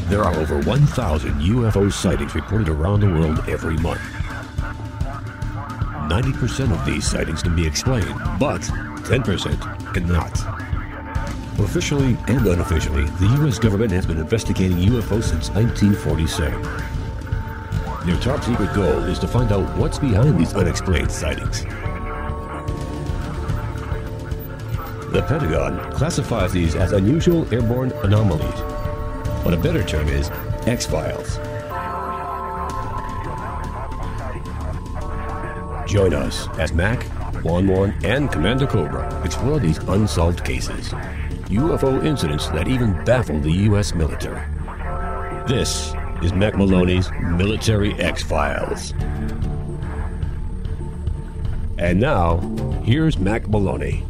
There are over 1,000 UFO sightings reported around the world every month. 90% of these sightings can be explained, but 10% cannot. Officially and unofficially, the U.S. government has been investigating UFOs since 1947. Their top secret goal is to find out what's behind these unexplained sightings. The Pentagon classifies these as unusual airborne anomalies, but a better term is X-Files. Join us as Mack, Juan-Juan, and Commander Cobra explore these unsolved cases, UFO incidents that even baffle the U.S. military. This is Mack Maloney's Military X-Files. And now, here's Mack Maloney.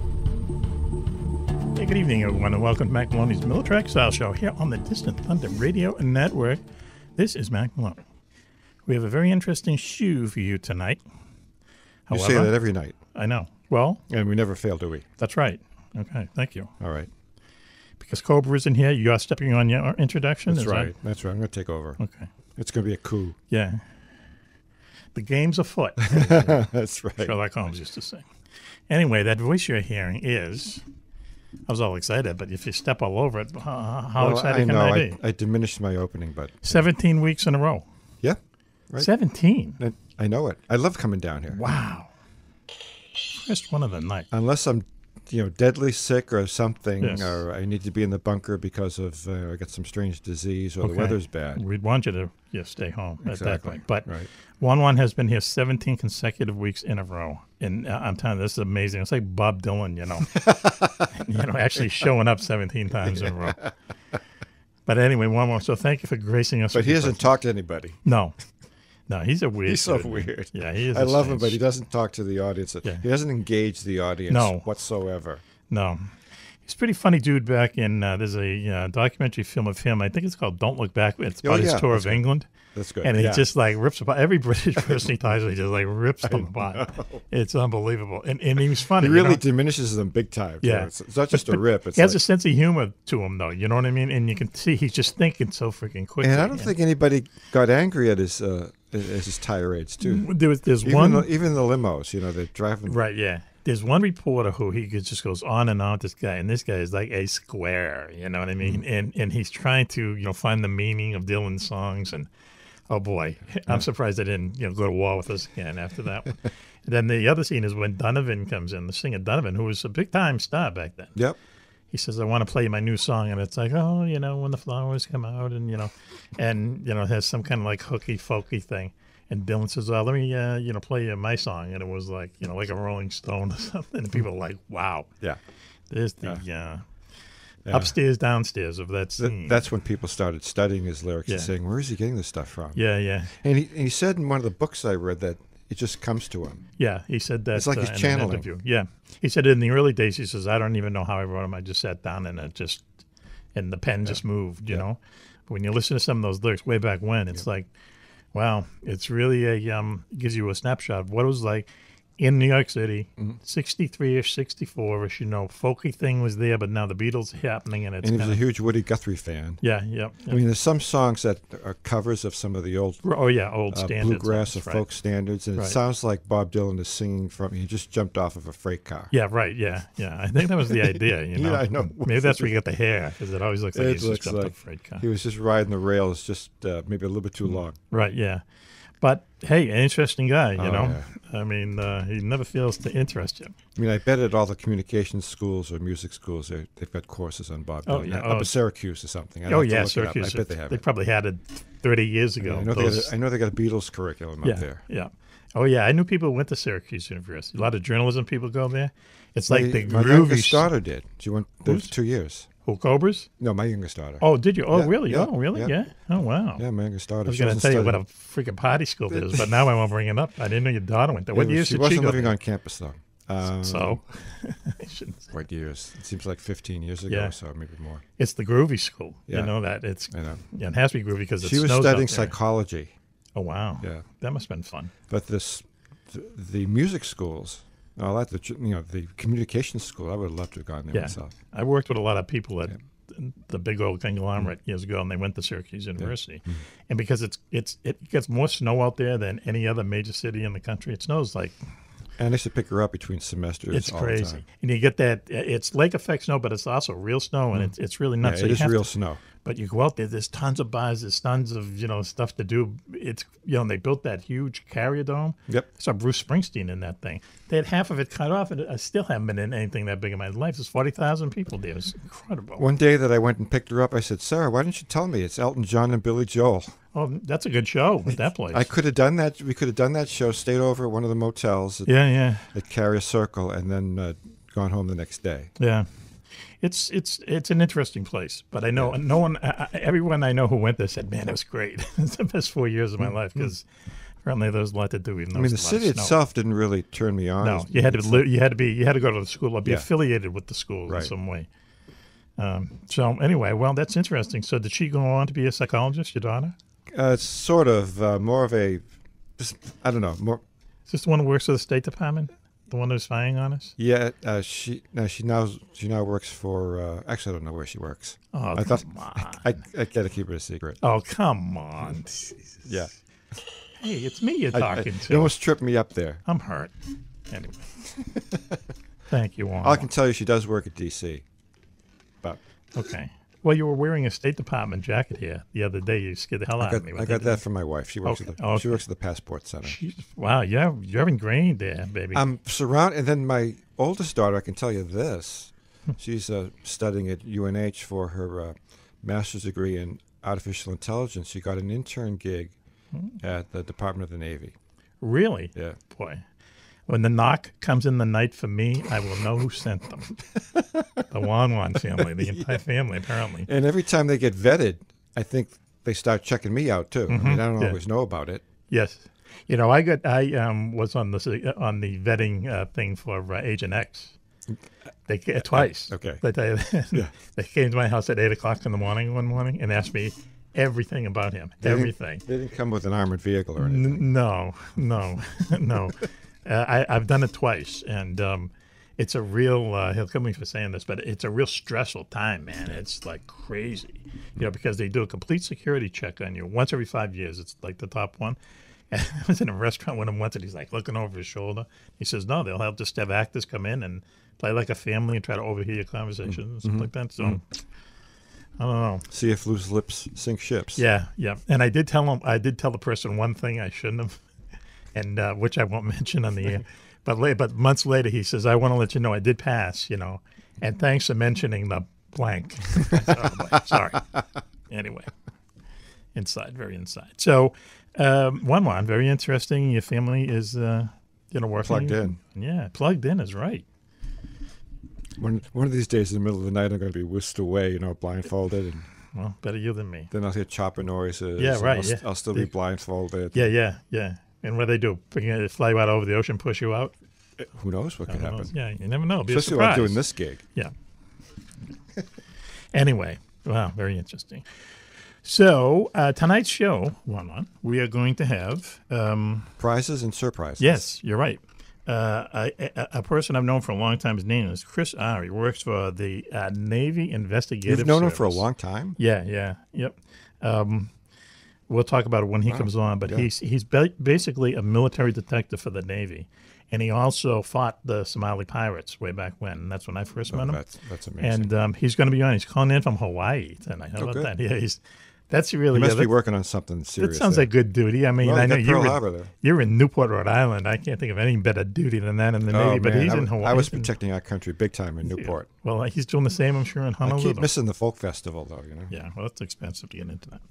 Hey, good evening, everyone, and welcome to Mack Maloney's Military X-Files show here on the Distant Thunder Radio Network. This is Mack Maloney. We have a very interesting shoe for you tonight. However, you say that every night. I know. Well, and we never fail, do we? That's right. Okay, thank you. All right. Because Cobra isn't here, you are stepping on your introduction? That's right. That's right. I'm going to take over. Okay. It's going to be a coup. Yeah. The game's afoot. That's right. Sherlock Holmes used to say. Anyway, that voice you're hearing is... I was all excited, but if you step all over it, how excited can I be? I diminished my opening, but... 17 weeks in a row. Yeah. Right. 17? I know it. I love coming down here. Wow. First one of the night. Unless I'm, deadly sick or something, Yes. or I need to be in the bunker because of I got some strange disease or the weather's bad. We'd want you to stay home at that point. But right. Juan-Juan has been here 17 consecutive weeks in a row. And I'm telling you, this is amazing. It's like Bob Dylan, actually showing up 17 times in a row. But anyway, Juan-Juan, so thank you for gracing us. But he doesn't talk to anybody. No, he's a weird He's so dude. weird. Yeah, he is. I love him, but he doesn't talk to the audience. Yeah. He doesn't engage the audience whatsoever. No. He's a pretty funny dude back in, there's a documentary film of him. I think it's called Don't Look Back. It's about his tour of England. That's good. And he just rips apart. Every British person he talks to, he just rips them apart. It's unbelievable. And he was funny. He really diminishes them big time. Yeah. It's not just a rip. It's he has a sense of humor to him, though. You know what I mean? And you can see he's just thinking so freaking quickly. And I don't think anybody got angry at his tirades, too. There's even one. Even the limos, they're driving. Right, yeah. There's one reporter who he just goes on and on with this guy, and this guy is like a square, you know what I mean? And he's trying to, find the meaning of Dylan's songs, and oh boy, I'm surprised they didn't, go to war with us again after that one. And then the other scene is when Donovan comes in, the singer Donovan, who was a big time star back then. Yep. He says, I want to play my new song, and it's like, when the flowers come out, and it has some kind of hooky folky thing. And Dylan says, let me, play my song. And it was like a Rolling Stone or something. And people are like, wow. Yeah. There's the upstairs, downstairs of that scene. That's when people started studying his lyrics and saying, where is he getting this stuff from? Yeah, yeah. And he said in one of the books I read that it just comes to him. Yeah, he said that. It's like he's channeling. In an interview. Yeah. He said in the early days, he says, I don't even know how I wrote them. I just sat down and the pen just moved, you know. But when you listen to some of those lyrics way back when, it's like, wow, it's really gives you a snapshot of what it was like in New York City, 63-ish, 64-ish, folky thing was there, but now the Beatles are happening. And he was a huge Woody Guthrie fan. Yeah. I mean, there's some songs that are covers of some of the old old standards. Bluegrass or folk standards, and it sounds like Bob Dylan is singing he just jumped off of a freight car. Yeah, right, yeah. I think that was the idea, Yeah, I know. Maybe that's where you get the hair, because it always looks like he's just jumped off a freight car. He was just riding the rails just maybe a little bit too long. Right, yeah. But, hey, an interesting guy, you know. Yeah. I mean, he never fails to interest you. I mean, I bet at all the communications schools or music schools, they've got courses on Bob Dylan. Up at Syracuse or something. Syracuse. I bet they have. They probably had it 30 years ago. I know they got a Beatles curriculum up there. Yeah. Oh, yeah. I knew people who went to Syracuse University. A lot of journalism people go there. It's like the my youngest daughter did. She went there for 2 years. Who, Cobras? No, my youngest daughter. Oh, did you? Oh, yeah, really? Yeah, Oh, really? Yeah. Oh, wow. Yeah, my youngest daughter. I was going to tell you what a freaking party school it is, but now I won't bring it up. I didn't know your daughter went there. What years did she go? She wasn't living on campus, though. What years? It seems like 15 years ago or so, maybe more. It's the groovy school. Yeah. You know that. I know. Yeah, it has to be groovy because she was studying psychology. Oh, wow. Yeah. That must have been fun. But the music schools, Oh, that's the communications school. I would have loved to have gone there myself. I worked with a lot of people at the big old conglomerate years ago, and they went to Syracuse University. Yeah. And because it gets more snow out there than any other major city in the country. It snows like. And they should pick her up between semesters. It's all crazy. The time. And you get that, it's lake effect snow, but it's also real snow, and it's really nuts. Yeah, it is real snow. But you go out there, there's tons of bars, there's tons of, stuff to do. It's, they built that huge carrier dome. Yep. I saw Bruce Springsteen in that thing. They had half of it cut off, and I still haven't been in anything that big in my life. There's 40,000 people there. It's incredible. One day that I went and picked her up, I said, Sarah, why didn't you tell me it's Elton John and Billy Joel? Oh, that's a good show at that place. I could have done that. We could have done that show, stayed over at one of the motels at Carrier Circle, and then gone home the next day. Yeah. It's an interesting place, but I know no one, everyone I know who went there said, "Man, it was great. It's the best 4 years of my life," because apparently there was a lot to do. Even though the city itself didn't really turn me on. No, you had to go to the school or be affiliated with the school in some way. So anyway, well, that's interesting. So did she go on to be a psychologist, your daughter? It's sort of more of a, I don't know, more. Is this the one who works for the State Department? The one who's spying on us? Yeah, she now works for. Actually, I don't know where she works. Oh, come on! I gotta keep it a secret. Oh, come on! Yeah. Hey, it's me you're talking to. You almost tripped me up there. I'm hurt. Anyway, thank you, Juan. I can tell you, she does work at D.C. But okay. Well, you were wearing a State Department jacket here the other day. You scared the hell out of me. I got that from my wife. She works she works at the Passport Center. Wow, you're ingrained there, baby. I'm surrounded, and then my oldest daughter, I can tell you this. She's studying at UNH for her master's degree in artificial intelligence. She got an intern gig at the Department of the Navy. Really? Yeah. Boy. When the knock comes in the night for me, I will know who sent them. The Juan-Juan family, the entire family, apparently. And every time they get vetted, I think they start checking me out too. I mean, I don't always know about it. Yes. I was on the vetting thing for Agent X. They twice. Okay. They came to my house at 8:00 in the morning one morning and asked me everything about him. Everything. They didn't come with an armored vehicle or anything. No. I've done it twice, and it's a real, he'll kill me for saying this, but it's a real stressful time, man. It's like crazy, because they do a complete security check on you once every 5 years. It's like the top one. And I was in a restaurant with him once, and he's like looking over his shoulder. He says, no, they'll just have actors come in and play like a family and try to overhear your conversations and stuff like that. So I don't know. See if loose lips sink ships. Yeah. And I did tell the person one thing I shouldn't have. And which I won't mention on the air. But months later, he says, I want to let you know I did pass, and thanks for mentioning the blank. Sorry. Anyway, very inside. So, Juan-Juan, very interesting. Your family is, working. Plugged in. Yeah, plugged in is right. One of these days in the middle of the night, I'm going to be whisked away, blindfolded. Well, better you than me. Then I'll hear chopper noises. Yeah, right. I'll still be blindfolded. Yeah. And what do they do? Fly you out over the ocean, push you out? Who knows what could happen? Yeah, you never know. Be Especially while doing this gig. Yeah. Anyway, wow, very interesting. So tonight's show, Juan-Juan, we are going to have prizes and surprises. Yes, you're right. A person I've known for a long time. His name is Chris Ahr. He works for the Navy Investigative You've known Service. him for a long time? Yeah. Yep. We'll talk about it when he comes on, but he's basically a military detective for the Navy, and he also fought the Somali pirates way back when. And that's when I first met him. That's amazing. And he's going to be on. He's calling in from Hawaii tonight. How about that? Yeah, that's really. He must be working on something serious. That sounds like good duty. I mean, I know you're in Newport, Rhode Island. I can't think of any better duty than that in the Navy. But he's in Hawaii. I was protecting our country big time in Newport. Well, he's doing the same, I'm sure, in Honolulu. I keep missing the folk festival, though. Yeah, well, it's expensive to get into that.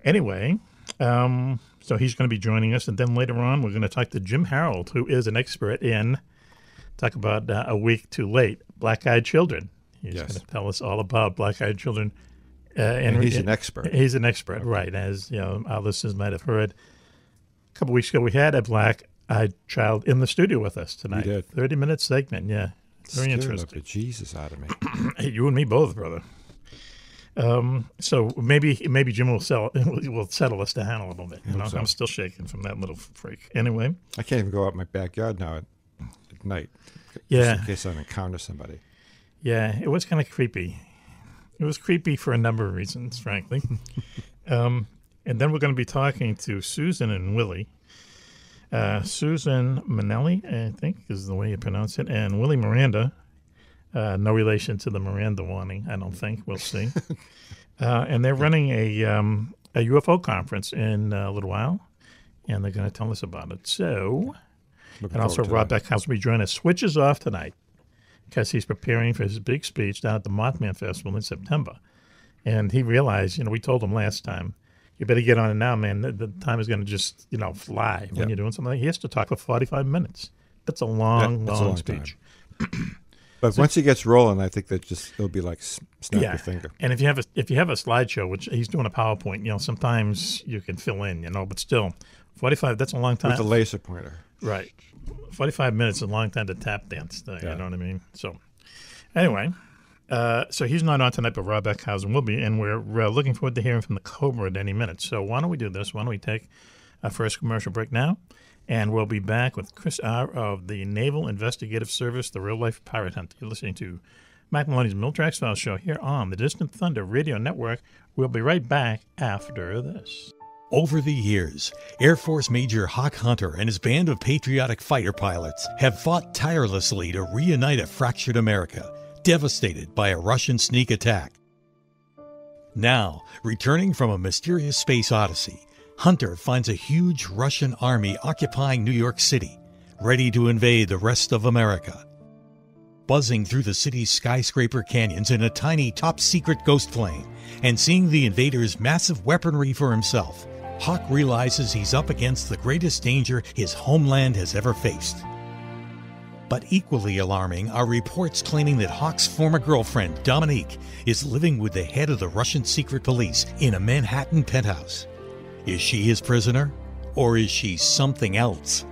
Anyway, so he's going to be joining us, and then later on we're going to talk to Jim Harold, who is an expert in, talk about A Week Too Late, black-eyed children. He's going to tell us all about black-eyed children. And he's an expert. He's an expert, right. As our listeners might have heard, a couple weeks ago we had a black-eyed child in the studio with us tonight. We did. 30-minute segment, yeah. Very interesting. The Jesus out of me. Hey, you and me both, brother. So maybe Jim will settle us down a little bit. I'm still shaking from that little freak. Anyway, I can't even go out my backyard now at at night. Yeah. Just in case I encounter somebody. Yeah, it was kind of creepy. It was creepy for a number of reasons, frankly. And then we're going to be talking to Susan and Willy. Susan McNeill, I think is the way you pronounce it, and Willy Miranda. No relation to the Miranda warning, I don't think. We'll see. And they're running a UFO conference in a little while, and they're going to tell us about it. So, and also Rob Beckhusen will be joining us. Switches off tonight because he's preparing for his big speech down at the Mothman Festival in September. And he realized, we told him last time, you better get on it now, man. The time is going to just, fly when you're doing something. He has to talk for 45 minutes. That's a long speech. But once he gets rolling, I think that it'll be like snap your finger. And if you have a slideshow, which he's doing a PowerPoint, sometimes you can fill in, but still, 45. That's a long time. With a laser pointer, right? 45 minutes is a long time to tap dance. You know what I mean? So, anyway, so he's not on tonight, but Rob Beckhusen will be, and we're looking forward to hearing from the Cobra at any minute. So why don't we do this? Why don't we take our first commercial break now? And we'll be back with Chris Ahr of the Naval Investigative Service, the Real Life Pirate Hunter. You're listening to Mack Maloney's Military X-Files show here on the Distant Thunder Radio Network. We'll be right back after this. Over the years, Air Force Major Hawk Hunter and his band of patriotic fighter pilots have fought tirelessly to reunite a fractured America, devastated by a Russian sneak attack. Now, returning from a mysterious space odyssey, Hunter finds a huge Russian army occupying New York City, ready to invade the rest of America. Buzzing through the city's skyscraper canyons in a tiny top-secret ghost plane and seeing the invaders' massive weaponry for himself, Hawk realizes he's up against the greatest danger his homeland has ever faced. But equally alarming are reports claiming that Hawk's former girlfriend, Dominique, is living with the head of the Russian secret police in a Manhattan penthouse. Is she his prisoner, or is she something else?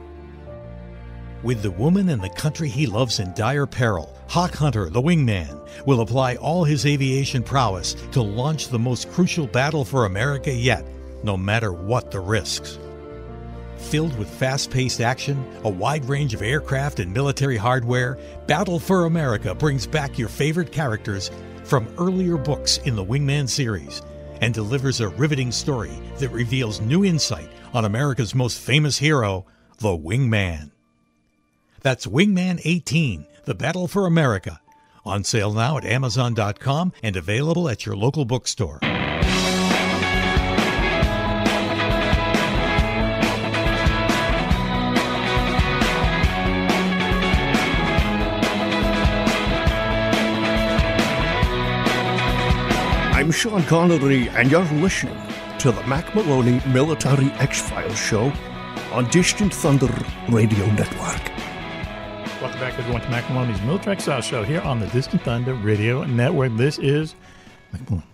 With the woman and the country he loves in dire peril, Hawk Hunter, the wingman, will apply all his aviation prowess to launch the most crucial battle for America yet, no matter what the risks. Filled with fast-paced action, a wide range of aircraft and military hardware, Battle for America brings back your favorite characters from earlier books in the Wingman series and delivers a riveting story that reveals new insight on America's most famous hero, the Wingman. That's Wingman 18, The Battle for America. On sale now at Amazon.com and available at your local bookstore. I'm Sean Connery, and you're listening to the Mack Maloney Military X-Files show on Distant Thunder Radio Network. Welcome back, everyone, to Mack Maloney's Military X-Files show here on the Distant Thunder Radio Network. This is Mack Maloney.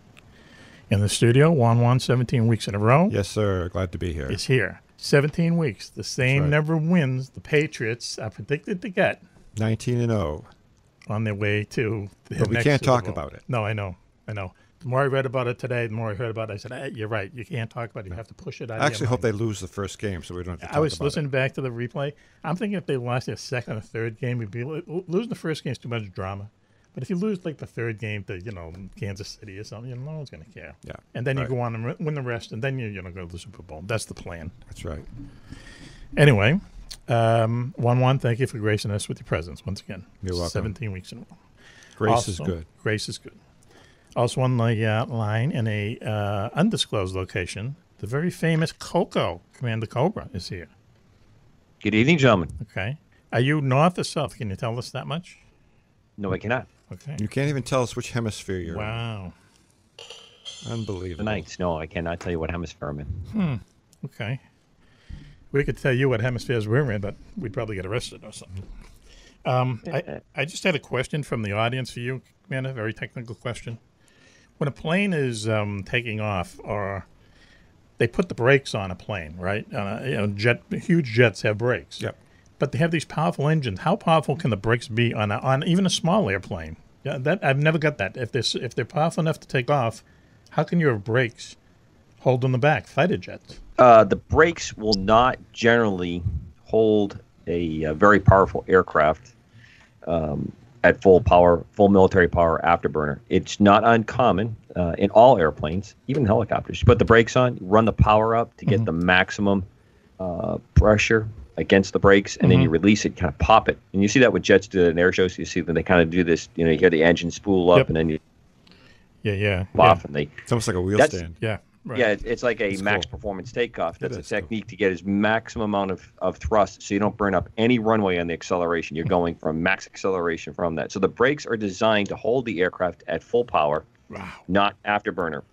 In the studio, Juan-Juan, 17 weeks in a row. Yes, sir. Glad to be here. Is here. 17 weeks. The same number of wins the Patriots are predicted to get. 19-0. On their way to the But we next can't Super talk Bowl. about it. No, I know. The more I read about it today, the more I heard about it, I said, you're right. You can't talk about it. You have to push it out. I actually hope they lose the first game so we don't have to talk about it. I was listening back to the replay. I'm thinking if they lost their second or third game, we'd be losing the first game is too much drama. But if you lose like the third game to Kansas City or something, no one's going to care. Yeah, and then you go on and win the rest, and then you go to the Super Bowl. That's the plan. That's right. Anyway, Juan-Juan, thank you for gracing us with your presence once again. You're welcome. 17 weeks in a row. Grace is good. Grace is good. Also on the line in a undisclosed location, the very famous Coco, Commander Cobra, is here. Good evening, gentlemen. Okay. Are you north or south? Can you tell us that much? No, I cannot. Okay. You can't even tell us which hemisphere you're in. Wow. Unbelievable. Tonight, no, I cannot tell you what hemisphere I'm in. Okay. We could tell you what hemispheres we're in, but we'd probably get arrested or something. I just had a question from the audience for you, Commander, a very technical question. When a plane is taking off, or they put the brakes on a plane, right? Huge jets have brakes. Yep. But they have these powerful engines. How powerful can the brakes be on even a small airplane? Yeah, that I've never got that. If they're powerful enough to take off, how can your brakes hold on the back? Fighter jets. The brakes will not generally hold a very powerful aircraft at full power, full military power afterburner. It's not uncommon in all airplanes, even helicopters. You put the brakes on, run the power up to get the maximum pressure against the brakes, and then you release it, kind of pop it. And you see that with jets do it in air shows. You see that they kind of do this. You know, you hear the engine spool up, and then you off, and they. It's almost like a wheel stand. Yeah. Right. Yeah, it's like a max performance takeoff. That's a technique to get as maximum amount of thrust so you don't burn up any runway on the acceleration. You're going from max acceleration from that. So the brakes are designed to hold the aircraft at full power, not afterburner.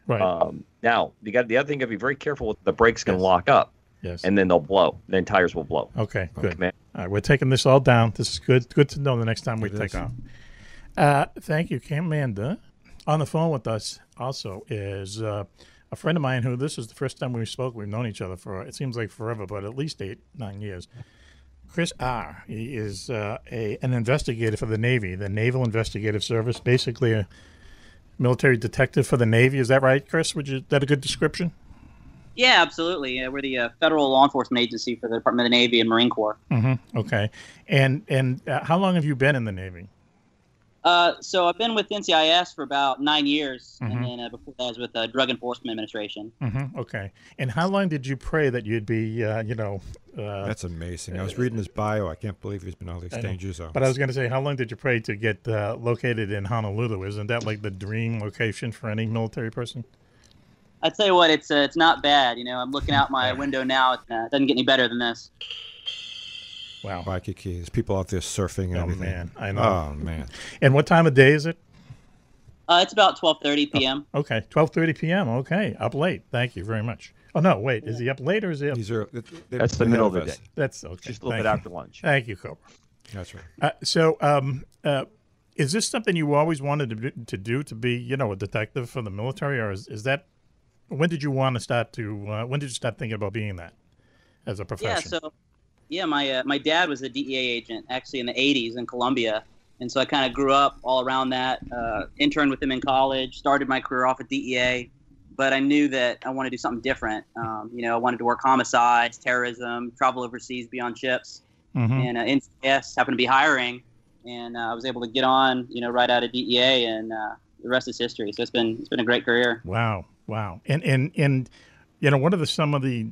Right. Now, the other thing, you got to be very careful with the brakes can lock up, and then they'll blow. Then tires will blow. Okay, good. All right, we're taking this all down. This is good. Good to know the next time we take off. Thank you, Amanda. On the phone with us also is a friend of mine who this is the first time we spoke. We've known each other for, it seems like forever, but at least 8-9 years. Chris Ahr. He is an investigator for the Navy, the Naval Investigative Service, basically a military detective for the Navy. Is that right, Chris? Is that a good description? Yeah, absolutely. We're the federal law enforcement agency for the Department of the Navy and Marine Corps. Okay. And how long have you been in the Navy? So I've been with NCIS for about 9 years, and then before that I was with the Drug Enforcement Administration. Okay. And how long did you pray that you'd be, That's amazing. I was reading his bio. I can't believe he's been all these danger zones. But I was going to say, how long did you pray to get located in Honolulu? Isn't that like the dream location for any military person? I tell you what, it's not bad. You know, I'm looking out my window now. It doesn't get any better than this. Wow. Waikiki. There's people out there surfing and everything. Man, I know. Oh, man. And what time of day is it? It's about 12:30 p.m. Oh, okay, 12:30 p.m. Okay, up late. Thank you very much. Oh, no, wait. Is he up late or is he up? That's the middle of the day. That's okay. Just a little bit after lunch. Thank you, Cobra. That's right. Is this something you always wanted to do, to be, a detective for the military, or is that, when did you want to start when did you start thinking about being that as a profession? My dad was a DEA agent actually in the 80s in Colombia. And so I kind of grew up all around that, interned with him in college, started my career off at DEA. But I knew that I wanted to do something different. I wanted to work homicides, terrorism, travel overseas, be on ships. And NCIS happened to be hiring. And I was able to get on, right out of DEA, and the rest is history. So it's been a great career. Wow. And what are some of the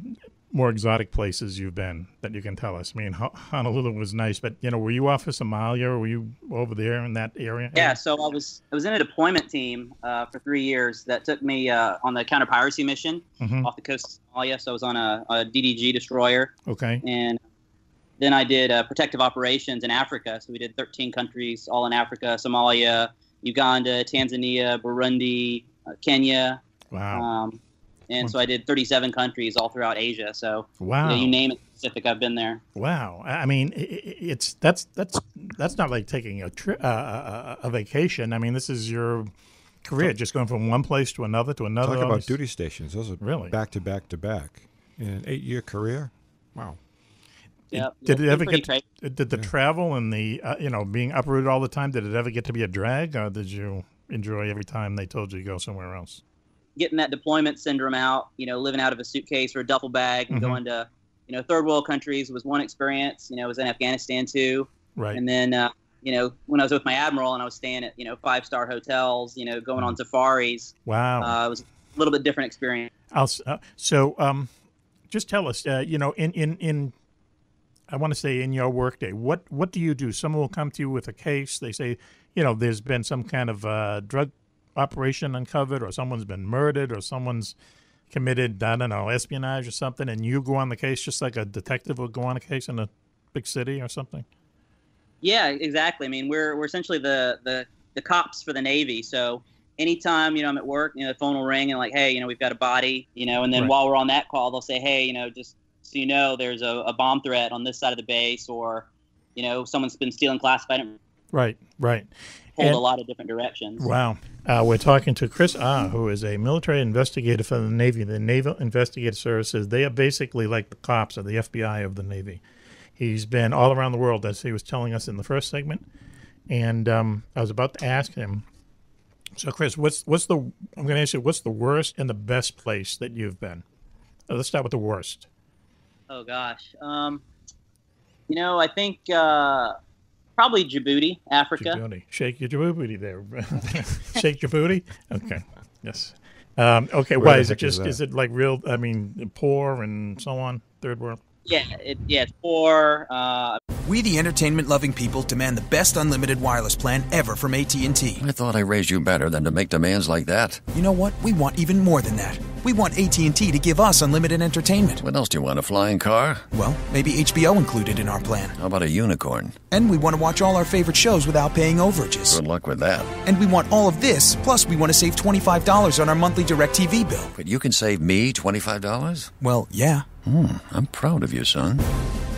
more exotic places you've been that you can tell us? I mean, Honolulu was nice, but were you off of Somalia, or were you over there in that area? Yeah, so I was in a deployment team for 3 years that took me on the counter-piracy mission off the coast of Somalia. So I was on a DDG destroyer. Okay. And then I did protective operations in Africa. So we did 13 countries, all in Africa: Somalia, Uganda, Tanzania, Burundi, Kenya. Wow. And so I did 37 countries all throughout Asia. So you name it, Pacific, I've been there. Wow. I mean, that's not like taking a vacation. I mean, this is your career, just going from one place to another to another. Talk about duty stations. Those are really back to back to back in an 8-year career. Wow. Yeah. Did it ever did the travel and the being uprooted all the time? Did it ever get to be a drag, or did you enjoy every time they told you to go somewhere else? Getting that deployment syndrome out, living out of a suitcase or a duffel bag and going to, third world countries was one experience. I was in Afghanistan too. Right. And then, when I was with my admiral and I was staying at, 5-star hotels, going on safaris. Wow. It was a little bit different experience. Just tell us, in I want to say in your workday, what do you do? Someone will come to you with a case. They say, there's been some kind of drug operation uncovered, or someone's been murdered, or someone's committed, I don't know, espionage or something, and you go on the case just like a detective would go on a case in a big city or something? Yeah, exactly. I mean, we're essentially the cops for the Navy. So anytime, I'm at work, the phone will ring and like, hey, we've got a body, and then while we're on that call, they'll say, hey, just so there's a bomb threat on this side of the base, or, someone's been stealing classified. Right. Pulled a lot of different directions. Wow. We're talking to Chris Ahr, who is a military investigator for the Navy, the Naval Investigative Services. They are basically like the cops or the FBI of the Navy. He's been all around the world, as he was telling us in the first segment. And I was about to ask him, so Chris, I'm going to ask you, what's the worst and the best place that you've been? Let's start with the worst. Oh, gosh. I think probably Djibouti, Africa. Djibouti. Shake your booty there. Shake your booty? Okay. Yes. Okay. Why is it just, is it like real, I mean, poor and so on, third world? Yeah, it's poor. We, the entertainment-loving people, demand the best unlimited wireless plan ever from AT&T. I thought I raised you better than to make demands like that. You know what? We want even more than that. We want AT&T to give us unlimited entertainment. What else do you want, a flying car? Well, maybe HBO included in our plan. How about a unicorn? And we want to watch all our favorite shows without paying overages. Good luck with that. And we want all of this, plus we want to save $25 on our monthly DirecTV bill. But you can save me $25? Well, yeah. I'm proud of you, son.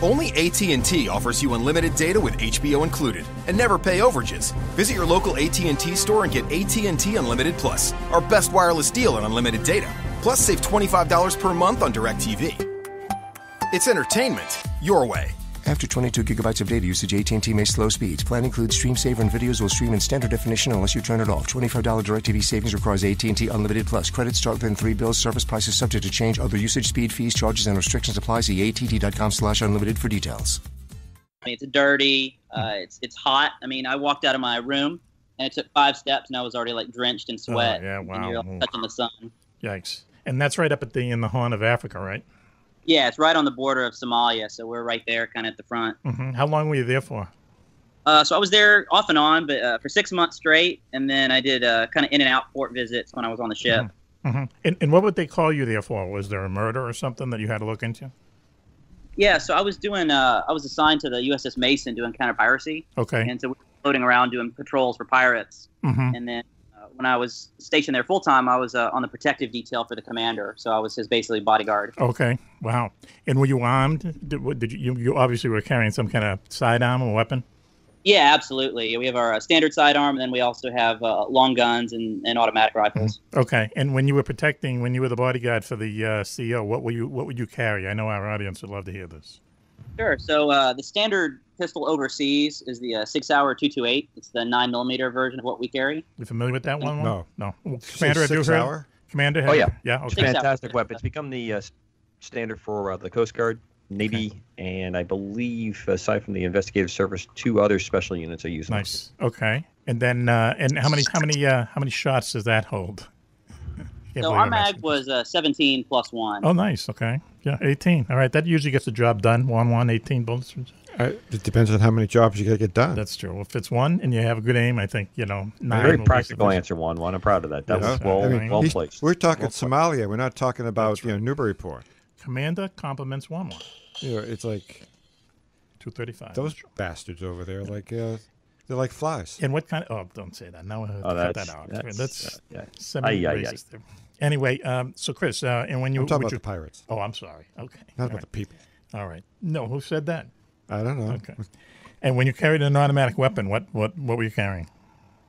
Only AT&T offers you unlimited data with HBO included and never pay overages. Visit your local AT&T store and get AT&T Unlimited Plus, our best wireless deal on unlimited data. Plus, save $25 per month on DirecTV. It's entertainment your way. After 22 gigabytes of data usage, AT&T may slow speeds. Plan includes stream saver and videos will stream in standard definition unless you turn it off. $25 DirecTV savings requires AT&T Unlimited Plus. Credits start within 3 bills. Service prices subject to change. Other usage, speed, fees, charges, and restrictions apply. See att.com/unlimited for details. I mean, it's dirty. It's hot. I mean, I walked out of my room and it took 5 steps and I was already like drenched in sweat. Oh, yeah, wow. And you're touching the sun. Yikes. And that's right up in the Horn of Africa, right? Yeah, it's right on the border of Somalia, so we're right there, kind of at the front. Mm-hmm. How long were you there for? So I was there off and on, but for 6 months straight, and then I did kind of in and out port visits when I was on the ship. Mm-hmm. And what would they call you there for? Was there a murder or something that you had to look into? Yeah, so I was doing. I was assigned to the USS Mason doing counter piracy. Okay. And so we were floating around doing patrols for pirates, and then. When I was stationed there full time, I was on the protective detail for the commander, so I was his basically bodyguard. Okay, wow. And were you armed? Did you obviously were carrying some kind of sidearm or weapon? Yeah, absolutely. We have our standard sidearm, and then we also have long guns and automatic rifles. Okay. And when you were the bodyguard for the CO, what would you carry? I know our audience would love to hear this. Sure. So the standard pistol overseas is the 6-hour 228. It's the 9mm version of what we carry. You familiar with that one? No. Well, Commander, 6 hour? Commander. Oh yeah. Yeah. Okay. Fantastic weapon. It's become the standard for the Coast Guard, Navy, and I believe aside from the investigative service, 2 other special units are using. Nice. Okay. And then and how many shots does that hold? So our mag was 17 plus 1. Oh, nice. Okay. Yeah, 18. All right. That usually gets the job done. 18 bullets. It depends on how many jobs you got to get done. That's true. If it's 1 and you have a good aim, I think, 9. Very practical answer, Juan-Juan. I'm proud of that. That was well placed. We're talking Somalia. We're not talking about Newburyport. Commander compliments 1-1. It's like 235. Those bastards over there, they're like flies. And what kind of? Oh, don't say that. Now cut that out. That's semi-racist. There. Anyway, so Chris, and when you I'm talking about the pirates. Oh, I'm sorry. Okay, not about the people. All right. No, who said that? I don't know. Okay. And when you carried an automatic weapon, what were you carrying?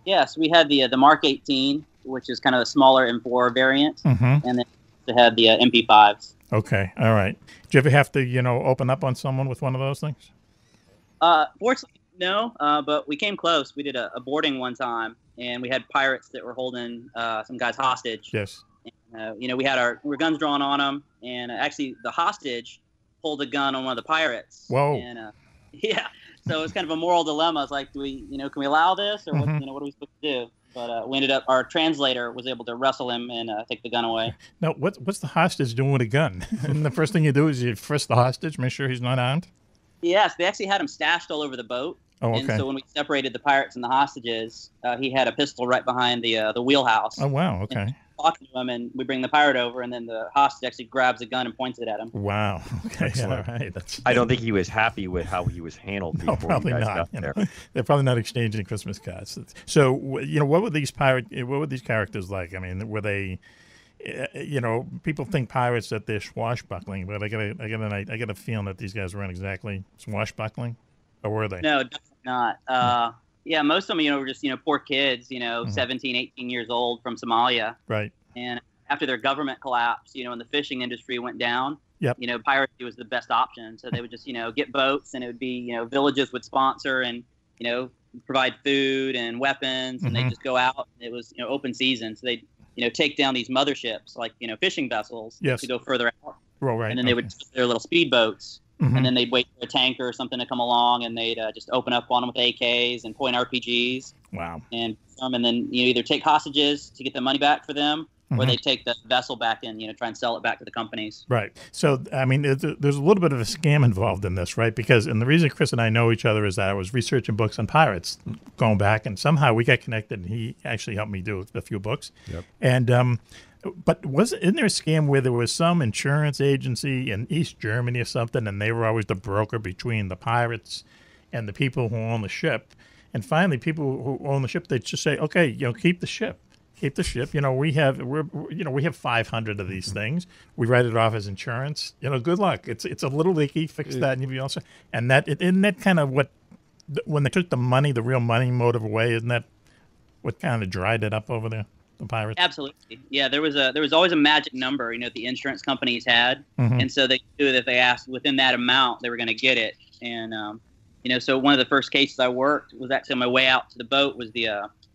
Yes, we had the Mark 18, which is kind of a smaller M4 variant, and then we had the MP5s. Okay. All right. Did you ever have to open up on someone with one of those things? Fortunately, no. But we came close. We did a boarding one time, and we had pirates that were holding some guys hostage. Yes. And, we had our guns drawn on them, and actually the hostage pulled a gun on one of the pirates. Whoa. And yeah, so it's kind of a moral dilemma. It's like, do we, can we allow this, or what are we supposed to do? But we ended up, our translator was able to wrestle him and take the gun away. Now, what's the hostage doing with a gun? And the first thing you do is you frisk the hostage, make sure he's not armed? Yes, they actually had him stashed all over the boat. Oh, okay. And so when we separated the pirates and the hostages, he had a pistol right behind the wheelhouse. Oh, wow, okay. Talking to him, and we bring the pirate over, and then the hostage actually grabs a gun and points it at him. Wow. Okay. All right. I don't think he was happy with how he was handled. No, probably not. They're probably not exchanging Christmas cards. So, what were these characters like? I mean, were they? People think pirates that they're swashbuckling, but I get a feeling that these guys weren't exactly swashbuckling, or were they? No, definitely not. Yeah, most of them, were just, poor kids, 17, 18 years old from Somalia. Right. And after their government collapsed, and the fishing industry went down, yep. Piracy was the best option. So they would just, get boats, and it would be, villages would sponsor and, provide food and weapons, and they'd just go out. It was, open season. So they'd, take down these motherships, like, fishing vessels yes. to go further out. Well, right. And then they would their little speedboats. and then they'd wait for a tanker or something to come along, and they'd just open up on them with AKs and point RPGs. Wow. And then either take hostages to get the money back for them, or they take the vessel back and try and sell it back to the companies. Right. So I mean, there's a little bit of a scam involved in this, right? Because the reason Chris and I know each other is that I was researching books on pirates, going back, and somehow we got connected, and he actually helped me do a few books. Yep. And but isn't there a scam where there was some insurance agency in East Germany or something, and they were always the broker between the pirates and the people who own the ship? And finally, people who own the ship, they just say, okay, keep the ship. Keep the ship. We have 500 of these things. We write it off as insurance. Good luck. It's a little leaky. Fix that, and you'll be all set. And isn't that kind of what, when they took the money, the real money motive away, isn't that what kind of dried it up over there, the pirates? Absolutely. Yeah, there was always a magic number, the insurance companies had, and so they knew that if they asked within that amount, they were going to get it. And so one of the first cases I worked was actually on my way out to the boat was the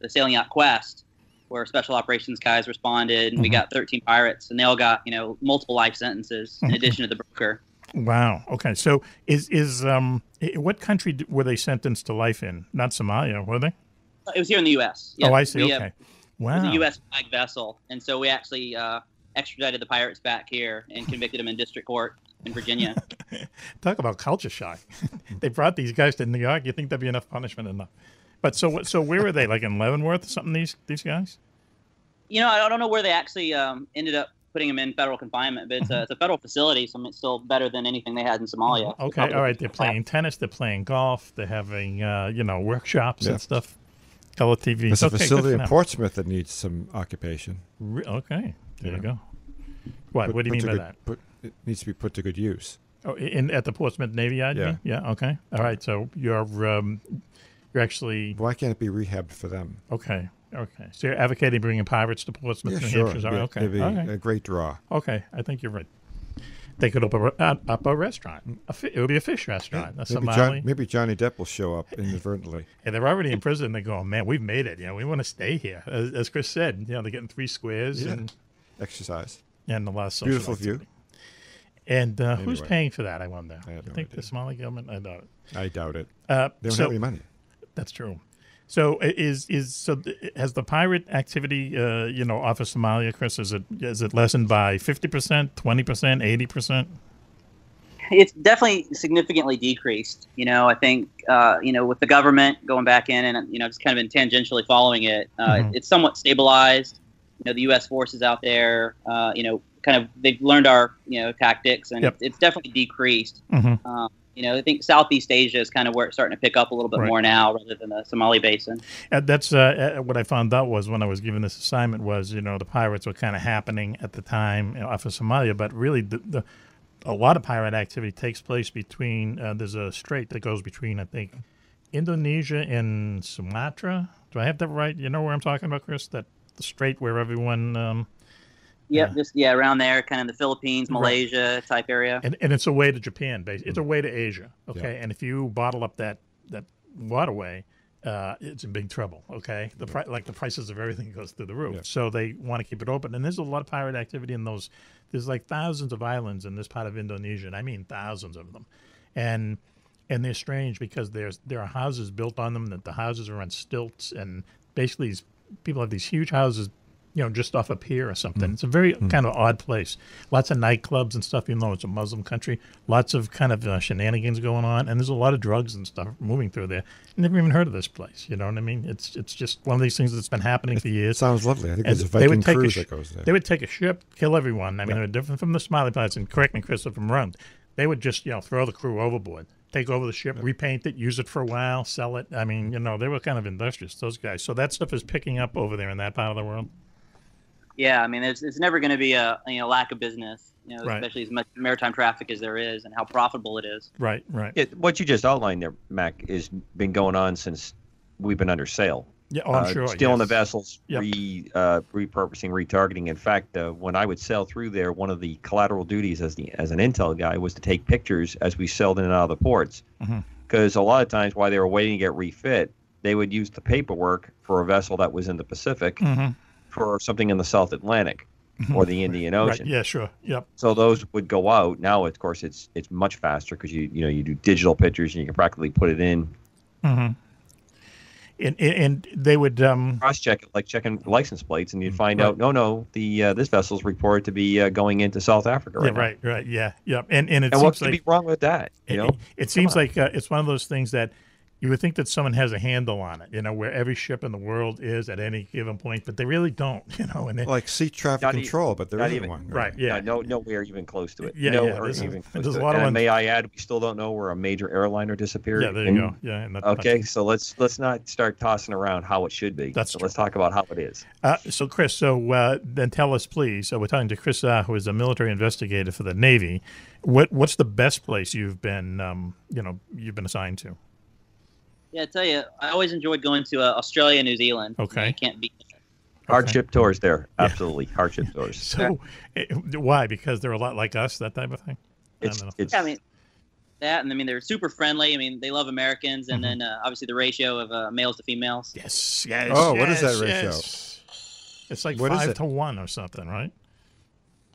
sailing yacht Quest, where special operations guys responded, and we got 13 pirates, and they all got multiple life sentences in addition to the broker. Wow. Okay. So is what country were they sentenced to life in? Not Somalia, were they? It was here in the U.S. Yeah, oh, I see. Okay. Wow. It was a U.S. flag vessel, and so we actually extradited the pirates back here and convicted them in district court in Virginia. Talk about culture shock. They brought these guys to New York. You think there'd be enough punishment? Enough? But so where were they? Like in Leavenworth or something? These guys? I don't know where they actually ended up putting them in federal confinement, but it's a federal facility, so it's still better than anything they had in Somalia. Okay, all right. They're playing tennis. They're playing golf. They're having workshops and stuff. Color TV. There's a facility in Portsmouth that needs some occupation. Okay, there you go. What do you mean by that? It needs to be put to good use. Oh, at the Portsmouth Navy Yard? Yeah. Yeah. Okay. All right. So you're actually. Why can't it be rehabbed for them? Okay. So you're advocating bringing pirates to Portsmouth, New Hampshire? Yeah, okay. It'd be a great draw. Okay. I think you're right. They could open up a restaurant. It would be a fish restaurant. Maybe Johnny Depp will show up inadvertently. And they're already in prison. They go, man, we've made it. We want to stay here. As Chris said, they're getting 3 squares and exercise and a lot of social beautiful activity. View. And who's paying for that? I wonder. I think the Somali government. I doubt it. I doubt it. They don't have any money. That's true. So has the pirate activity, off of Somalia, Chris? Is it lessened by 50%, 20%, 80%? It's definitely significantly decreased. I think with the government going back in and just kind of been tangentially following it, it's somewhat stabilized. The U.S. forces out there, kind of they've learned our tactics, and it's definitely decreased. I think Southeast Asia is kind of where it's starting to pick up a little bit more now, rather than the Somali basin. That's what I found out was when I was given this assignment was the pirates were kind of happening at the time off of Somalia, but really a lot of pirate activity takes place between. There's a strait that goes between I think Indonesia and Sumatra. Do I have that right? You know where I'm talking about, Chris? That the strait where everyone. Around there, kind of the Philippines, Malaysia type area. And it's a way to Japan, basically. It's a way to Asia, okay? Yeah. And if you bottle up that waterway, it's in big trouble, okay? The prices of everything goes through the roof. Yeah. So they want to keep it open. And there's a lot of pirate activity in those. There's like thousands of islands in this part of Indonesia, and I mean thousands of them. And they're strange because there are houses built on them, that the houses are on stilts, and basically people have these huge houses just off a pier or something. It's a very kind of odd place. Lots of nightclubs and stuff, even though it's a Muslim country. Lots of kind of shenanigans going on, and there's a lot of drugs and stuff moving through there. Never even heard of this place. You know what I mean? It's just one of these things that's been happening for years. Sounds lovely. I think there's a Viking cruise that goes there. They would take a ship, kill everyone. I mean, they're different from the Somali pilots, and correct me, Chris, if I'm wrong. They would just throw the crew overboard, take over the ship, repaint it, use it for a while, sell it. I mean, they were kind of industrious, those guys. So that stuff is picking up over there in that part of the world. Yeah, I mean, it's never going to be a lack of business, especially as much maritime traffic as there is, and how profitable it is. Right. What you just outlined there, Mac, has been going on since we've been under sail. Yeah, I'm sure. Stealing the vessels, repurposing, retargeting. In fact, when I would sail through there, one of the collateral duties as an intel guy was to take pictures as we sailed in and out of the ports. Because a lot of times, while they were waiting to get refit, they would use the paperwork for a vessel that was in the Pacific. For something in the South Atlantic. or the Indian Ocean. Right. Yeah, sure. Yep. So those would go out. Now, of course, it's much faster because you do digital pictures and you can practically put it in. Mm-hmm. And they would cross-check it like checking license plates, and you'd find out, this vessel's reported to be going into South Africa right now. Right, yeah, yep. And it what seems could like be wrong with that? It seems like it's one of those things that you would think that someone has a handle on it, where every ship in the world is at any given point, but they really don't, And like sea traffic control, but there isn't one. Right, yeah. Nowhere even close to it. There's a lot of ones. May I add, we still don't know where a major airliner disappeared. Yeah, there you go. Yeah. Okay, so let's not start tossing around how it should be. That's true. Let's talk about how it is. So, Chris, then tell us, please. So we're talking to Chris Ahr, who is a military investigator for the Navy. What's the best place you've been, you've been assigned to? Yeah, I tell you, I always enjoyed going to Australia and New Zealand. Okay. You can't beat that. Hardship tours there. Absolutely. Hardship tours. So why? Because they're a lot like us, that type of thing? They're super friendly. I mean, they love Americans. And then obviously the ratio of males to females. Yes. What is that ratio? Yes. It's like 5 to 1 or something, right?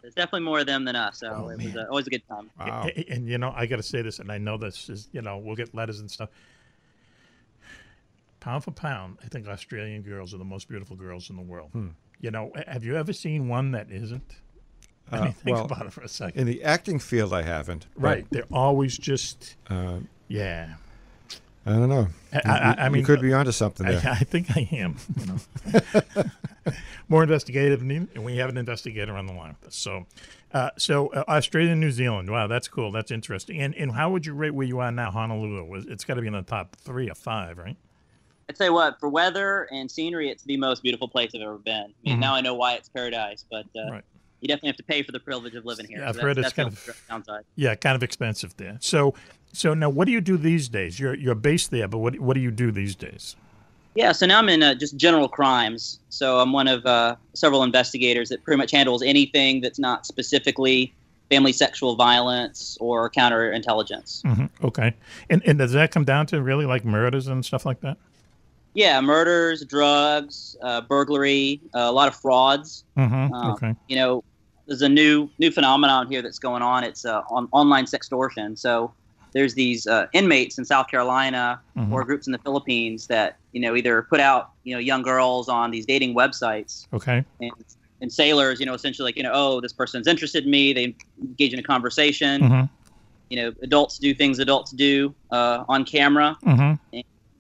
There's definitely more of them than us. So it was always a good time. Wow. And, I got to say this, and I know this is, we'll get letters and stuff. Pound for pound, I think Australian girls are the most beautiful girls in the world. Have you ever seen one that isn't? Think about it for a second. In the acting field, I haven't. Right. They're always just, yeah. I don't know. I mean, you could be onto something there. I think I am. More investigative, and we have an investigator on the line with us. So Australia and New Zealand. Wow, that's cool. That's interesting. And how would you rate where you are now, Honolulu? It's got to be in the top 3 or 5, right? I'd say for weather and scenery, it's the most beautiful place I've ever been. I mean, now I know why it's paradise, but you definitely have to pay for the privilege of living here. Yeah, I've heard it's kind of downside. Yeah, kind of expensive there. So now, what do you do these days? You're based there, but what do you do these days? Yeah, so now I'm in just general crimes. So I'm one of several investigators that pretty much handles anything that's not specifically family sexual violence or counterintelligence. Mm-hmm. Okay, and does that come down to really like murders and stuff like that? Yeah, murders, drugs, burglary, a lot of frauds. Okay. There's a new phenomenon here that's going on. It's online sextortion. So there's these inmates in South Carolina or groups in the Philippines that either put out young girls on these dating websites. Okay. And sailors, essentially like this person's interested in me. They engage in a conversation. Adults do things adults do on camera. And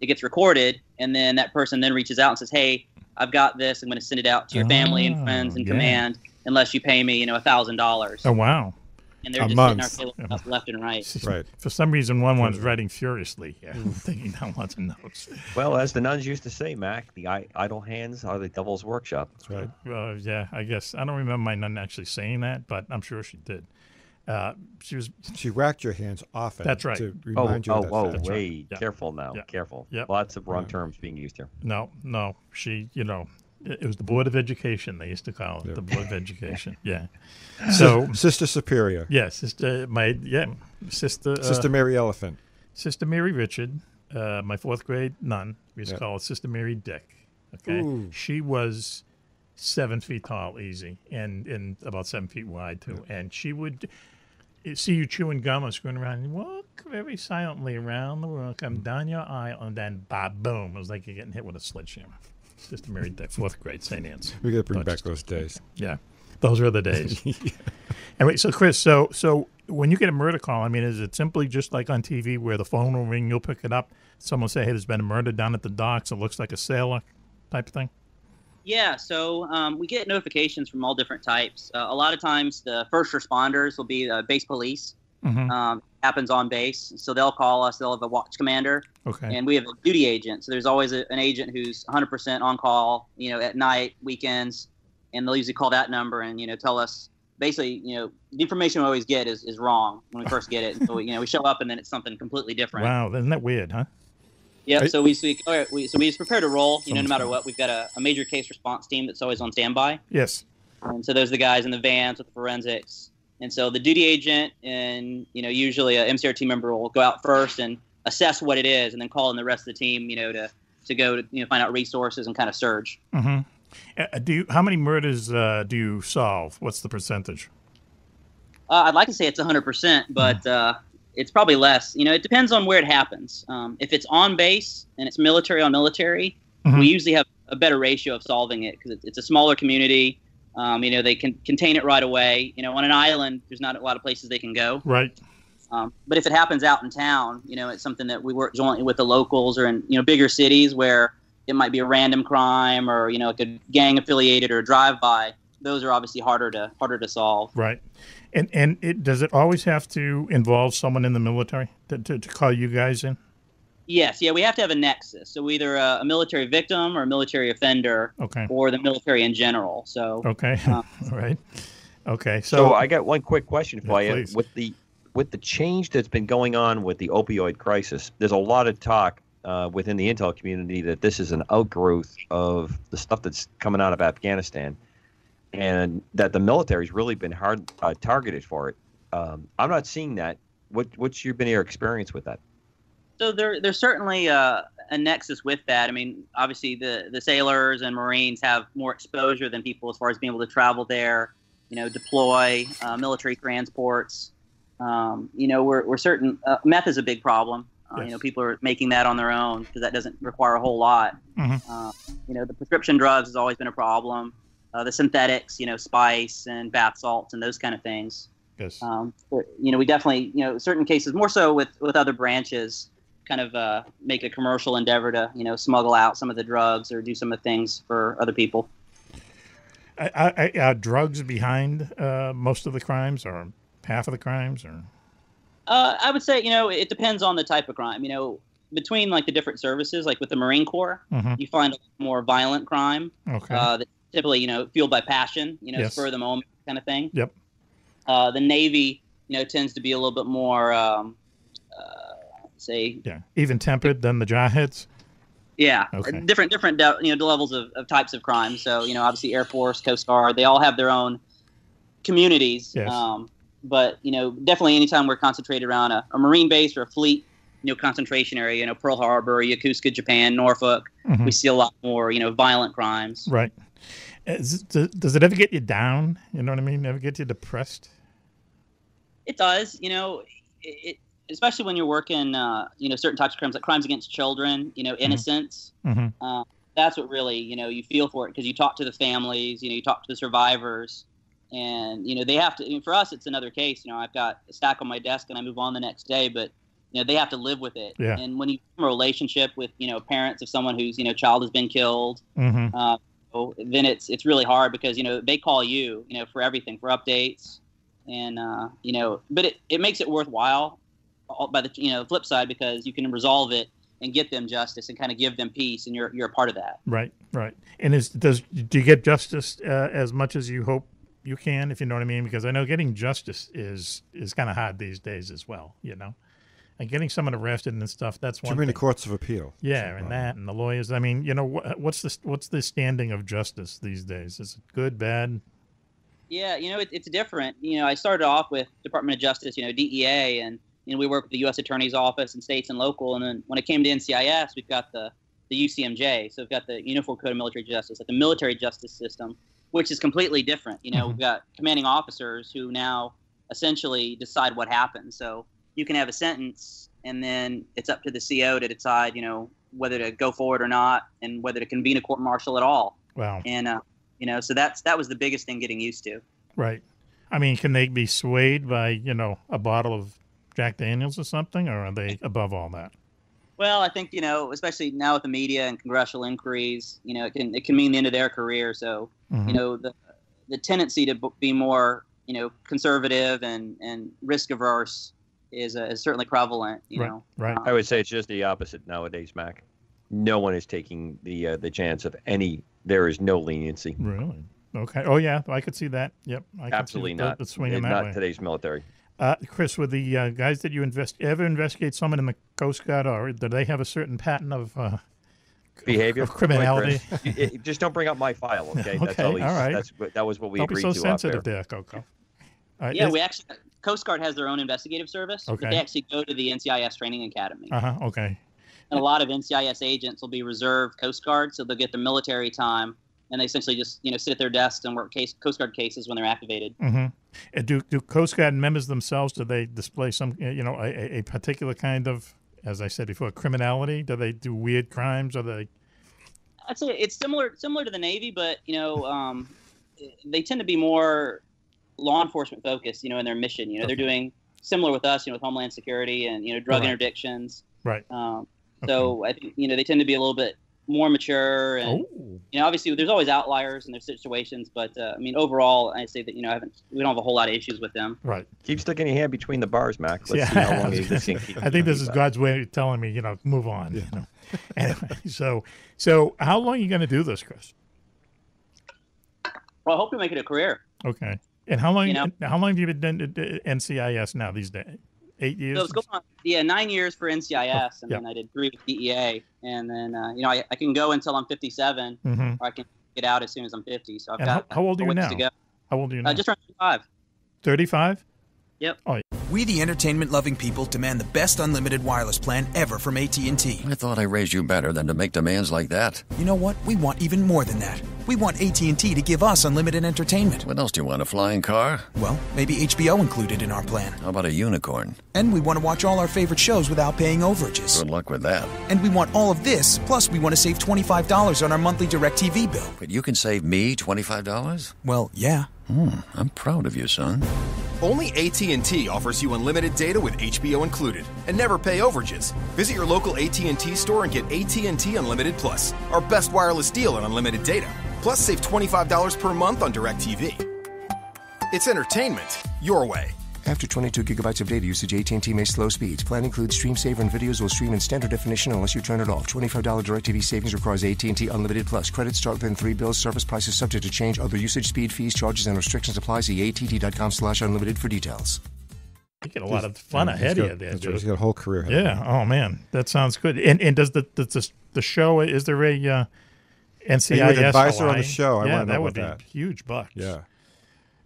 it gets recorded, and then that person then reaches out and says, "Hey, I've got this. I'm going to send it out to your family and friends and command, unless you pay me, $1,000." Oh wow! And they're just sitting our tail left and right. Right. For some reason, one's writing furiously, taking down lots of notes. Well, as the nuns used to say, Mac, the idle hands are the devil's workshop. That's right. Yeah, I guess I don't remember my nun actually saying that, but I'm sure she did. She whacked your hands often. That's right. To remind you of that. Wait, right. Yeah. Careful now. Yeah. Careful. Yep. Lots of wrong terms being used here. No. She, it was the Board of Education, they used to call it, the Board of Education. Yeah. So Sister Superior. Yeah, sister Mary Elephant. Sister Mary Richard, my 4th grade nun. We used to call her Sister Mary Dick. Okay. Ooh. She was 7 feet tall, easy, and about 7 feet wide too. And she would see you chewing gum or screwing around, and walk very silently around the room, come down your aisle, and then boom! It was like you're getting hit with a sledgehammer. Sister Mary Dick, 4th grade, St. Anne's. We got to bring back those days. Yeah, those were the days. Anyway, so Chris, so when you get a murder call, I mean, is it simply just like on TV where the phone will ring, you'll pick it up, someone will say, "Hey, there's been a murder down at the docks. It looks like a sailor," type of thing? Yeah, so we get notifications from all different types. A lot of times the first responders will be base police. Happens on base. So they'll call us. They'll have a watch commander. Okay. And we have a duty agent. So there's always an agent who's 100% on call, at night, weekends. And they'll usually call that number and, tell us basically, the information we always get is wrong when we first get it. So, we show up and then it's something completely different. Wow. Isn't that weird, huh? Yeah, so we just prepare to roll. No matter what, we've got a major case response team that's always on standby. Yes. And so those are the guys in the vans with the forensics. And so the duty agent and usually a MCR team member will go out first and assess what it is, and then call in the rest of the team to go to find out resources and kind of surge. How many murders do you solve? What's the percentage? I'd like to say it's 100%, but it's probably less. It depends on where it happens. If it's on base and it's military on military, we usually have a better ratio of solving it because it's a smaller community. They can contain it right away. On an island, there's not a lot of places they can go. Right. But if it happens out in town, it's something that we work jointly with the locals, or in bigger cities where it might be a random crime or like a gang affiliated or a drive-by. Those are obviously harder to solve. Right. And does it always have to involve someone in the military to call you guys in? Yes. Yeah, we have to have a nexus. So either a military victim or a military offender, or the military in general. So okay, right. Okay. So I got one quick question for you. With the change that's been going on with the opioid crisis, there's a lot of talk within the intel community that this is an outgrowth of the stuff that's coming out of Afghanistan, and that the military's really been hard targeted for it. I'm not seeing that. What's been your experience with that? So there's certainly a nexus with that. I mean, obviously the sailors and Marines have more exposure than people as far as being able to travel there, deploy military transports. We're certain meth is a big problem. Yes. People are making that on their own because that doesn't require a whole lot. The prescription drugs has always been a problem. The synthetics, spice and bath salts and those kind of things. Yes. We definitely, certain cases more so with other branches, kind of make a commercial endeavor to, smuggle out some of the drugs or do some of the things for other people. Are drugs behind most of the crimes, or half of the crimes, or? I would say, it depends on the type of crime. Between like the different services, like with the Marine Corps, you find a more violent crime. Okay. That's typically, fueled by passion, spur of the moment kind of thing. Yep. The Navy, tends to be a little bit more, even tempered than the Jihadists. Yeah. Okay. Different, levels of types of crime. So, obviously Air Force, Coast Guard, they all have their own communities. Yes. But, definitely anytime we're concentrated around a Marine base or a fleet, concentration area, Pearl Harbor, Yokosuka, Japan, Norfolk, we see a lot more, violent crimes. Right. Does it ever get you down? You know what I mean? Ever get you depressed? It does. It especially when you're working, certain types of crimes, like crimes against children, innocence. That's what really, you feel for it because you talk to the families, you talk to the survivors. And, they have to, for us, it's another case. I've got a stack on my desk and I move on the next day, but, they have to live with it. Yeah. And when you form a relationship with, parents of someone whose, child has been killed, then it's really hard because, they call you, for everything, for updates. And, but it makes it worthwhile by the, flip side, because you can resolve it and get them justice and kind of give them peace. And you're a part of that. Right. Right. And do you get justice as much as you hope you can, if you know what I mean? Because I know getting justice is kind of hard these days as well, and getting someone arrested and stuff, that's one thing. Too many courts of appeal. Yeah, and that, and the lawyers. I mean, what's the standing of justice these days? Is it good, bad? Yeah, it's different. I started off with Department of Justice, DEA, and we work with the U.S. Attorney's Office and states and local. And then when it came to NCIS, we've got the UCMJ. So we've got the Uniform Code of Military Justice, like the military justice system, which is completely different. We've got commanding officers who now essentially decide what happens. So you can have a sentence, and then it's up to the CO to decide, whether to go forward or not, and whether to convene a court martial at all. Wow. And so that was the biggest thing getting used to. Right. I mean, can they be swayed by a bottle of Jack Daniels or something, or are they above all that? Well, I think especially now with the media and congressional inquiries, it can mean the end of their career. So the tendency to be more conservative and risk averse is certainly prevalent. Right. I would say it's just the opposite nowadays, Mac. No one is taking the chance of any. There is no leniency. Really? Okay. Oh yeah, I could see that. Yep. Absolutely not. The swinging that way. Not today's military. Chris, with the guys that you ever investigate someone in the Coast Guard, or do they have a certain pattern of behavior, of criminality? Just don't bring up my file, okay? Okay, all right. That was what we agreed to. Don't be so sensitive there, Coco. Yeah, we actually Coast Guard has their own investigative service. Okay. But they actually go to the NCIS training academy. Okay. And a lot of NCIS agents will be reserve Coast Guard, so they'll get the military time and they essentially just sit at their desks and work Coast Guard cases when they're activated. Mm-hmm. Do Coast Guard members themselves, do they display some a particular kind of, as I said before, criminality? Do they do weird crimes? Or they? I'd say it's similar to the Navy, but they tend to be more law enforcement focused, in their mission. They're doing similar with us, with Homeland Security and drug interdictions. Right. So I think they tend to be a little bit more mature, and obviously there's always outliers in their situations, but overall I say that we don't have a whole lot of issues with them. Right. Keep sticking your hand between the bars, Mac. Let's see how long this can keep. I think this is God's way of telling me, move on. Anyway, so how long are you going to do this, Chris? Well, I hope to make it a career. Okay. And how long have you been doing NCIS now these days? 8 years? So it's going on, 9 years for NCIS, and then I did 3 with DEA, and then I can go until I'm 57, or I can get out as soon as I'm 50. So I've got how old are you now? to go. How old are you now? Just around 35. 35? Yep. Oh. We, the entertainment-loving people, demand the best unlimited wireless plan ever from AT&T. I thought I raised you better than to make demands like that. You know what? We want even more than that. We want AT&T to give us unlimited entertainment. What else do you want, a flying car? Well, maybe HBO included in our plan. How about a unicorn? And we want to watch all our favorite shows without paying overages. Good luck with that. And we want all of this, plus we want to save $25 on our monthly DirecTV bill. But you can save me $25? Well, yeah. I'm proud of you, son. Only AT&T offers you unlimited data with HBO included and never pay overages. Visit your local AT&T store and get AT&T Unlimited Plus, our best wireless deal on unlimited data. Plus, save $25 per month on DirecTV. It's entertainment your way. After 22 gigabytes of data usage, AT&T may slow speeds. Plan includes stream saver and videos will stream in standard definition unless you turn it off. $25 DirecTV savings requires AT&T Unlimited Plus. Credits start within 3 bills. Service prices subject to change. Other usage, speed, fees, charges, and restrictions apply. See att.com/unlimited for details. You get a lot of fun ahead of you there, Joe. He's got a whole career. Yeah. Oh man, that sounds good. And does the show, is there a NCIS? Are you an advisor on the show? I want to know that about would that. Be huge bucks. Yeah.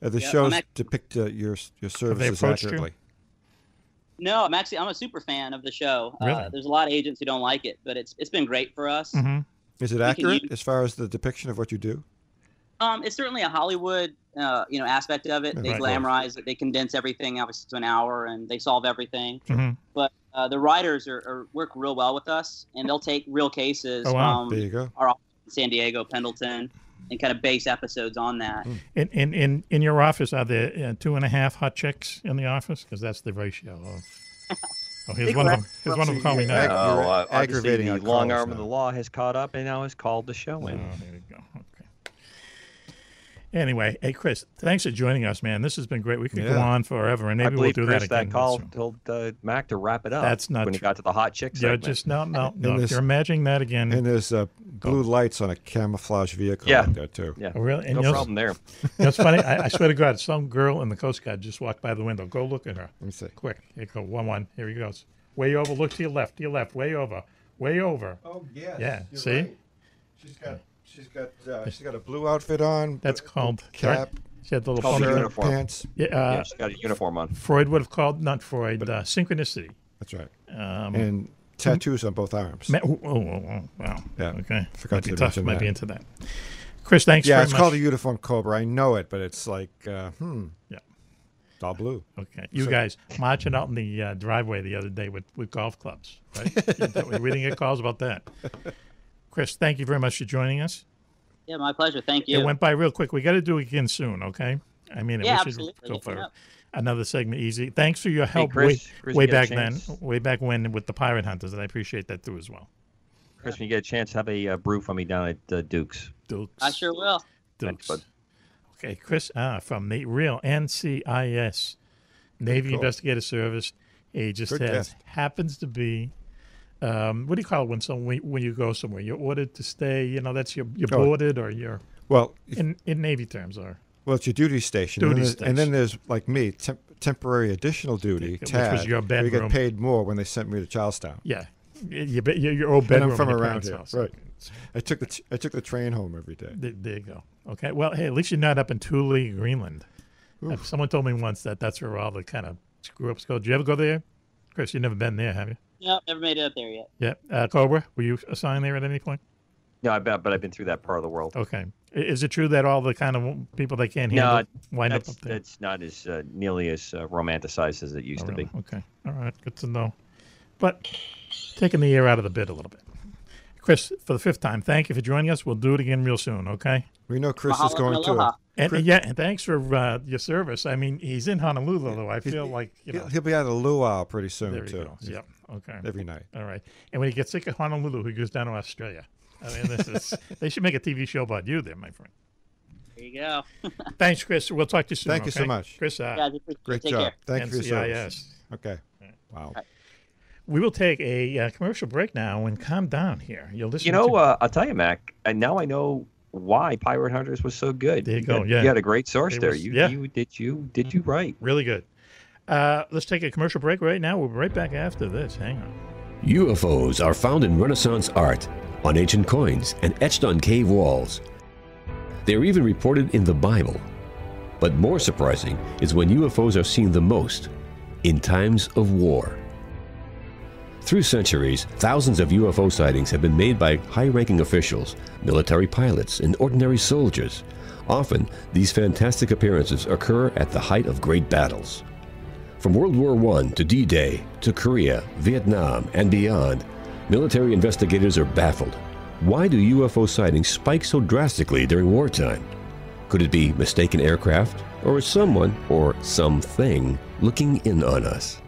The shows depict your services accurately. No, I'm a super fan of the show. Really? There's a lot of agents who don't like it, but it's been great for us. Mm-hmm. Is it accurate as far as the depiction of what you do? It's certainly a Hollywood, aspect of it. They glamorize it. They condense everything obviously to an hour, and they solve everything. Mm-hmm. But the writers work real well with us, and they'll take real cases there you go. Our office in San Diego, Pendleton, and kind of base episodes on that. In your office, are there 2.5 hot chicks in the office? Because that's the ratio. Here's one of them. Here's one of them calling now. Aggravating. The long arm of the law has caught up and now has called the show in. Oh, there we go. Okay. Anyway, hey Chris, thanks for joining us, man. This has been great. We could go on forever, and maybe we'll do Chris, that again. That call told Mac to wrap it up. That's not when he got to the hot chick segment. Just no. If you're imagining that again. And there's blue lights on a camouflage vehicle out there too. Yeah. Oh, really? No problem there. It's funny. I swear to God, some girl in the Coast Guard just walked by the window. Go look at her. Let me see. Quick. Here you go. 1-1. Here he goes. Way over. Look to your left. Way over. Oh yes. Yeah. See? Right. She's got a blue outfit on. That's called cap. She had the little uniform. Pants. Yeah, she's got a uniform on. Freud would have called, not Freud, synchronicity. That's right. And tattoos on both arms. Wow. Yeah. Okay. Forgot to tough. mention Might that. be into that. Chris, thanks very much. Yeah, it's called a uniform Cobra. I know it, but it's like, Yeah. It's all blue. Okay. You guys marching out in the driveway the other day with golf clubs, right? We didn't get calls about that. Chris, thank you very much for joining us. Yeah, my pleasure. Thank you. It went by real quick. We got to do it again soon, okay? I mean, we should absolutely. go for another segment easy. Thanks for your help Chris, way back then, way back when with the Pirate Hunters, and I appreciate that too as well. Chris, when you get a chance, have a brew for me down at Duke's. I sure will. Dukes. Thanks, bud. Okay, Chris Ahr from the real NCIS, Navy Investigator Service. He just happens to be, what do you call it when you go somewhere? You're ordered to stay, that's you're boarded or you're, in Navy terms are. Well, it's your duty station. And then there's, like me, temporary additional duty, which TAD, was your bedroom. where you get paid more when they sent me to Charlestown. Yeah. Your old bedroom. And I'm from around here. House. Right. I took the train home every day. There you go. Okay. Well, hey, at least you're not up in Thule, Greenland. Someone told me once that's where all the kind of screw-ups go. Did you ever go there? Chris, you've never been there, have you? Nope, never made it up there yet. Yeah. Cobra, were you assigned there at any point? No, I bet, but I've been through that part of the world. Okay. Is it true that all the kind of people they can't handle wind up there? It's not as nearly as romanticized as it used to be. Okay. All right. Good to know. But taking the air out of the bit a little bit. Chris, for the 5th time, thank you for joining us. We'll do it again real soon, okay? We know Chris is going to. And thanks for your service. I mean, he's in Honolulu, though. I feel like, he'll be out of Luau pretty soon, there he too. goes. Yep. Okay. Every night. All right. And when he gets sick of Honolulu, he goes down to Australia. I mean, they should make a TV show about you there, my friend. There you go. Thanks, Chris. We'll talk to you soon. Thank you so much. Chris Ahr. Great job. Care. Thank you for your NCIS. service. Okay. Wow. We will take a commercial break now and calm down here. You'll listen. I'll tell you, Mac. And now I know why Pirate Hunters was so good. There you go. You had a great source there. You did right. Really good. Let's take a commercial break right now. We'll be right back after this. Hang on. UFOs are found in Renaissance art, on ancient coins, and etched on cave walls. They are even reported in the Bible. But more surprising is when UFOs are seen the most, in times of war. Through centuries, thousands of UFO sightings have been made by high-ranking officials, military pilots, and ordinary soldiers. Often, these fantastic appearances occur at the height of great battles. From World War I to D-Day, to Korea, Vietnam, and beyond, military investigators are baffled. Why do UFO sightings spike so drastically during wartime? Could it be mistaken aircraft, or is someone, or something, looking in on us?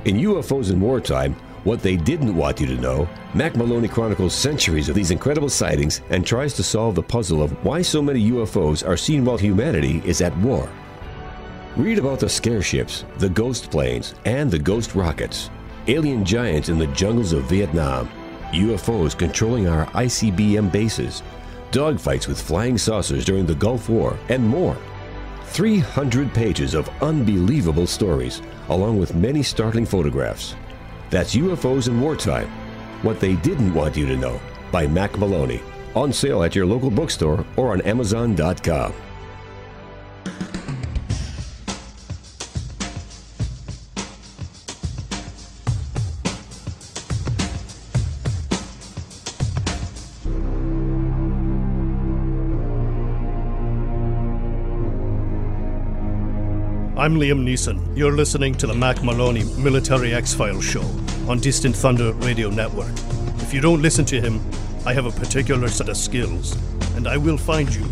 In UFOs in Wartime, What They Didn't Want You to Know, Mack Maloney chronicles centuries of these incredible sightings and tries to solve the puzzle of why so many UFOs are seen while humanity is at war. Read about the scare ships, the ghost planes, and the ghost rockets, alien giants in the jungles of Vietnam, UFOs controlling our ICBM bases, dogfights with flying saucers during the Gulf War, and more. 300 pages of unbelievable stories, along with many startling photographs. That's UFOs in Wartime, What They Didn't Want You to Know, by Mack Maloney. On sale at your local bookstore or on Amazon.com. I'm Liam Neeson. You're listening to the Mack Maloney Military X-Files Show on Distant Thunder Radio Network. If you don't listen to him, I have a particular set of skills, and I will find you.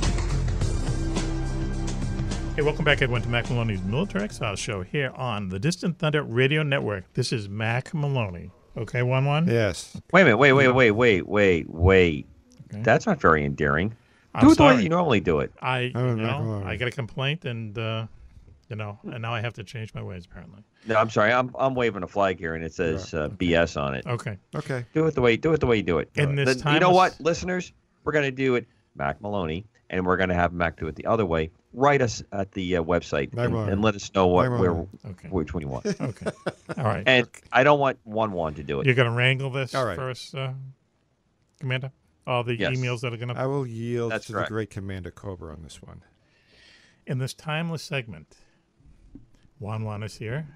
Hey, welcome back, everyone, to Mack Maloney's Military X-Files Show here on the Distant Thunder Radio Network. This is Mack Maloney. Okay, Juan-Juan? Yes. Wait a minute. Wait. Okay. That's not very endearing. Do it the way you normally do it. I got a complaint, and and now I have to change my ways, apparently. No, I'm sorry. I'm waving a flag here, and it says BS on it. Okay. Do it the way you do it. And this time, you know what, listeners? We're going to do it Mack Maloney, and we're going to have Mac do it the other way. Write us at the website and let us know which one you want. Okay. All right. And I don't want Juan-Juan to do it. You're going to wrangle this first, Commander? All the emails that are going to... I will yield to the great Commander Cobra on this one. In this timeless segment, Juan-Juan is here,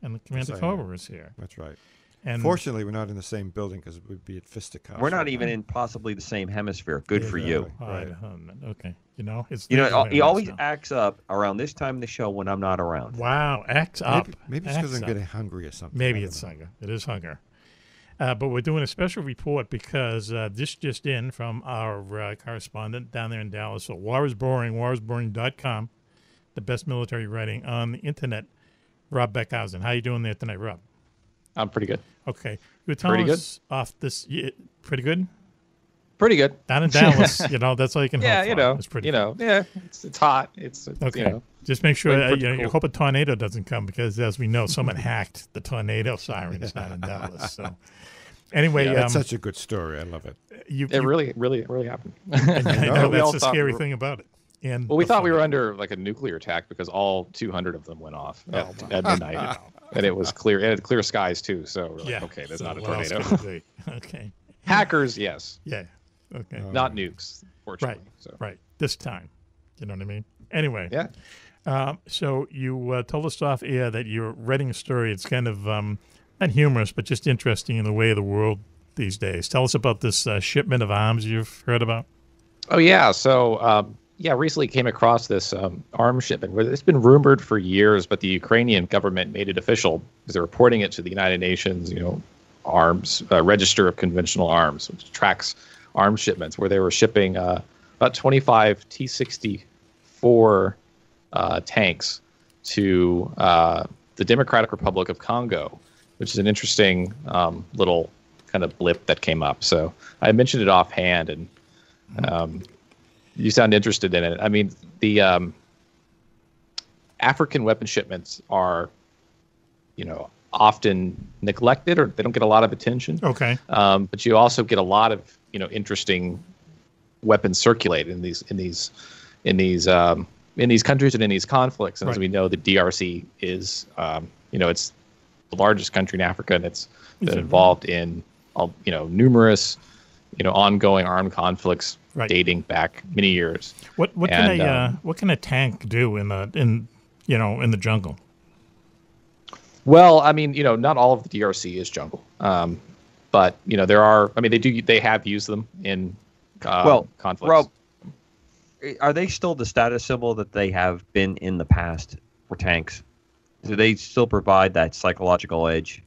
and the Commander Cobra is here. That's right. And fortunately, we're not in the same building because we'd be at fisticuffs. We're not even in possibly the same hemisphere. Good for you. Right. Okay. He always acts up around this time of the show when I'm not around. Wow, acts up. Maybe it's because I'm getting hungry or something. Maybe it's hunger. It is hunger. But we're doing a special report because this just in from our correspondent down there in Dallas. So War is Boring, warisboring.com, the best military writing on the internet. Rob Beckhusen. How you doing there tonight, Rob? I'm pretty good. Okay. You're telling us off this. Pretty good? Pretty good. Down in Dallas, that's all you can hope for. It's pretty it's hot. It's okay. Just make sure you hope a tornado doesn't come because, as we know, someone hacked the tornado sirens down in Dallas. So, anyway, that's such a good story. I love it. It really happened. I know that's the scary thing about it. And we thought we were under like a nuclear attack because all 200 of them went off at midnight, and it was clear. It had clear skies too. So we're like, okay, there's not a tornado. Okay. Hackers, yes. Yeah. Okay. Not nukes, fortunately. Right. This time. You know what I mean? Anyway. Yeah. So you told us off air that you're writing a story. It's kind of not humorous, but just interesting in the way the world these days. Tell us about this shipment of arms you've heard about. Oh, yeah. So, recently came across this arms shipment where it's been rumored for years, but the Ukrainian government made it official because they're reporting it to the United Nations, arms, register of conventional arms, which tracks arms shipments, where they were shipping about 25 T-64 tanks to the Democratic Republic of Congo, which is an interesting little kind of blip that came up. So I mentioned it offhand, and you sound interested in it. I mean, the African weapon shipments are, often neglected, or they don't get a lot of attention. Okay. But you also get a lot of, interesting weapons circulated in these countries and in these conflicts. And as we know, the DRC is, it's the largest country in Africa, and it's been involved in, numerous, ongoing armed conflicts dating back many years. What can a tank do in the jungle? Well, I mean, not all of the DRC is jungle, but there are. I mean, they have used them in conflicts. Rob, are they still the status symbol that they have been in the past for tanks? Do they still provide that psychological edge?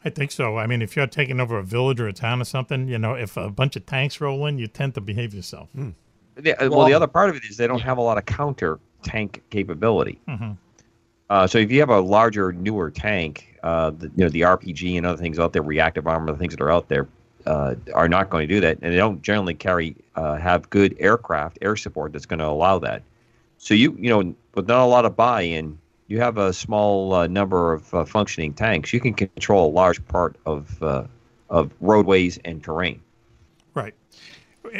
I think so. I mean, if you're taking over a village or a town or something, if a bunch of tanks roll in, you tend to behave yourself. Yeah, well, the other part of it is they don't have a lot of counter tank capability. Mm-hmm. So if you have a larger, newer tank, the RPG and other things out there, reactive armor, the things that are out there, are not going to do that, and they don't generally have good air support that's going to allow that. So with not a lot of buy-in, you have a small number of functioning tanks. You can control a large part of roadways and terrain. Right.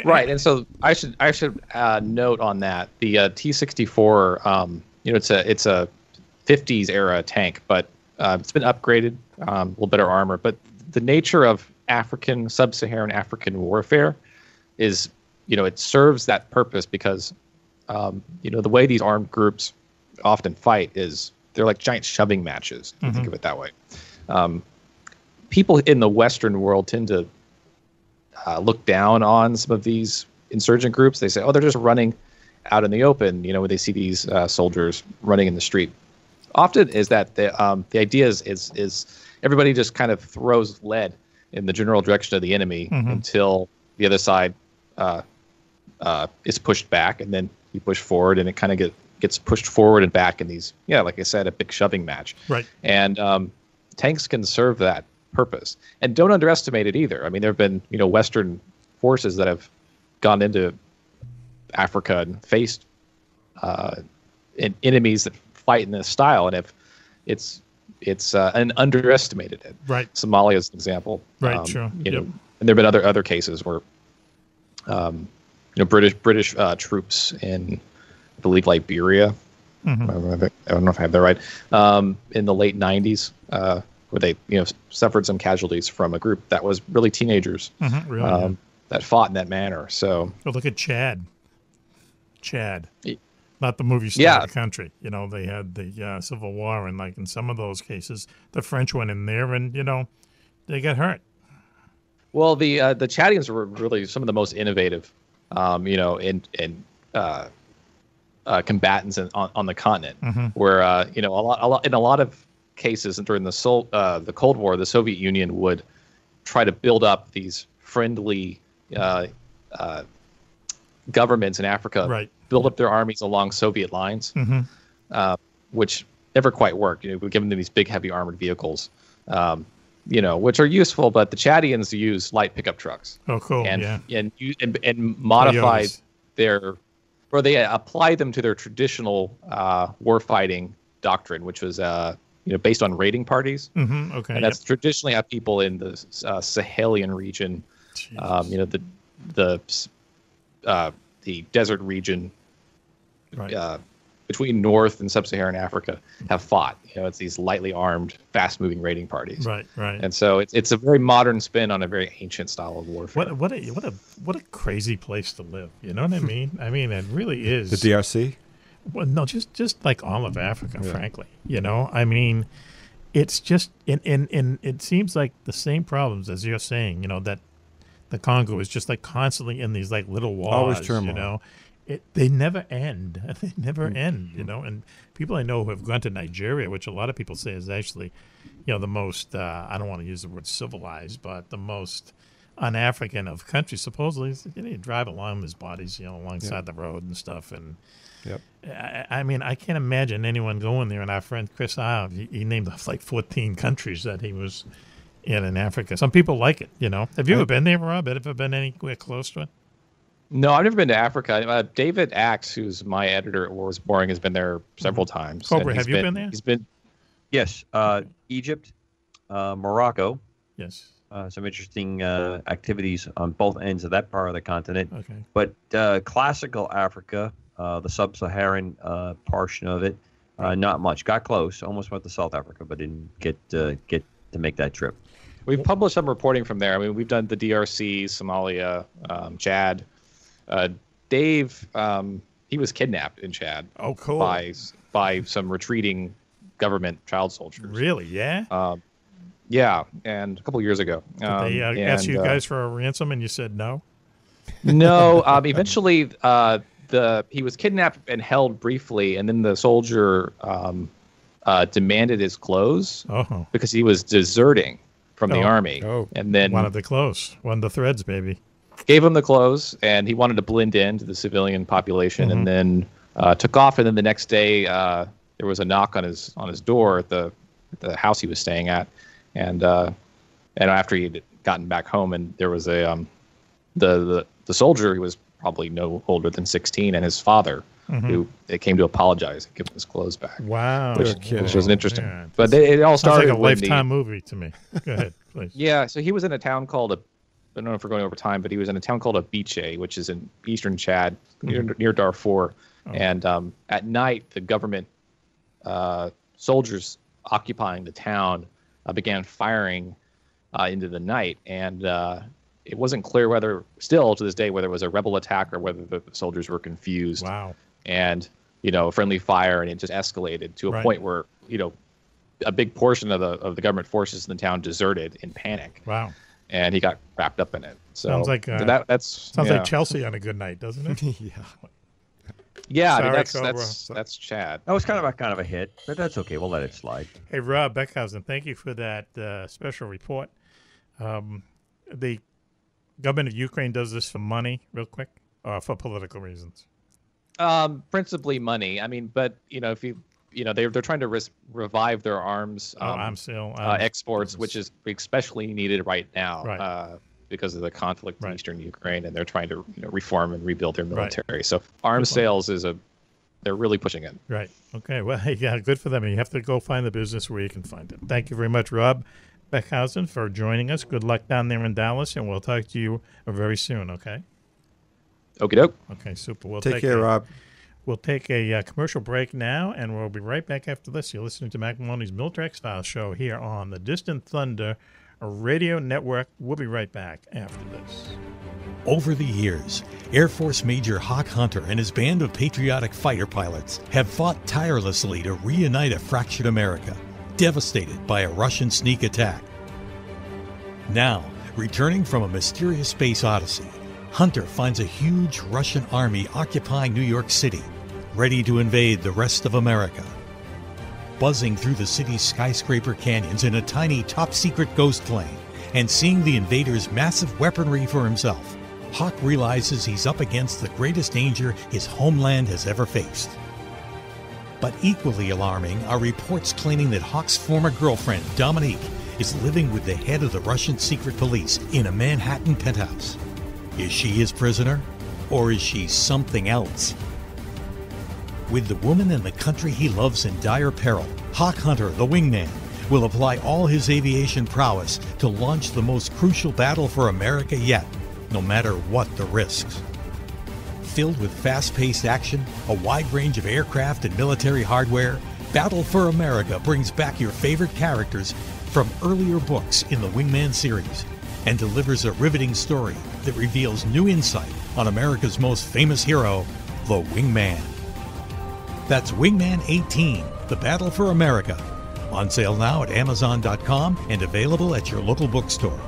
Right, and so I should note on that the T-64. It's a 50s era tank, but it's been upgraded, a little better armor. But the nature of sub-Saharan African warfare is, it serves that purpose because, the way these armed groups often fight is they're like giant shoving matches. If you think of it that way. People in the Western world tend to look down on some of these insurgent groups. They say, "Oh, they're just running out in the open." When they see these soldiers running in the street. Often is that the idea is everybody just kind of throws lead in the general direction of the enemy until the other side is pushed back, and then you push forward, and it kind of gets pushed forward and back in these, like I said, a big shoving match. Right. And tanks can serve that purpose. And don't underestimate it either. I mean, there have been, Western forces that have gone into Africa and faced enemies that fight in this style, and if it's underestimated it. Right. Somalia is an example. Right. Sure. And there've been other cases where, British troops in, I believe, Liberia. I don't know if I have that right. In the late 90s, where they suffered some casualties from a group that was really teenagers that fought in that manner. So look at Chad. Not the movie star of the country. They had the Civil War, and in some of those cases, the French went in there and, they got hurt. Well, the Chadians were really some of the most innovative, combatants on the continent, where, in a lot of cases during the Cold War, the Soviet Union would try to build up these friendly governments in Africa, build up their armies along Soviet lines, which never quite worked. We've given them these big, heavy armored vehicles, which are useful, but the Chadians use light pickup trucks. Oh, cool! And modified they applied them to their traditional warfighting doctrine, which was based on raiding parties. Okay. And that's traditionally how people in the Sahelian region, the desert region between North and Sub-Saharan Africa have fought. It's these lightly armed, fast-moving raiding parties. Right. And so it's a very modern spin on a very ancient style of warfare. What a crazy place to live. You know what I mean? I mean, it really is. The DRC? Well, no, just like all of Africa, frankly. I mean, it's just and it seems like the same problems as you're saying. That the Congo is just like constantly in these like little wars. Always turmoil. You know, they never end. They never end. You know, and people I know who have gone to Nigeria, which a lot of people say is actually, you know, the most. I don't want to use the word civilized, but the most un-African of countries. Supposedly, you drive along these bodies, you know, alongside the road and stuff. And I mean, I can't imagine anyone going there. And our friend Chris Ahr, he named off like 14 countries that he was in Africa. Some people like it, you know. Have you ever been there, Rob? Have you ever been anywhere close to it? No, I've never been to Africa. David Axe, who's my editor at War is Boring, has been there several times. Cobra, have you been there? He's been. Yes, Egypt, Morocco. Yes. Some interesting activities on both ends of that part of the continent. Okay. But classical Africa, the sub-Saharan portion of it, not much. Got close, almost went to South Africa, but didn't get to make that trip. We've published some reporting from there. I mean, we've done the DRC, Somalia, Chad. Dave, he was kidnapped in Chad. Oh, cool. By some retreating government child soldiers. Really? Yeah. Yeah, and a couple of years ago. Did they ask you guys for a ransom, and you said no? No. Eventually, he was kidnapped and held briefly, and then the soldier demanded his clothes because he was deserting from the army. Oh, and then wanted the clothes, wanted the threads, baby. Gave him the clothes, and he wanted to blend into the civilian population, and then took off. And then the next day, there was a knock on his door at the house he was staying at. And after he'd gotten back home, and there was the soldier who was probably no older than 16, and his father, who they came to apologize and give him his clothes back. Wow, which was interesting. Yeah, but it all started like a Lifetime movie to me. Go ahead, please. Yeah, so he was in a town called I don't know if we're going over time, but he was in a town called Abiche, which is in eastern Chad, near Darfur. And at night, the government soldiers occupying the town began firing into the night, and it wasn't clear still to this day, whether it was a rebel attack or whether the soldiers were confused. Wow. And, friendly fire, and it just escalated to a point where, a big portion of the government forces in the town deserted in panic. Wow. And he got wrapped up in it. So sounds like sounds like Chelsea on a good night, doesn't it? Yeah, Sorry, I mean, that's Chad. That was kind of a hit, but that's okay. We'll let it slide. Hey, Rob Beckhusen, thank you for that special report. The government of Ukraine does this for money, real quick, or for political reasons? Principally money. I mean, but if they're trying to revive their arms exports, which is especially needed right now. Because of the conflict in eastern Ukraine, and they're trying to reform and rebuild their military. So arms sales they're really pushing it. Right. Okay. Well, hey, yeah, good for them. You have to go find the business where you can find it. Thank you very much, Rob Beckhusen, for joining us. Good luck down there in Dallas, and we'll talk to you very soon, okay? Okie doke. Okay, super. We'll take care, Rob. We'll take a commercial break now, and we'll be right back after this. You're listening to Mack Maloney's Military X-Files show here on the Distant Thunder Radio Network. We'll be right back after this. Over the years, Air Force Major Hawk Hunter and his band of patriotic fighter pilots have fought tirelessly to reunite a fractured America, devastated by a Russian sneak attack. Now, returning from a mysterious space odyssey, Hunter finds a huge Russian army occupying New York City, ready to invade the rest of America. Buzzing through the city's skyscraper canyons in a tiny top-secret ghost plane and seeing the invaders' massive weaponry for himself, Hawk realizes he's up against the greatest danger his homeland has ever faced. But equally alarming are reports claiming that Hawk's former girlfriend, Dominique, is living with the head of the Russian secret police in a Manhattan penthouse. Is she his prisoner, or is she something else? With the woman and the country he loves in dire peril, Hawk Hunter, the wingman, will apply all his aviation prowess to launch the most crucial battle for America yet, no matter what the risks. Filled with fast-paced action, a wide range of aircraft and military hardware, Battle for America brings back your favorite characters from earlier books in the Wingman series and delivers a riveting story that reveals new insight on America's most famous hero, the Wingman. That's Wingman 18, The Battle for America. On sale now at Amazon.com and available at your local bookstore.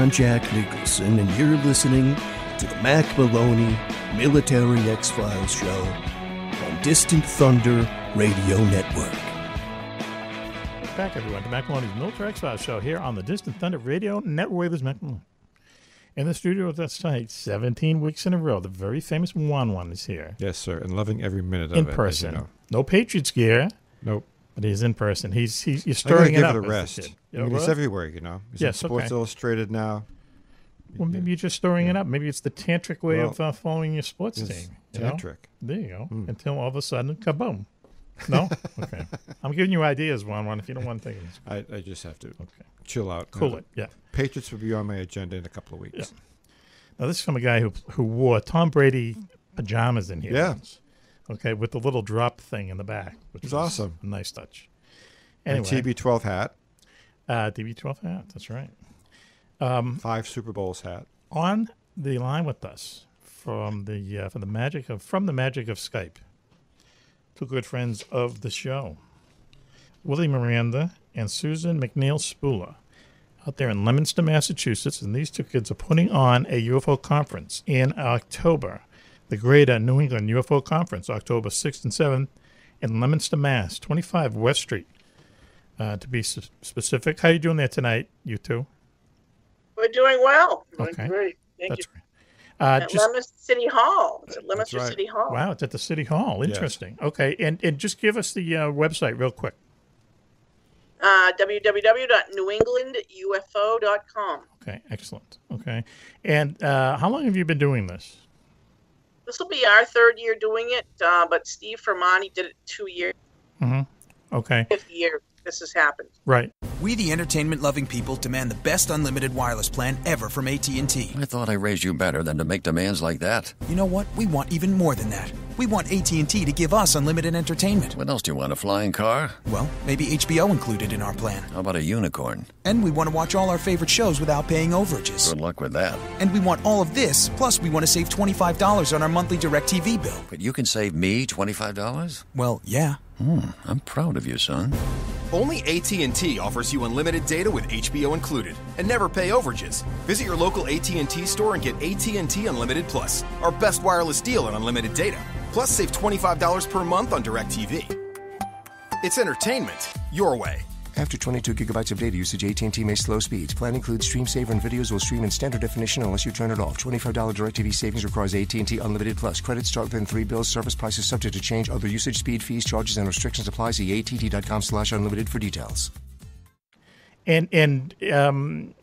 I'm Jack Nicholson, and you're listening to the Mack Maloney Military X-Files Show on Distant Thunder Radio Network. Back, everyone, to Mack Maloney's Military X-Files Show here on the Distant Thunder Radio Network. This is Mack Maloney. In the studio with us tonight, 17 weeks in a row, the very famous Juan-Juan is here. Yes, sir, and loving every minute of it. In person. You know. No Patriots gear. Nope. But he's in person. You're stirring it up. Give it a rest. He's everywhere, you know. He's in Sports Illustrated now. Well, maybe you're just stirring it up. Maybe it's the tantric way of following your sports team. Tantric. There you go. Until all of a sudden, kaboom. No? Okay. I'm giving you ideas, Juan-Juan, if you don't want to think of I just have to chill out. Cool it, yeah. Patriots will be on my agenda in a couple of weeks. Yeah. Now, this is from a guy who wore Tom Brady pajamas in here. Yeah. Okay, with the little drop thing in the back. Which was awesome. A nice touch. Anyway. And TB12 hat. TB12 hat, that's right. 5 Super Bowls hat. On the line with us from the magic of Skype, two good friends of the show, Willy Miranda and Susan McNeill Spuhler, out there in Leominster, Massachusetts, and these two kids are putting on a UFO conference in October, the Greater New England UFO Conference, October 6th and 7th, in Leominster, Mass, 25 West Street, to be specific. How are you doing there tonight, you two? We're doing well. Okay. Great. Thank That's you. Right. At Leominster City Hall. It's at Leominster City Hall. Wow, it's at the City Hall. Interesting. Yes. Okay, and just give us the website real quick. www.newenglandufo.com. Okay, excellent. Okay. And how long have you been doing this? This will be our 3rd year doing it, but Steve Fermani did it 2 years. Mm-hmm. Okay. 5th year this has happened. Right. We, the entertainment-loving people, demand the best unlimited wireless plan ever from AT&T. I thought I raised you better than to make demands like that. You know what? We want even more than that. We want AT&T to give us unlimited entertainment. What else do you want, a flying car? Well, maybe HBO included in our plan. How about a unicorn? And we want to watch all our favorite shows without paying overages. Good luck with that. And we want all of this, plus we want to save $25 on our monthly DirecTV bill. But you can save me $25? Well, yeah. I'm proud of you, son. Only AT&T offers you unlimited data with HBO included and never pay overages. Visit your local AT&T store and get AT&T Unlimited Plus, our best wireless deal on unlimited data. Plus, save $25 per month on DirecTV. It's entertainment your way. After 22 gigabytes of data usage, AT&T may slow speeds. Plan includes stream saver and videos will stream in standard definition unless you turn it off. $25 DirecTV savings requires AT&T Unlimited Plus. Credits start within 3 bills. Service prices subject to change. Other usage, speed, fees, charges, and restrictions apply. See att.com/unlimited for details. And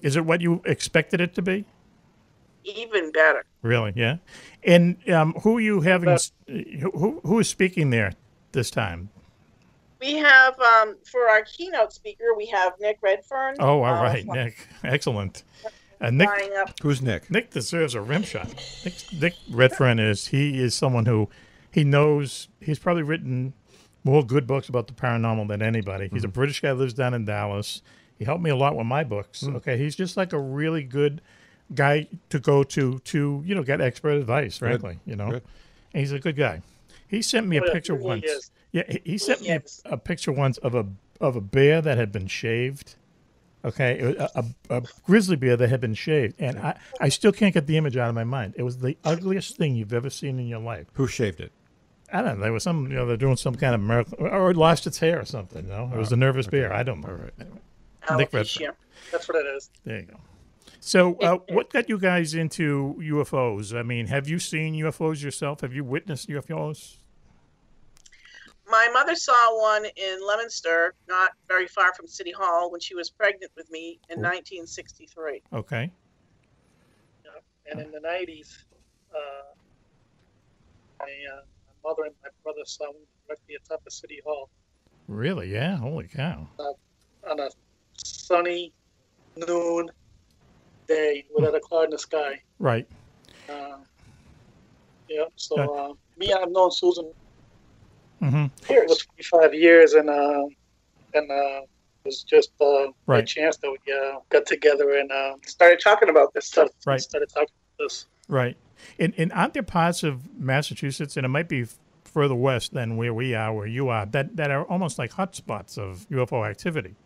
is it what you expected it to be? Even better. Really? Yeah. And who are you having? Who is speaking there this time? We have, for our keynote speaker, we have Nick Redfern. Oh, all right, Nick. Excellent. Nick, who's Nick? Nick deserves a rim shot. Nick Redfern is someone who he knows. He's probably written more good books about the paranormal than anybody. He's a British guy, lives down in Dallas. He helped me a lot with my books. Okay, he's just like a really good guy to go to get expert advice, frankly. Good. And he's a good guy. He sent me a picture once. Yeah, he sent me a picture once of a bear that had been shaved. Okay, a grizzly bear that had been shaved, and I still can't get the image out of my mind. It was the ugliest thing you've ever seen in your life. Who shaved it? I don't know. There was some, they're doing some kind of miracle, or it lost its hair or something. It was a nervous bear. I don't know. Anyway, Nick Redfern. That's what it is. There you go. So, what got you guys into UFOs? I mean, have you seen UFOs yourself? Have you witnessed UFOs? My mother saw one in Leominster, not very far from City Hall, when she was pregnant with me in 1963. Okay. And in the 90s, my mother and my brother saw one directly atop of City Hall. Really? Yeah. Holy cow. On a sunny noon day without a cloud in the sky. Right. So me, I've known Susan here for 25 years, and it was just a chance that we got together and started talking about this stuff. Right. Started talking about this. Right. And aren't there parts of Massachusetts, and it might be further west than where we are, where you are, that are almost like hotspots of UFO activity?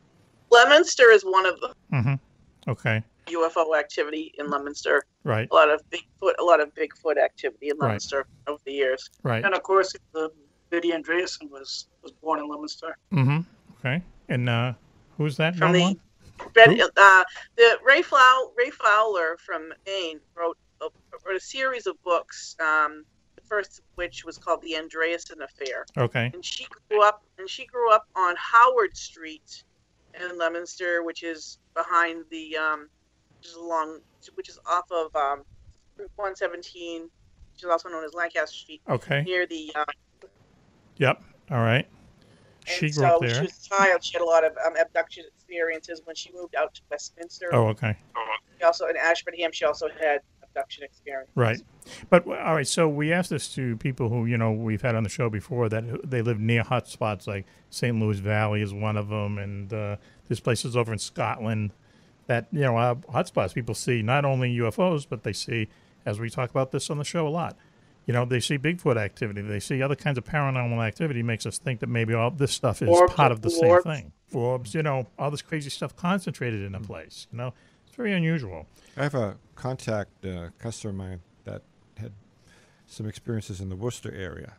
Leominster is one of them. Okay. UFO activity in Leominster. Right. A lot of Bigfoot activity in Leominster over the years. Right. And of course, Lydia Andreasen was born in Leominster. Mm-hmm. Okay. And who's that? From the Ray Fowler from Maine wrote a series of books. The first of which was called The Andreasen Affair. Okay. And she grew up on Howard Street in Leominster, which is behind the which is off of Route 117, which is also known as Lancaster Street. Okay. Near the. Yep. All right. She grew up there. She was a child. She had a lot of abduction experiences when she moved out to Westminster. Oh, okay. She also in Ashburnham. She also had abduction experience. Right. But all right. So we asked this to people who we've had on the show before that they live near hotspots like St. Louis Valley is one of them, and there's places over in Scotland that are hotspots. People see not only UFOs, but they see, as we talk about this on the show a lot, they see Bigfoot activity. They see other kinds of paranormal activity. Makes us think that maybe all this stuff is part of the same thing. Orbs, all this crazy stuff concentrated in a place. It's very unusual. I have a contact customer of mine that had some experiences in the Worcester area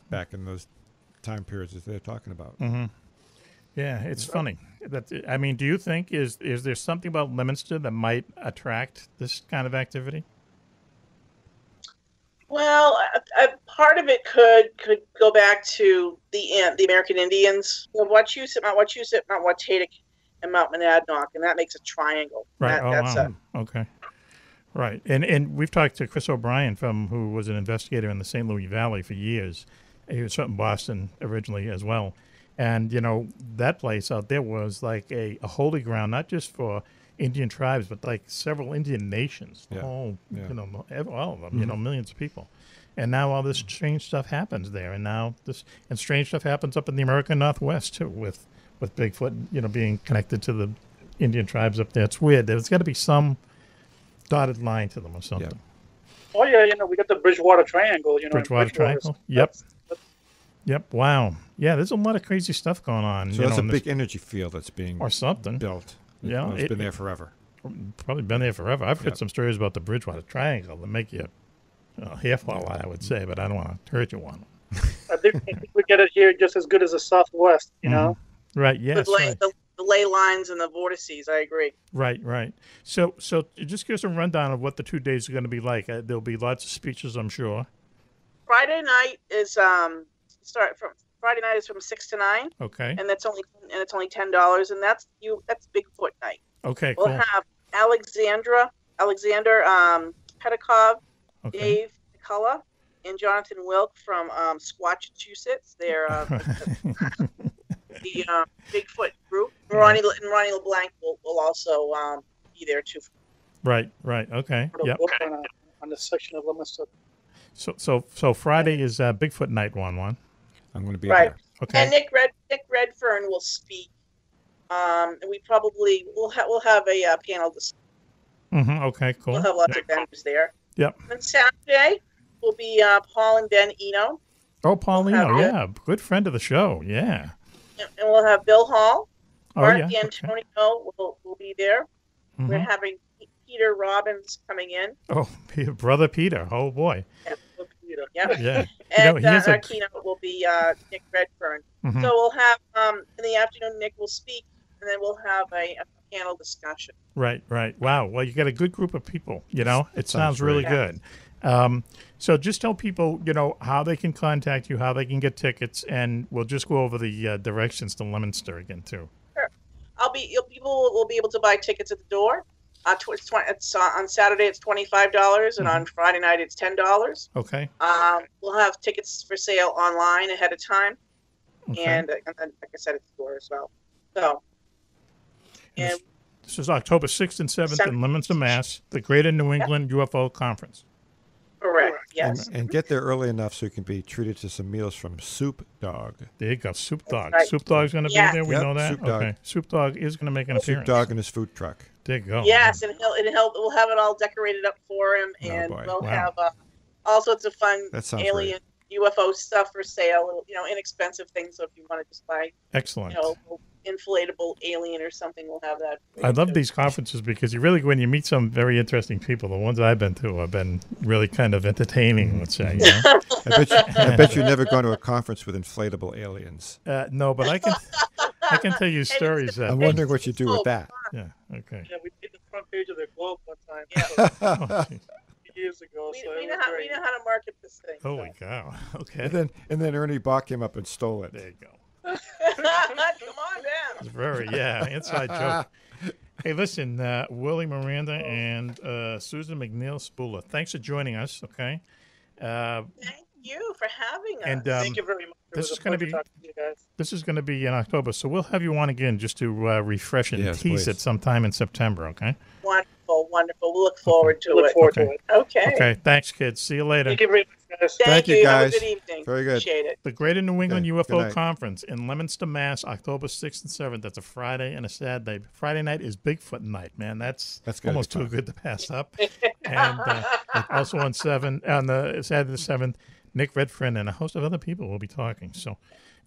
back in those time periods that they're talking about. Mm-hmm. Yeah, it's funny. Do you think is there something about Leominster that might attract this kind of activity? Well, part of it could go back to the American Indians, Wachusett, Mount Wachusett, Mount Watatic, and Mount Monadnock, and that makes a triangle. Right. Okay. Right. And we've talked to Chris O'Brien who was an investigator in the St. Louis Valley for years. He was from Boston originally as well. And, that place out there was like a holy ground, not just for Indian tribes, but like several Indian nations. Yeah. All of them, millions of people. And now all this strange stuff happens there. And strange stuff happens up in the American Northwest, too, with Bigfoot, being connected to the Indian tribes up there. It's weird. There's got to be some dotted line to them or something. Yeah. Oh, yeah, we got the Bridgewater Triangle, Bridgewater Triangle? Yep. Yep. Wow. Yeah, there's a lot of crazy stuff going on. So that's a big energy field that's being or something built. Yeah, it's been there forever. Probably been there forever. I've heard some stories about the Bridgewater Triangle that make you hair fall out, I would say, but I don't want to hurt you on them. I think we get it here just as good as the Southwest, Right. Yes. The ley lines and the vortices. I agree. Right. So just give us a rundown of what the 2 days are going to be like. There'll be lots of speeches, I'm sure. Friday night is Friday night is from 6 to 9. Okay. And it's only $10, and that's Bigfoot night. Okay. Cool. We'll have Alexander Pedikov, Dave McCullough, and Jonathan Wilk from Squatchachusetts. They're the Bigfoot group. Ronnie LeBlanc will also be there too. Right. Okay. Yep. On the section of Leominster. So Friday is Bigfoot night, Juan-Juan. I'm going to be right. there. Okay. And Nick Redfern will speak. And we'll have a panel discussion. Mm-hmm. Okay. Cool. We'll have lots of vendors there. Yep. And Saturday will be Paul and Ben Eno. Oh, Paul Eno, yeah, good friend of the show. Yeah. And we'll have Bill Hall. Mark yeah. Antonio will be there. Mm-hmm. We're having Peter Robbins coming in. Oh, Brother Peter. Oh, boy. Yeah. Yeah. And our keynote will be Nick Redfern. Mm-hmm. So we'll have, in the afternoon, Nick will speak, and then we'll have a panel discussion. Right. Wow. Well, you got a good group of people, It sounds really good. So just tell people, how they can contact you, how they can get tickets, and we'll just go over the directions to Leominster again, too. Sure. People will be able to buy tickets at the door. It's on Saturday it's $25, and on Friday night it's $10. Okay. We'll have tickets for sale online ahead of time, okay. and like I said, at the door as well. So, and this is October 6th and 7th in Leominster, Mass. The Greater New England UFO Conference. Correct. Yes. And get there early enough so you can be treated to some meals from Soup Dog. There you go, Soup Dog. Right. Soup Dog's going to be there. We know that. Soup Dog. Okay. Soup Dog is going to make an appearance. Soup Dog and his food truck. There you go. Yes, and we'll have it all decorated up for him, and we'll have all sorts of fun alien UFO stuff for sale. Inexpensive things. So if you want to just buy, excellent, inflatable alien or something, we'll have that. I love these conferences because you really, when you meet some very interesting people, the ones I've been to have been really kind of entertaining, let's say. You know? I bet you've never gone to a conference with inflatable aliens. No, but I can tell you stories. I'm wondering what you do with that. Yeah, okay. Yeah, we did the front page of the Globe one time. Yeah. Years ago. We know how to market this thing. Holy cow. Okay. And then Ernie Bach came up and stole it. There you go. Come on down. It's very, inside joke. Hey, listen, Willy, Miranda, and Susan McNeill Spuhler, thanks for joining us, okay? Thank you for having us. And, thank you very much. This is going to be in October, so we'll have you on again just to refresh and tease it sometime in September, okay? Wonderful. We'll look forward to it. Okay. Okay, thanks, kids. See you later. Thank you very much, guys. Thank you, guys. Have a good evening. Very good. Appreciate it. The Greater New England UFO night. Conference in Leominster, Mass., October 6th and 7th. That's a Friday and a Saturday. Friday night is Bigfoot night, man. That's almost too good to pass up. And also on the Saturday the 7th, Nick Redfern and a host of other people will be talking. So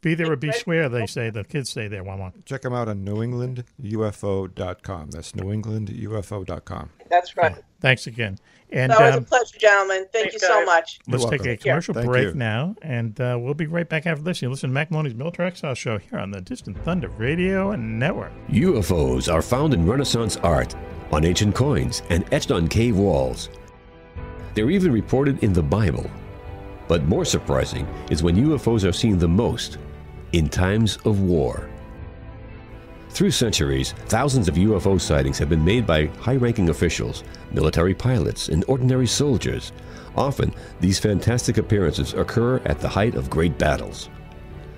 be there or be square, they say. The kids say there, Juan-Juan. Check them out on newenglandufo.com. That's newenglandufo.com. That's right. Thanks again. And that was a pleasure, gentlemen. Thank you so much. Let's take a commercial break now, and we'll be right back after this. You listen to Mack Maloney's Military Exile Show here on the Distant Thunder Radio Network. UFOs are found in Renaissance art, on ancient coins, and etched on cave walls. They're even reported in the Bible. But more surprising is when UFOs are seen the most in times of war. Through centuries, thousands of UFO sightings have been made by high-ranking officials, military pilots, and ordinary soldiers. Often, these fantastic appearances occur at the height of great battles.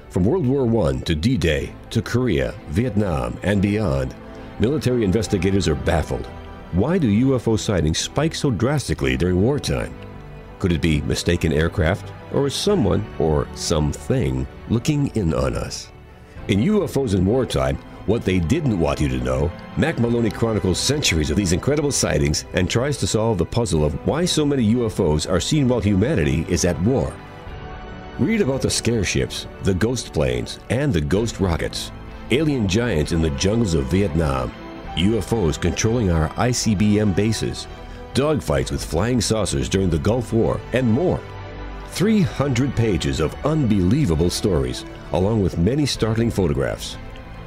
From World War I to D-Day, to Korea, Vietnam, and beyond, military investigators are baffled. Why do UFO sightings spike so drastically during wartime? Could it be mistaken aircraft, or is someone or something looking in on us? In UFOs in Wartime, What They Didn't Want You to Know, Mack Maloney chronicles centuries of these incredible sightings and tries to solve the puzzle of why so many UFOs are seen while humanity is at war. Read about the scare ships, the ghost planes, and the ghost rockets, alien giants in the jungles of Vietnam, UFOs controlling our ICBM bases, dogfights with flying saucers during the Gulf War, and more. 300 pages of unbelievable stories, along with many startling photographs.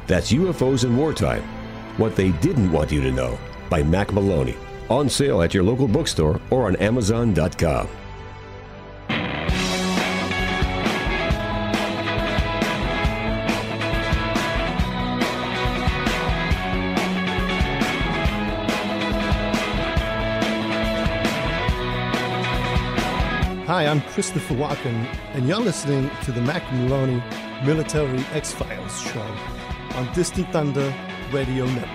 That's UFOs in Wartime, What They Didn't Want You to Know, by Mack Maloney. On sale at your local bookstore or on Amazon.com. Hi, I'm Christopher Walken, and you're listening to the Mack Maloney Military X-Files Show on Distant Thunder Radio Network.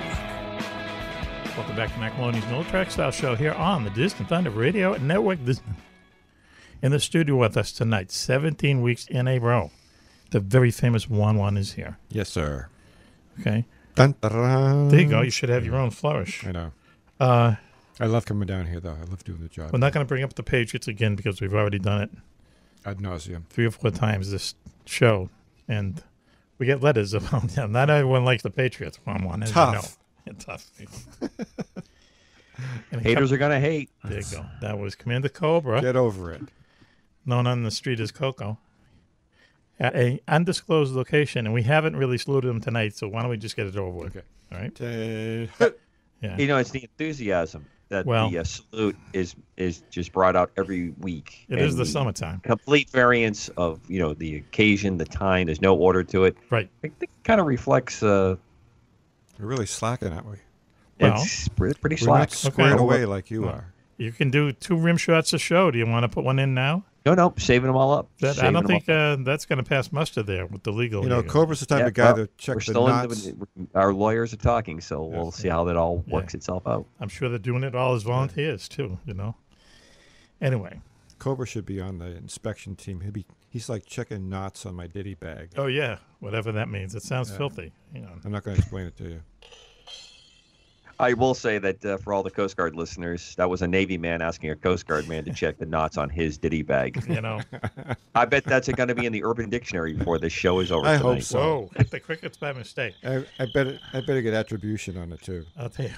Welcome back to Mack Maloney's Military X-Files Show here on the Distant Thunder Radio Network. In the studio with us tonight, 17 weeks in a row, the very famous Juan-Juan is here. Yes, sir. Okay. Dun, dun, dun. There you go. You should have your own flourish. I know. I love coming down here, though. I love doing the job. We're not going to bring up the Patriots again because we've already done it ad nauseum 3 or 4 times this show, and we get letters about them. Not everyone likes the Patriots. Juan-Juan, as tough. You know. Tough. Haters are going to hate. There you go. That was Commander Cobra. Get over it. Known on the street as Coco. At an undisclosed location, and we haven't really saluted him tonight, so why don't we just get it over with? Okay. All right? Yeah. You know, it's the enthusiasm that the salute is just brought out every week. It is the summertime. Complete variance of, you know, the occasion, the time. There's no order to it. Right. It kind of reflects... We're really slacking, aren't we? It's pretty slack. We're not squared away like you are. You can do 2 rim shots a show. Do you want to put one in now? No, saving them all up. I don't think that's going to pass muster there with the legal. You know, Cobra's the type of guy to check the knots. Our lawyers are talking, so we'll see how that all works itself out. I'm sure they're doing it all as volunteers, too, you know. Anyway. Cobra should be on the inspection team. He's like checking knots on my ditty bag. Oh, yeah, whatever that means. It sounds filthy. You know. I'm not going to explain it to you. I will say that for all the Coast Guard listeners, that was a Navy man asking a Coast Guard man to check the knots on his ditty bag. You know, I bet that's going to be in the Urban Dictionary before this show is over. I tonight. hope so. Whoa, hit the crickets by mistake. I better get attribution on it too. I'll tell you,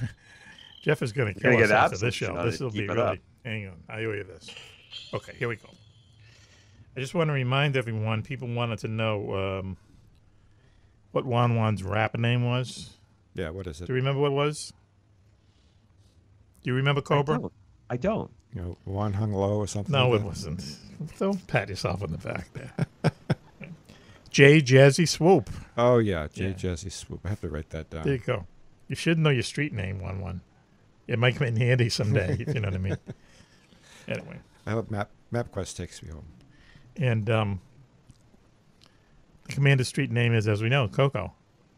Jeff is going to kill You're us gonna get after this show. absolute This will be keep it really. up. Hang on, I owe you this. Okay, here we go. I just want to remind everyone. People wanted to know what Juan-Juan's rap name was. Yeah, what is it? Do you remember what it was? Do you remember Cobra? I don't. You know, Juan hung low or something. No, like it that? wasn't. Don't pat yourself on the back there. J Jazzy Swoop. Oh yeah, J Jazzy Swoop. I have to write that down. There you go. You should know your street name, Juan-Juan. It might come in handy someday, if you know what I mean. Anyway. I hope MapQuest takes me home. And the Commander Street name is, as we know, Coco.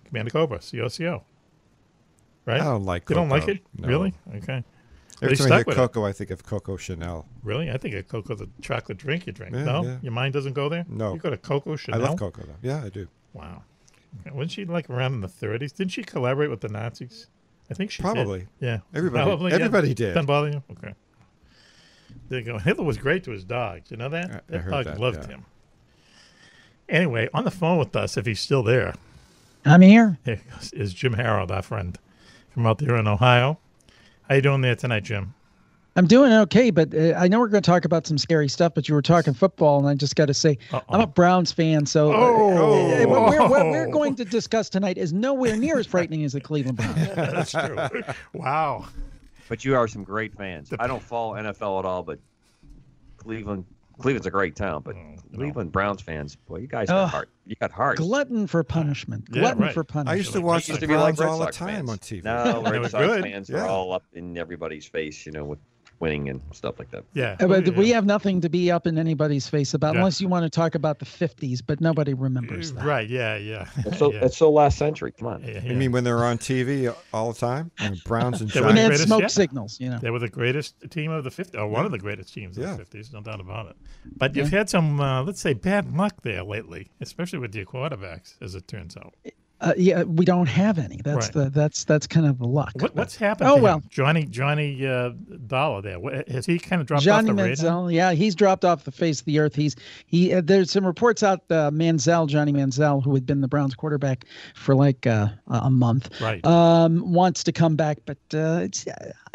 Commander Cobra, COCO. Right? I don't like You don't like Coco. it? No. Really? Okay. Every They time I hear stuck with Coco, I think of Coco Chanel. Really? I think of Coco's a chocolate drink you drink. Yeah, no? yeah. Your mind doesn't go there? No. You go to Coco Chanel? I love Coco, though. Yeah, I do. Wow. Okay. Wasn't she like around in the 30s? Didn't she collaborate with the Nazis? I think she Probably. did. Yeah. Everybody yeah. did. Doesn't bother you? Okay. There you go. Hitler was great to his dogs. You know that? I That heard dog that, loved yeah. him. Anyway, on the phone with us, if he's still there, I'm here. is Jim Harold, our friend from out there in Ohio. How you doing there tonight, Jim? I'm doing okay, but I know we're going to talk about some scary stuff, but you were talking football, and I just got to say, I'm a Browns fan, so what we're going to discuss tonight is nowhere near as frightening as the Cleveland Browns. That's true. Wow. But you are some great fans. I don't follow NFL at all, but Cleveland's a great town. But Cleveland Browns fans, boy, you guys got heart. You got heart. Glutton for punishment. Yeah, Glutton right. for punishment. I used to watch the Browns all the time on TV. No, They were Red Sox good. fans Yeah. are all up in everybody's face, with winning and stuff like that. Yeah. But we have nothing to be up in anybody's face about, Yeah. unless you want to talk about the 50s, but nobody remembers that. Right, yeah. That's so last century. Come on. Yeah. You mean when they're on TV all the time? Browns and They were When the they had greatest, smoke yeah. signals, you know. They were the greatest team of the 50s, or one of the greatest teams of Yeah. the 50s, no doubt about it. But you've had some, let's say, bad luck there lately, especially with your quarterbacks, as it turns out. Yeah, we don't have any. That's Right. that's kind of the luck. What's happened Oh, to well. him? Johnny Dollar there. Has he kind of dropped Johnny off the radar? Manziel, yeah, he's dropped off the face of the earth. There's some reports out. Johnny Manziel, who had been the Browns quarterback for like a month, Right. wants to come back, but it's,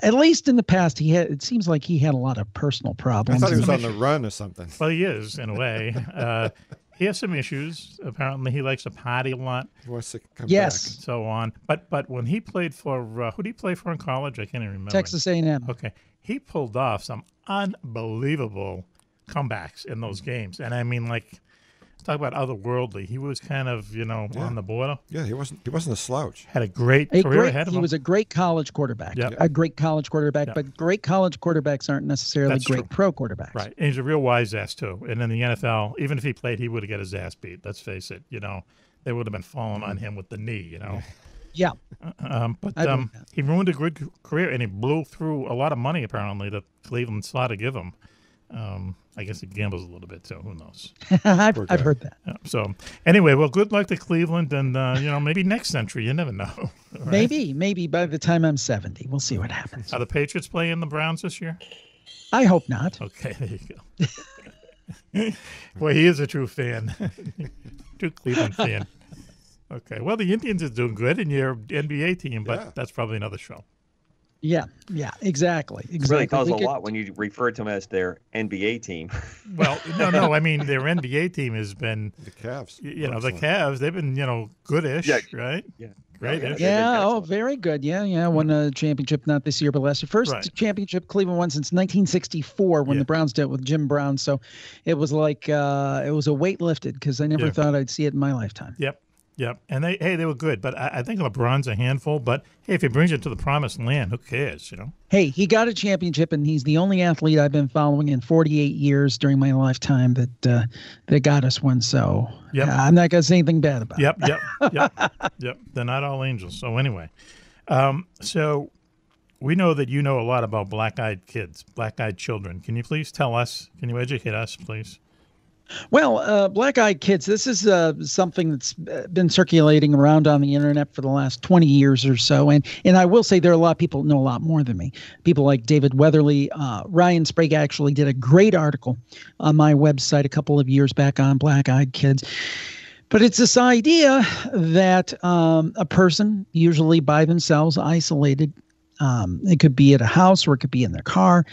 at least in the past, it seems like he had a lot of personal I problems. thought he was on the run or something. Well, he is, in a way. He has some issues. Apparently, he likes to party a lot. He wants to come Yes. back. So on. But when he played for, who did he play for in college? I can't even remember. Texas A&M. Okay. He pulled off some unbelievable comebacks in those games. And I mean, like, talk about otherworldly. He was kind of, on the border. Yeah, he wasn't a slouch. Had a great career ahead of him. He was a great college quarterback. Yep. A great college quarterback, Yep. but great college quarterbacks aren't necessarily That's great true. pro quarterbacks. Right. And he's a real wise ass, too. And in the NFL, even if he played, he would have got his ass beat. Let's face it. They would have been falling on him with the knee, Yeah. But he ruined a good career, and he blew through a lot of money, apparently, that Cleveland saw to give him. I guess he gambles a little bit, too. Who knows? I've heard that. So, anyway, well, good luck to Cleveland, and, maybe next century. You never know. All right? Maybe by the time I'm 70, we'll see what happens. Are the Patriots playing the Browns this year? I hope not. Okay, there you go. Boy, he is a true fan. True Cleveland fan. Okay, well, the Indians is doing good in your NBA team, but that's probably another show. Yeah, exactly. It really tells a lot when you refer to them as their NBA team. Well, no. I mean, their NBA team has been the Cavs. The Cavs. They've been, goodish, right? Yeah, great. Yeah. Very good. Yeah. Won a championship not this year, but last year. First championship Cleveland won since 1964 when the Browns did it with Jim Brown. So it was like it was a weight lifted because I never thought I'd see it in my lifetime. Yep. And they were good, but I think LeBron's a handful. But hey, if he brings it to the promised land, who cares? Hey, he got a championship, and he's the only athlete I've been following in 48 years during my lifetime that got us one. So I'm not going to say anything bad about it. Yep. They're not all angels. So anyway, so we know that you know a lot about black-eyed kids, black-eyed children. Can you please tell us? Can you educate us, please? Well, black-eyed kids, this is something that's been circulating around on the internet for the last 20 years or so. And I will say there are a lot of people who know a lot more than me. People like David Weatherly. Ryan Sprague actually did a great article on my website a couple of years back on black-eyed kids. But it's this idea that a person, usually by themselves, isolated, it could be at a house or it could be in their car,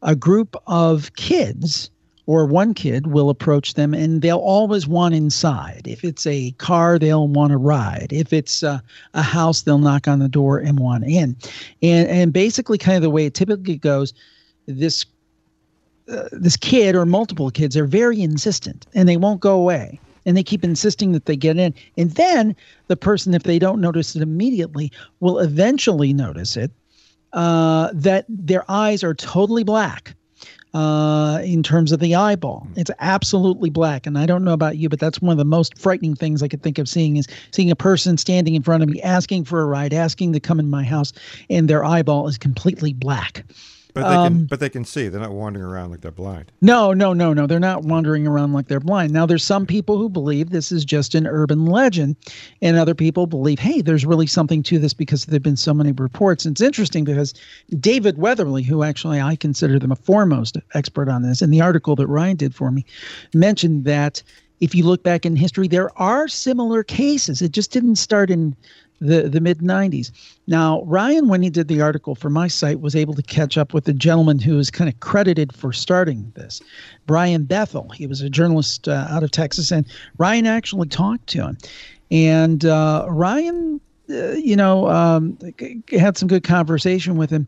a group of kids or one kid will approach them and they'll always want inside. If it's a car, they'll want to ride. If it's a house, they'll knock on the door and want in. And basically kind of the way it typically goes, this kid or multiple kids are very insistent and they won't go away. And they keep insisting that they get in. And then the person, if they don't notice it immediately, will eventually notice it, that their eyes are totally black. In terms of the eyeball, it's absolutely black. And I don't know about you, but that's one of the most frightening things I could think of seeing is seeing a person standing in front of me, asking for a ride, asking to come in my house, and their eyeball is completely black. But they can see. They're not wandering around like they're blind. No. They're not wandering around like they're blind. Now, there's some people who believe this is just an urban legend, and other people believe, hey, there's really something to this because there have been so many reports. And it's interesting because David Weatherly, who actually I consider them a foremost expert on this, in the article that Ryan did for me, mentioned that if you look back in history, there are similar cases. It just didn't start in the mid-90s. Now, Ryan, when he did the article for my site, was able to catch up with the gentleman who is kind of credited for starting this, Brian Bethel. He was a journalist out of Texas, and Ryan actually talked to him. And Ryan, had some good conversation with him.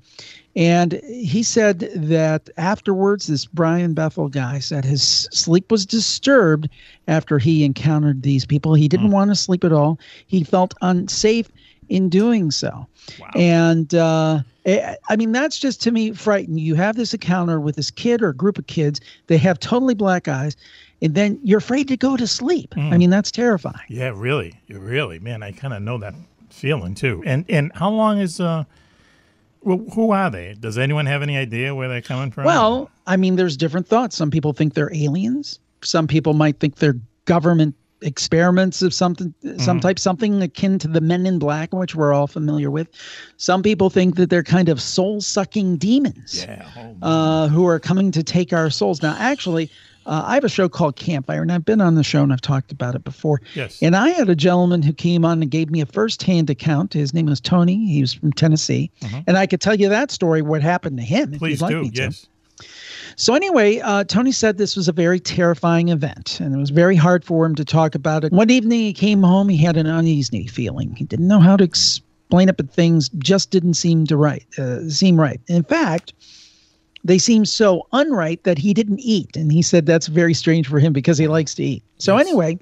And he said that afterwards, this Brian Bethel guy said his sleep was disturbed after he encountered these people. He didn't want to sleep at all. He felt unsafe in doing so. Wow. And that's just, to me, frightening. You have this encounter with this kid or a group of kids. They have totally black eyes. And then you're afraid to go to sleep. That's terrifying. Yeah, really. Man, I kind of know that feeling, too. And how long is... Well, who are they? Does anyone have any idea where they're coming from? Well, there's different thoughts. Some people think they're aliens. Some people might think they're government experiments of some type, something akin to the Men in Black, which we're all familiar with. Some people think that they're kind of soul-sucking demons who are coming to take our souls. Now, actually, I have a show called Campfire, and I've been on the show and I've talked about it before. Yes. And I had a gentleman who came on and gave me a first-hand account. His name was Tony. He was from Tennessee. And I could tell you that story, what happened to him. Please do, yes. So anyway, Tony said this was a very terrifying event, and it was very hard for him to talk about it. One evening he came home, he had an uneasy feeling. He didn't know how to explain it, but things just didn't seem right. In fact, they seemed so unright that he didn't eat. And he said that's very strange for him because he likes to eat. So anyway,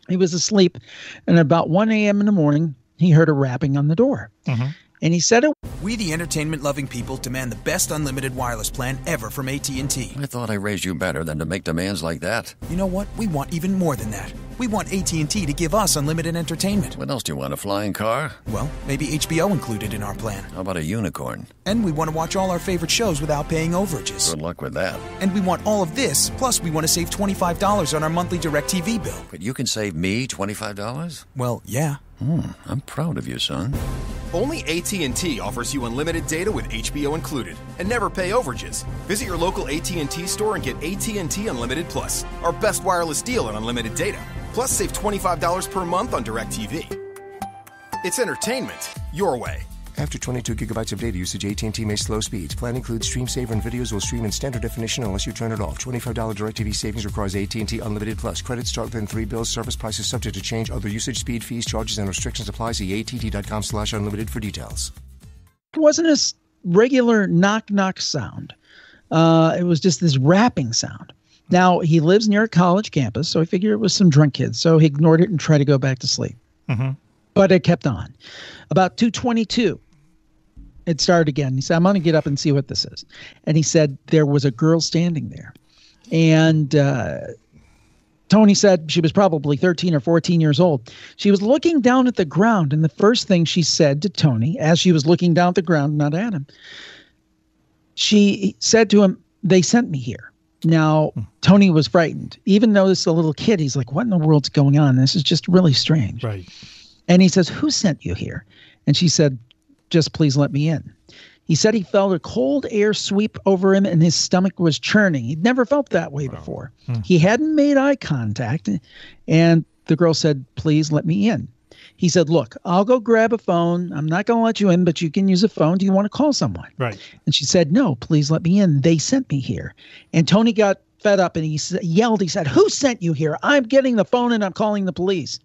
he was asleep. And about 1 a.m. in the morning, he heard a rapping on the door. And he said We, the entertainment-loving people, demand the best unlimited wireless plan ever from AT&T. I thought I raised you better than to make demands like that. You know what? We want even more than that. We want AT&T to give us unlimited entertainment. What else do you want, a flying car? Well, maybe HBO included in our plan. How about a unicorn? And we want to watch all our favorite shows without paying overages. Good luck with that. And we want all of this, plus we want to save $25 on our monthly DirecTV bill. But you can save me $25? Well, yeah. I'm proud of you, son. Only AT&T offers you unlimited data with HBO included and never pay overages. Visit your local AT&T store and get AT&T Unlimited Plus, our best wireless deal on unlimited data. Plus, save $25 per month on DirecTV. It's entertainment your way. After 22 gigabytes of data usage, AT&T may slow speeds. Plan includes stream saver and videos will stream in standard definition unless you turn it off. $25 DirecTV savings requires AT&T Unlimited Plus. Credits start within 3 bills. Service prices subject to change. Other usage, speed, fees, charges, and restrictions apply. See att.com/unlimited for details. It wasn't a regular knock-knock sound. It was just this rapping sound. Now, he lives near a college campus, so I figured it was some drunk kids. So he ignored it and tried to go back to sleep. But it kept on. About 2:22, it started again. He said, I'm going to get up and see what this is. And he said there was a girl standing there. And Tony said she was probably 13 or 14 years old. She was looking down at the ground. And the first thing she said to Tony, as she was looking down at the ground, not at him, she said to him, they sent me here. Now, Tony was frightened. Even though this is a little kid, he's like, what in the world's going on? This is just really strange. Right. And he says, who sent you here? And she said, just please let me in. He said he felt a cold air sweep over him and his stomach was churning. He'd never felt that way before. He hadn't made eye contact. And the girl said, please let me in. He said, look, I'll go grab a phone. I'm not going to let you in, but you can use a phone. Do you want to call someone? Right. And she said, no, please let me in. They sent me here. And Tony got fed up and he yelled. He said, who sent you here? I'm getting the phone and I'm calling the police.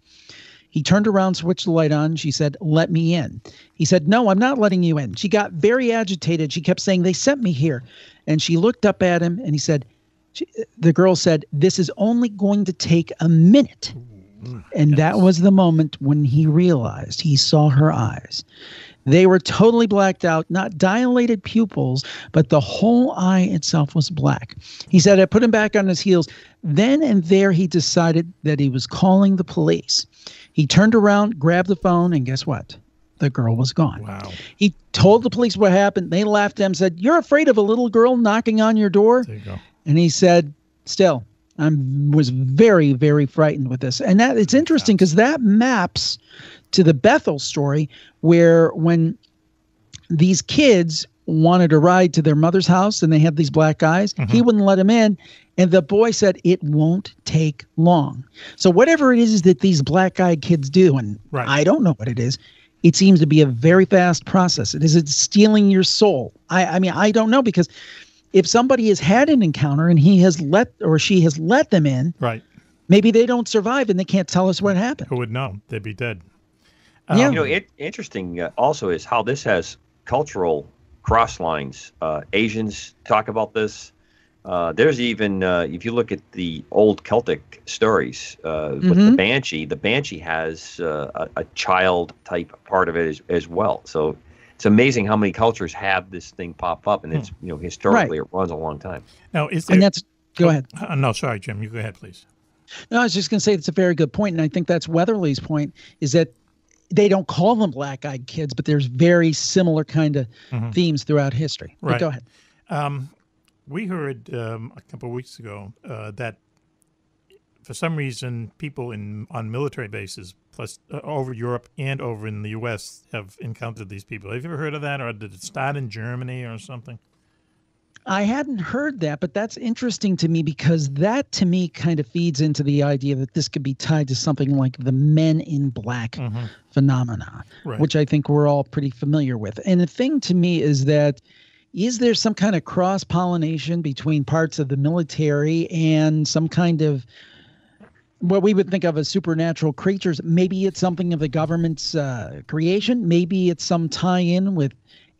He turned around, switched the light on. She said, let me in. He said, no, I'm not letting you in. She got very agitated. She kept saying, they sent me here. And she looked up at him and he said, the girl said, this is only going to take a minute. And that was the moment when he realized, he saw her eyes. They were totally blacked out, not dilated pupils, but the whole eye itself was black. He said, I put him back on his heels. Then and there, he decided that he was calling the police. He turned around, grabbed the phone, and guess what? The girl was gone. Wow. He told the police what happened. They laughed at him, said, you're afraid of a little girl knocking on your door? There you go. And he said, still, I was very, very frightened with this. And that it's interesting because that maps to the Bethel story where when these kids wanted a ride to their mother's house and they had these black eyes, he wouldn't let them in. And the boy said, it won't take long. So whatever it is that these black-eyed kids do, and I don't know what it is, it seems to be a very fast process. Is it stealing your soul? I mean, I don't know, because if somebody has had an encounter and he has let or she has let them in, maybe they don't survive and they can't tell us what happened. Who would know? They'd be dead. You know, interesting also is how this has cultural cross lines. Asians talk about this. There's even, if you look at the old Celtic stories with the Banshee has a child type part of it as well. So it's amazing how many cultures have this thing pop up, and it's, you know, historically it runs a long time. Now, is there, and that's, go ahead. No, sorry, Jim, you go ahead, please. No, I was just going to say it's a very good point, and I think that's Weatherly's point, is that they don't call them black-eyed kids, but there's very similar kind of themes throughout history. But go ahead. We heard a couple of weeks ago that for some reason people on military bases, plus over Europe and over in the U.S., have encountered these people. Have you ever heard of that, or did it start in Germany or something? I hadn't heard that, but that's interesting to me because that, to me, kind of feeds into the idea that this could be tied to something like the Men in Black phenomena, which I think we're all pretty familiar with. And the thing to me is that is there some kind of cross-pollination between parts of the military and some kind of what we would think of as supernatural creatures? Maybe it's something of the government's creation. Maybe it's some tie-in with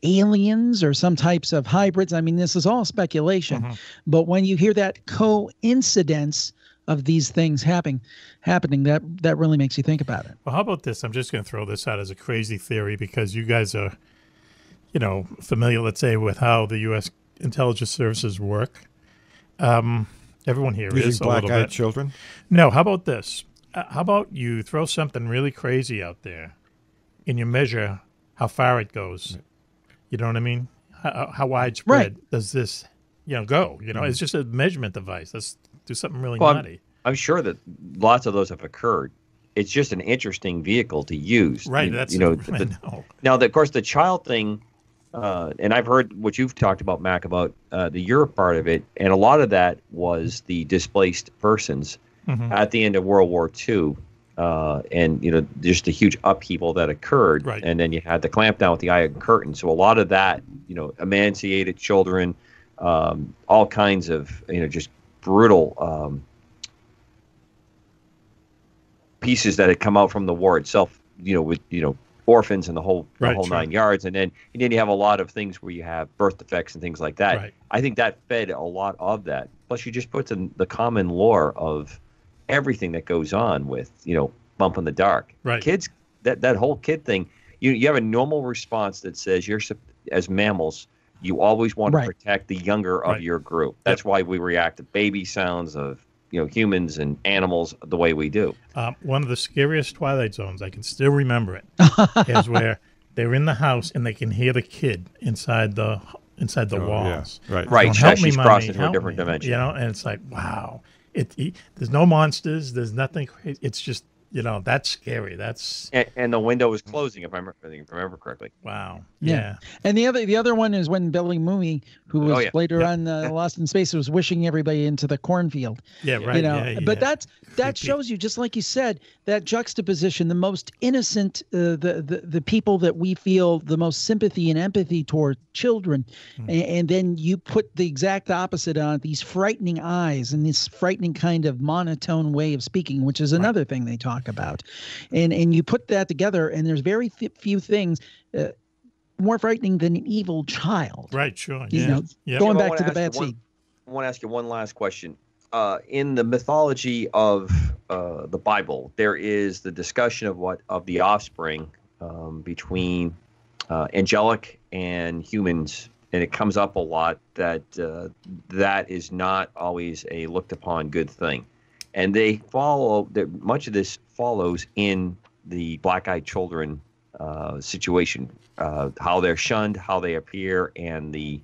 aliens or some types of hybrids. I mean, this is all speculation. But when you hear that coincidence of these things happening, that really makes you think about it. Well, how about this? I'm just going to throw this out as a crazy theory because you guys are, you know, familiar, let's say, with how the U.S. intelligence services work. Everyone here is a little bit. Black-eyed children? No, how about this? How about you throw something really crazy out there and you measure how far it goes? You know what I mean? How widespread does this, go? You know, it's just a measurement device. Let's do something really nutty. I'm sure that lots of those have occurred. It's just an interesting vehicle to use. Right. Now, of course, the child thing, and I've heard what you've talked about, Mac, about the Europe part of it, and a lot of that was the displaced persons at the end of World War II. And, just a huge upheaval that occurred. Right. And then you had the clampdown with the Iron Curtain. So a lot of that, emancipated children, all kinds of, just brutal pieces that had come out from the war itself, with, orphans and the whole 9 yards. And then you have a lot of things where you have birth defects and things like that. Right. I think that fed a lot of that. Plus you just put in the common lore of everything that goes on with, bump in the dark. Right. Kids, that whole kid thing, you have a normal response that says as mammals, you always want to protect the younger of your group. That's why we react to baby sounds of, humans and animals the way we do. One of the scariest Twilight Zones, I can still remember it, is where they're in the house and they can hear the kid inside the inside the walls. Yeah. Right. Right. Don't help me, She's mommy, crossed into a help different me. dimension. You know, and it's like, wow. There's no monsters. There's nothing. It's just, that's scary. That's and the window is closing, if I remember correctly. Wow. Yeah. And the other one is when Billy Mooney, who was later on Lost in Space, was wishing everybody into the cornfield. Yeah, right. But that shows you, just like you said, that juxtaposition, the most innocent, the people that we feel the most sympathy and empathy toward, children, and then you put the exact opposite on, these frightening eyes and this frightening kind of monotone way of speaking, which is another thing they talk about. And you put that together, and there's very few things more frightening than an evil child. Right, sure. Going back to the bad seed. I want to ask you one last question. In the mythology of the Bible, there is the discussion of the offspring between angelic and humans, and it comes up a lot that that is not always a looked upon good thing, and they follow that. Much of this follows in the black-eyed children situation, how they're shunned, how they appear, and the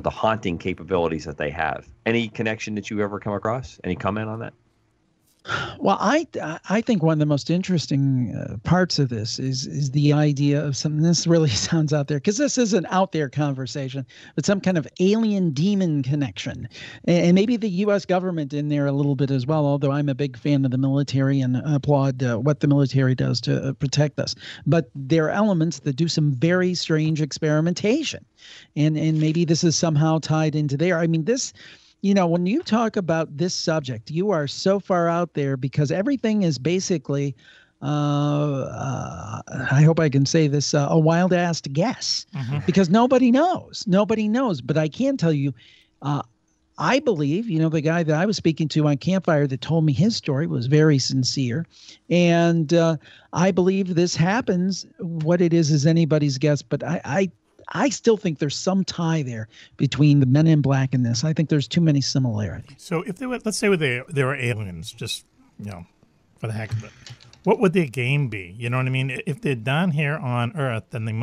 haunting capabilities that they have. Any connection that you ever come across? Any comment on that? Well, I think one of the most interesting parts of this is the idea of something. This really sounds out there, because this is an out there conversation, but some kind of alien demon connection, and maybe the U.S. government in there a little bit as well. Although I'm a big fan of the military and applaud what the military does to protect us, but there are elements that do some very strange experimentation, and maybe this is somehow tied into there. I mean, this. When you talk about this subject, you are so far out there, because everything is basically, I hope I can say this, a wild-ass guess, because nobody knows. Nobody knows. But I can tell you, I believe, the guy that I was speaking to on Campfire that told me his story was very sincere. And I believe this happens. What it is anybody's guess. But I still think there's some tie there between the Men in Black and this. I think there's too many similarities. So if let's say they were aliens, just, for the heck of it, what would their game be? You know what I mean? If they're down here on Earth, then they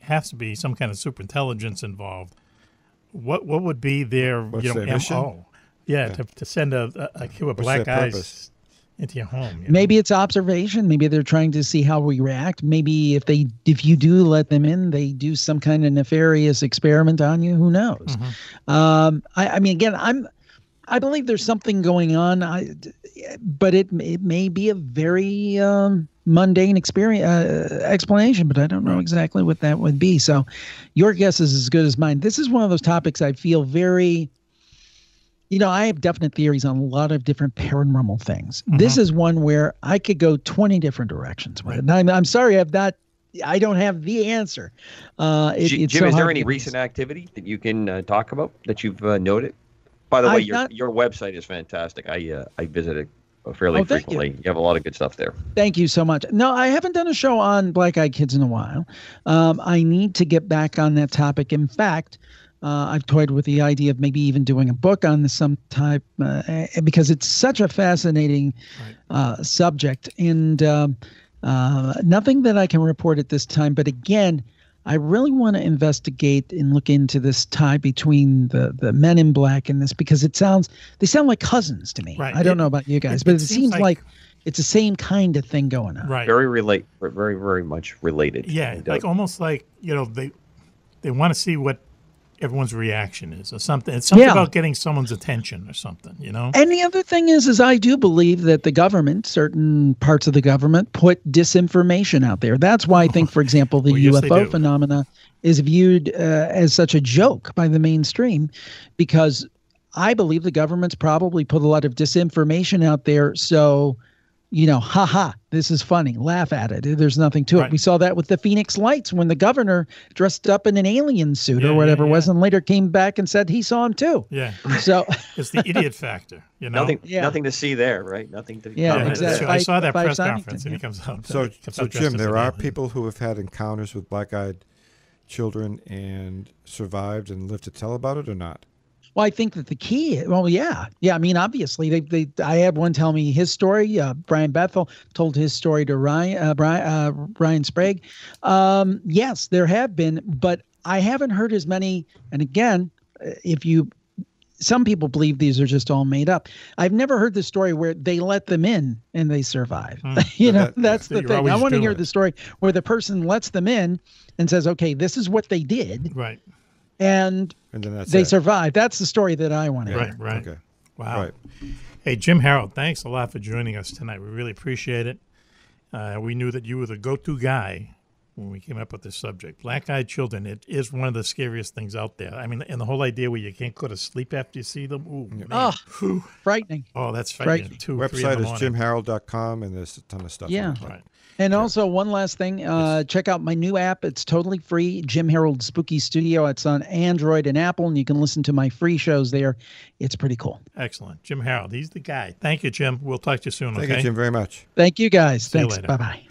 has to be some kind of super intelligence involved. What would be their, their mission? MO? Yeah, to send a crew of black guys into your home. Maybe it's observation. Maybe they're trying to see how we react. Maybe if you do let them in, they do some kind of nefarious experiment on you. Who knows? I mean, again, I believe there's something going on. But it may be a very mundane explanation, but I don't know exactly what that would be. So, your guess is as good as mine. This is one of those topics I feel very. I have definite theories on a lot of different paranormal things. This is one where I could go 20 different directions with it. And I'm sorry, I don't have the answer. Jim, is there any recent activity that you can talk about that you've noted? By the way, your website is fantastic. I visit it fairly frequently. You have a lot of good stuff there. Thank you so much. No, I haven't done a show on black-eyed kids in a while. I need to get back on that topic. In fact, I've toyed with the idea of maybe even doing a book on this sometime, because it's such a fascinating subject, and nothing that I can report at this time. But again, I really want to investigate and look into this tie between the Men in Black and this, because they sound like cousins to me. Right. I don't know about you guys, but it seems like it's the same kind of thing going on. Right. Very very much related. Yeah, almost like they want to see what everyone's reaction is, or something. It's something about getting someone's attention or something, And the other thing is I do believe that the government, certain parts of the government, put disinformation out there. That's why I think, for example, the UFO phenomena is viewed as such a joke by the mainstream, because I believe the government's probably put a lot of disinformation out there. So, this is funny. Laugh at it. There's nothing to it. We saw that with the Phoenix Lights when the governor dressed up in an alien suit or whatever it was, and later came back and said he saw him too. Yeah. So it's the idiot factor. Nothing to see there, right? Nothing to. Yeah, exactly. I saw that press conference, and he comes out. So Jim, there are people who have had encounters with black-eyed children and survived and lived to tell about it, or not? Well, I think that the key, yeah. I mean, obviously, I had one tell me his story. Brian Bethel told his story to Ryan Sprague. Yes, there have been, but I haven't heard as many. And again, some people believe these are just all made up. I've never heard the story where they let them in and they survive. That's the thing. I want to hear the story where the person lets them in and says, okay, this is what they did. Right. And then they survive. That's the story that I want to hear. Right. Okay. Wow. Right. Hey, Jim Harold, thanks a lot for joining us tonight. We really appreciate it. We knew that you were the go-to guy when we came up with this subject. Black-eyed children, it is one of the scariest things out there. I mean, and the whole idea where you can't go to sleep after you see them. Ooh, man. Oh, frightening. Oh, that's frightening. Website is jimharold.com, and there's a ton of stuff. Yeah. Right. And also, one last thing, check out my new app. It's totally free, Jim Harold Spooky Studio. It's on Android and Apple, and you can listen to my free shows there. It's pretty cool. Excellent. Jim Harold, he's the guy. Thank you, Jim. We'll talk to you soon, Thank you, Jim, very much. Thank you, guys. See you Thanks. later. Bye-bye.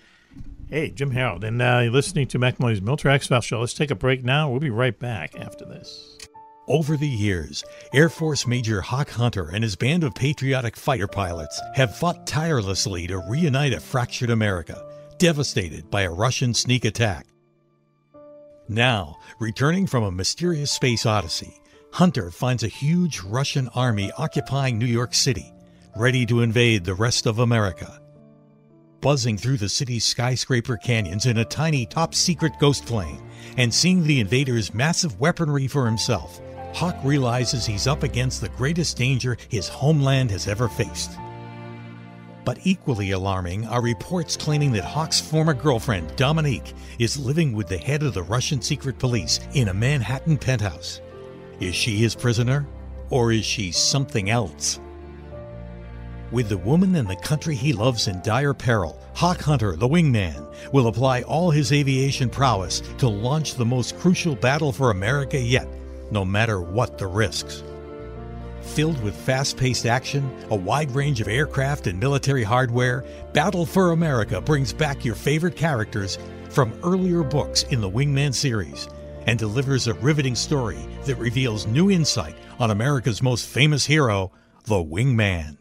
Hey, Jim Harold, and you're listening to Mack Maloney's Military X-Files show. Let's take a break now. We'll be right back after this. Over the years, Air Force Major Hawk Hunter and his band of patriotic fighter pilots have fought tirelessly to reunite a fractured America, devastated by a Russian sneak attack. Now, returning from a mysterious space odyssey, Hunter finds a huge Russian army occupying New York City, ready to invade the rest of America. Buzzing through the city's skyscraper canyons in a tiny top-secret ghost plane and seeing the invaders' massive weaponry for himself, Hawk realizes he's up against the greatest danger his homeland has ever faced. But equally alarming are reports claiming that Hawk's former girlfriend, Dominique, is living with the head of the Russian secret police in a Manhattan penthouse. Is she his prisoner, or is she something else? With the woman and the country he loves in dire peril, Hawk Hunter, the wingman, will apply all his aviation prowess to launch the most crucial battle for America yet, no matter what the risks. Filled with fast-paced action, a wide range of aircraft and military hardware, Battle for America brings back your favorite characters from earlier books in the Wingman series and delivers a riveting story that reveals new insight on America's most famous hero, the Wingman.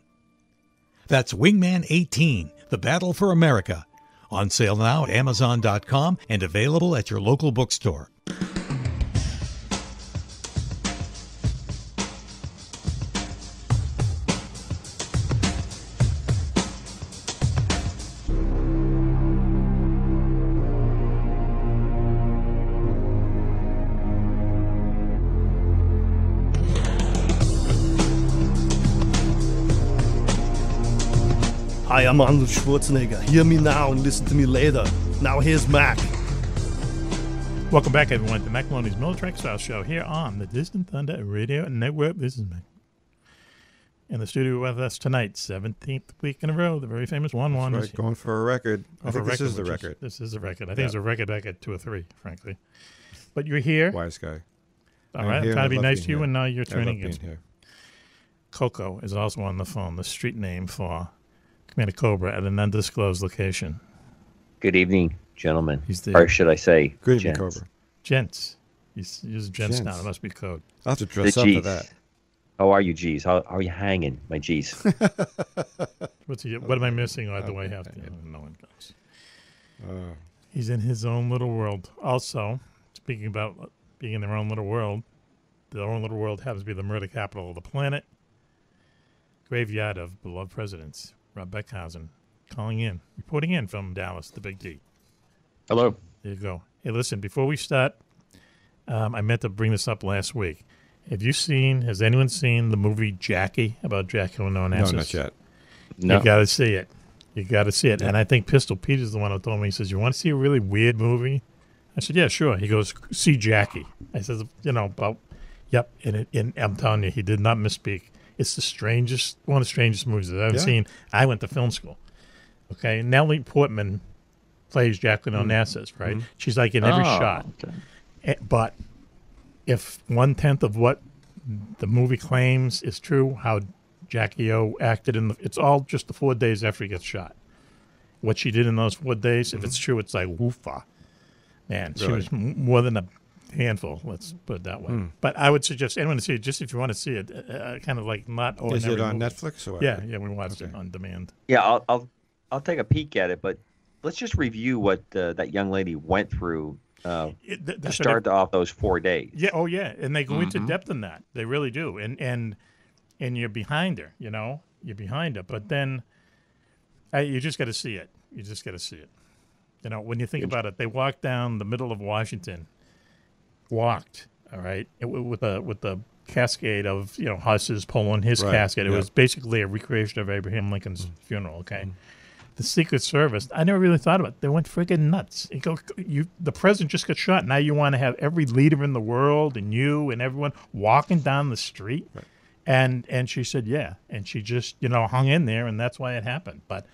That's Wingman 18, The Battle for America. On sale now at Amazon.com and available at your local bookstore. Hi, I'm Arnold Schwarzenegger. Hear me now and listen to me later. Now here's Mac. Welcome back, everyone, to Mack Maloney's Military X-Files show here on the Distant Thunder Radio Network. This is Mac. In the studio with us tonight, 17th week in a row, the very famous Juan-Juan. That's right, going for a record. I think this is the record. This is the record. I think it's a record back at 2 or 3, frankly. But you're here. Wise guy. All right, I'm trying to be nice to you, and now you're turning in. Coco is also on the phone, the street name for Commander Cobra at an undisclosed location. Good evening, gentlemen. Or should I say, good evening, Cobra. Gents. He's gents now. It must be code. I'll have to dress up for that. How are you, G's? How are you hanging, my G's? What am I missing? Or do I have to? No one goes. He's in his own little world. Also, speaking about being in their own little world, their own little world happens to be the murder capital of the planet. Graveyard of beloved presidents. Rob Beckhusen calling in, reporting in from Dallas, the Big D. Hello. There you go. Hey, listen, before we start, I meant to bring this up last week. Has anyone seen the movie Jackie about Jackie Onassis? No, not yet. No. You got to see it. You got to see it. Yeah. And I think Pistol Pete is the one who told me, he says, you want to see a really weird movie? I said, yeah, sure. He goes, see Jackie. I said, yep. And I'm telling you, he did not misspeak. It's one of the strangest movies that I've ever seen. I went to film school. Okay, Natalie Portman plays Jacqueline Onassis, right? Mm-hmm. She's like in every shot. Okay. But if 1/10 of what the movie claims is true, how Jackie O acted it's all just the 4 days after he gets shot. What she did in those 4 days, if it's true, it's like woofa. Man, really? She was more than a handful, let's put it that way. But I would suggest anyone to see it, just if you want to see it, kind of like not ordinary. Is it on movie. Netflix or what? Yeah, we watched it on demand. Yeah, I'll take a peek at it, but let's just review what that young lady went through to start off those 4 days. Yeah, oh yeah, and they go into depth in that. They really do, and you're behind her. You're behind her, but then you just got to see it. You just got to see it. When you think about it, they walked down the middle of Washington. Walked, all right, with the cascade of horses pulling his casket. It was basically a recreation of Abraham Lincoln's funeral. Okay, the Secret Service. I never really thought about it. They went friggin' nuts. The president just got shot. Now you want to have every leader in the world and you and everyone walking down the street, and she said yeah, and she just hung in there, and that's why it happened. But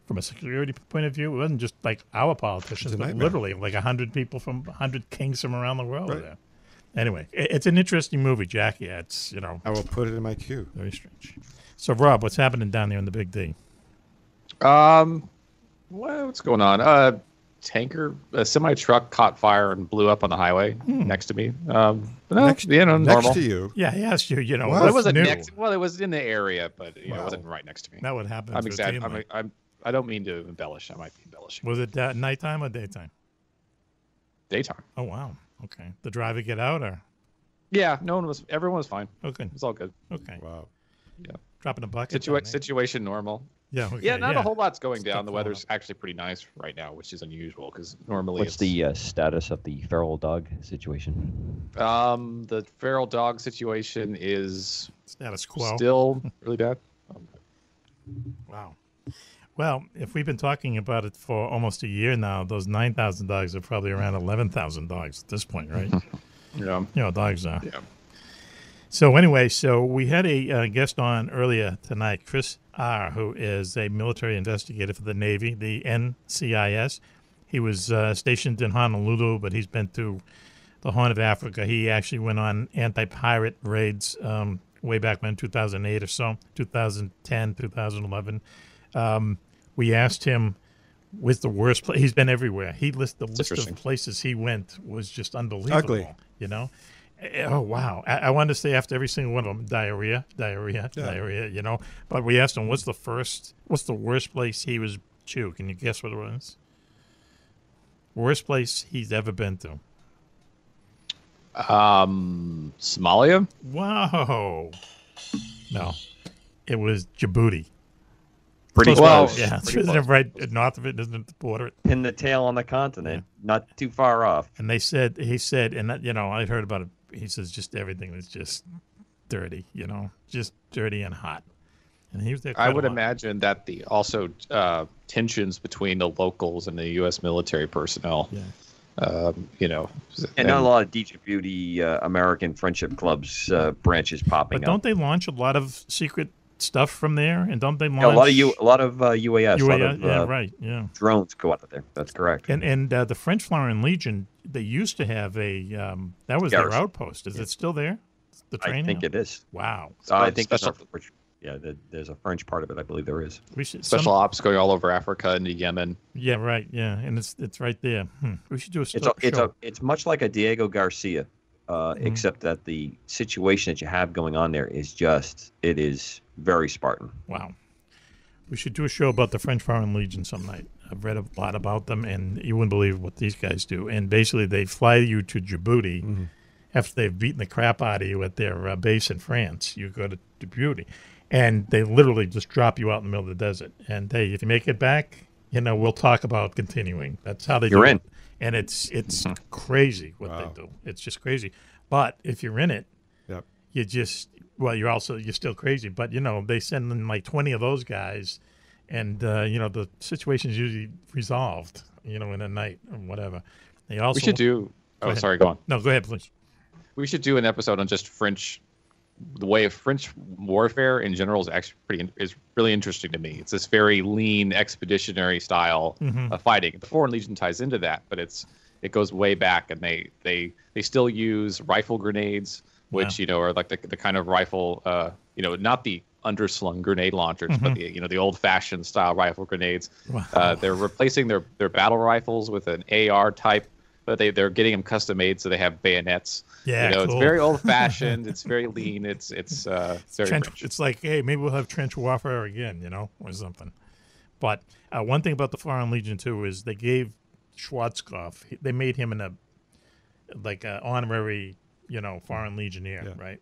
from a security point of view, it wasn't just like our politicians, but literally like 100 people from 100 kings from around the world were there. Anyway, it's an interesting movie, Jack. Yeah, it's I will put it in my queue. Very strange. So, Rob, what's happening down there in the Big D? What's going on? A semi truck caught fire and blew up on the highway next to me. Normal. Next to you. Yeah, he asked you. Well, it wasn't next. Well, it was in the area, but it wasn't right next to me. That would happen. I'm exaggerating. I don't mean to embellish. I might be embellishing. Was it nighttime or daytime? Daytime. Oh wow. Okay. The driver get out or? Yeah, everyone was fine. Okay. It was all good. Okay. Wow. Yeah. Dropping a bucket. Situation normal. Yeah. Okay. Yeah. Not a whole lot's going down. The weather's actually pretty nice right now, which is unusual because normally. What's the status of the feral dog situation? The feral dog situation is status quo. Still really bad. Wow. Well, if we've been talking about it for almost a year now, those 9,000 dogs are probably around 11,000 dogs at this point, right? Yeah. Dogs are. Yeah. So anyway, we had a guest on earlier tonight, Chris Ahr, who is a military investigator for the Navy, the NCIS. He was stationed in Honolulu, but he's been to the Horn of Africa. He actually went on anti-pirate raids way back when, 2008 or so, 2010, 2011. We asked him, "Was the worst place?" He's been everywhere. The list of places he went was just unbelievable. Ugly. Oh wow! I wanted to say after every single one of them, diarrhea. But we asked him, "What's the worst place he was to?" Can you guess what it was? Worst place he's ever been to. Somalia. Wow. No, it was Djibouti. Pretty close. Yeah, isn't it right north of it? Isn't it the border? Pin the tail on the continent, not too far off. And he said, and that, I heard about it. He says just everything was just dirty, just dirty and hot. And he was there. I would imagine that the also tensions between the locals and the U.S. military personnel. Yeah. And not a lot of Djibouti American friendship clubs branches popping up. But don't they launch a lot of secret stuff from there, and don't they launch a lot of UAS, right, yeah, drones go out there. That's correct. And the French Foreign Legion, they used to have a that was their outpost. Is it still there? The training? I think it is. Wow. I think there's a French part of it. I believe there is. Special ops going all over Africa and Yemen. Yeah, right. Yeah, and it's right there. We should do a show. It's much like a Diego Garcia, except that the situation that you have going on there is it is very Spartan. Wow. We should do a show about the French Foreign Legion some night. I've read a lot about them, and you wouldn't believe what these guys do. And basically, they fly you to Djibouti after they've beaten the crap out of you at their base in France. You go to Djibouti, and they literally just drop you out in the middle of the desert. And hey, if you make it back, we'll talk about continuing. That's how they do it. And it's crazy what they do. It's just crazy. But if you're in it, you just you're still crazy. But they send in like 20 of those guys, and the situation's usually resolved. In a night or whatever. They also we should do. Oh, sorry. Go on. No, go ahead, please. We should do an episode on just the way of French warfare in general is actually is really interesting to me. It's this very lean expeditionary style of fighting. The Foreign Legion ties into that, but it goes way back, and they still use rifle grenades, which are like the kind of rifle, not the underslung grenade launchers, but the old-fashioned style rifle grenades. Wow. They're replacing their battle rifles with an AR type, but they're getting them custom made, so they have bayonets. Yeah, cool. It's very old-fashioned. It's very lean. It's very trench. It's like, hey, maybe we'll have trench warfare again, or something. But one thing about the Foreign Legion too is they gave Schwarzkopf. They made him in like an honorary, Foreign Legionnaire, right?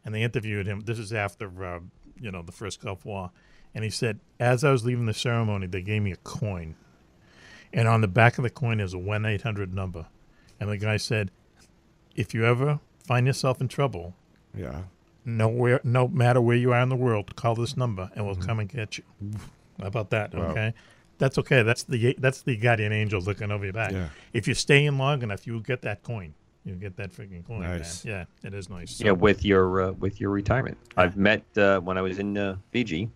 And they interviewed him. This is after, the first Gulf War. And he said, as I was leaving the ceremony, they gave me a coin. And on the back of the coin is a 1-800 number. And the guy said, if you ever find yourself in trouble, no matter where you are in the world, call this number and we'll come and get you. How about that? Wow. Okay. That's okay. That's the guardian angel looking over your back. Yeah. If you stay in long enough, you'll get that coin. You'll get that freaking coin. Nice. Man. Yeah, it is nice. So, yeah, with your retirement. Yeah. I've met when I was in Fiji.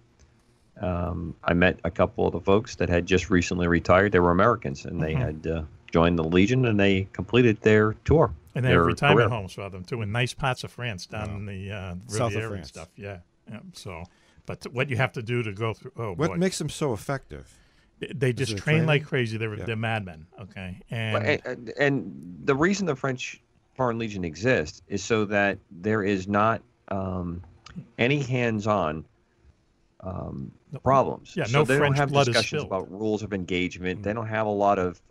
I met a couple of the folks that had just recently retired. They were Americans, and they had joined the Legion, and they completed their tour. And they have retirement homes for them too, in nice parts of France, down in the Riviera and stuff. Yeah. So, but what you have to do to go through? What makes them so effective? They just train like crazy. They're madmen. Okay, and the reason the French Foreign Legion exists is so that there is not any hands-on problems. Yeah, so no they French don't have blood discussions is about rules of engagement. They don't have a lot of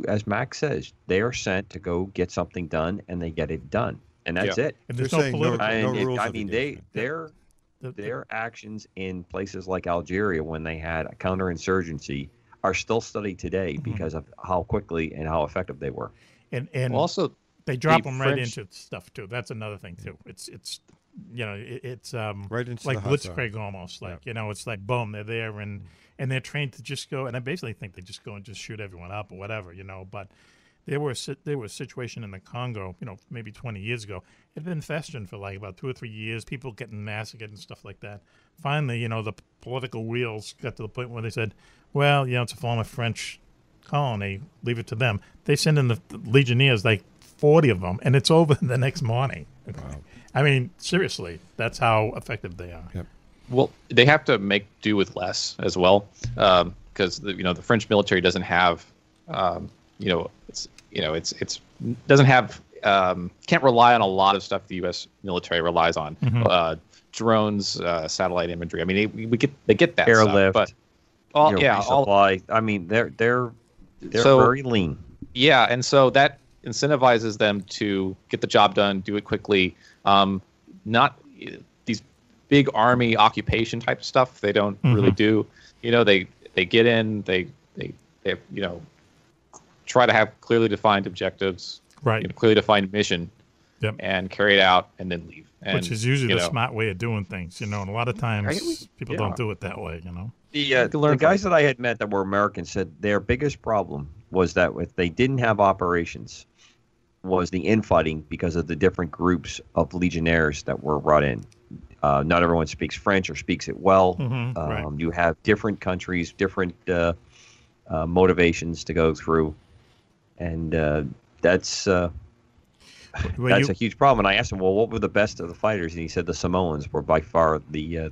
as Mack says, they are sent to go get something done, and they get it done, and that's it. And there's no political rules. I mean, their actions in places like Algeria when they had a counterinsurgency are still studied today because of how quickly and how effective they were. And also they drop them right into stuff too. That's another thing too. It's right into like the Blitzkrieg almost. Like it's like boom, they're there and they're trained to just go. And I basically think they just go and just shoot everyone up or whatever. But there was a situation in the Congo, maybe 20 years ago. It had been festering for like about 2 or 3 years, people getting massacred and stuff like that. Finally, the political wheels got to the point where they said, well, it's a former French colony, leave it to them. They send in the Legionnaires, like 40 of them, and it's over the next morning. Wow. I mean, seriously, that's how effective they are. Yep. Well, they have to make do with less as well, because the French military doesn't have, it's doesn't have can't rely on a lot of stuff the U.S. military relies on, drones, satellite imagery. I mean, they get that airlift, stuff, but resupply. I mean, they're very lean. Yeah, and so that incentivizes them to get the job done, do it quickly. Not these big army occupation type stuff. They don't really do. They get in. They try to have clearly defined objectives, right? Clearly defined mission, and carry it out, and then leave. And, which is usually the smart way of doing things, and a lot of times people don't do it that way, The guys that I had met that were Americans said their biggest problem was that if they didn't have operations, was the infighting because of the different groups of legionnaires that were brought in. Not everyone speaks French or speaks it well. Right. You have different countries, different motivations to go through, and that's a huge problem. And I asked him, well, what were the best of the fighters? And he said the Samoans were by far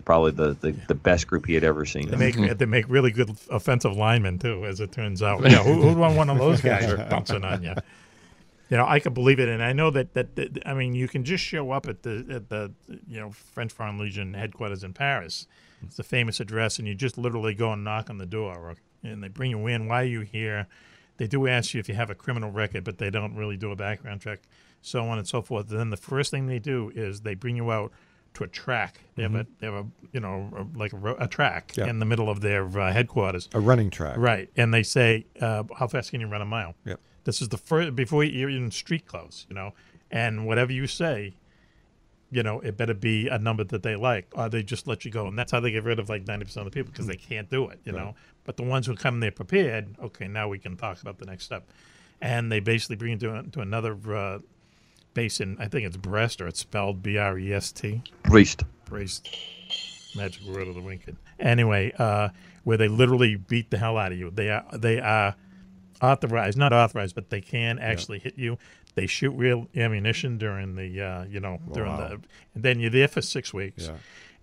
probably the best group he had ever seen. They make really good offensive linemen too, as it turns out. Yeah, who'd want one of those guys bouncing on you? I could believe it, and I know that I mean, you can just show up at the French Foreign Legion headquarters in Paris. It's a famous address, and you just literally go and knock on the door, and they bring you in. Why are you here? They do ask you if you have a criminal record, but they don't really do a background check, so on and so forth. And then the first thing they do is they bring you out to a track. They have a track in the middle of their headquarters, a running track, right? And they say, "How fast can you run a mile?" Yep. This is the first before you're in street clothes, and whatever you say, it better be a number that they like, or they just let you go. And that's how they get rid of like 90% of the people, because they can't do it, know. But the ones who come there prepared, okay, now we can talk about the next step. And they basically bring you to another base in, I think it's Brest, or it's spelled Brest. Brest. Magic word of the wicked. Anyway, where they literally beat the hell out of you. They are not authorized, but they can actually hit you. They shoot real ammunition during the, and then you're there for 6 weeks. Yeah.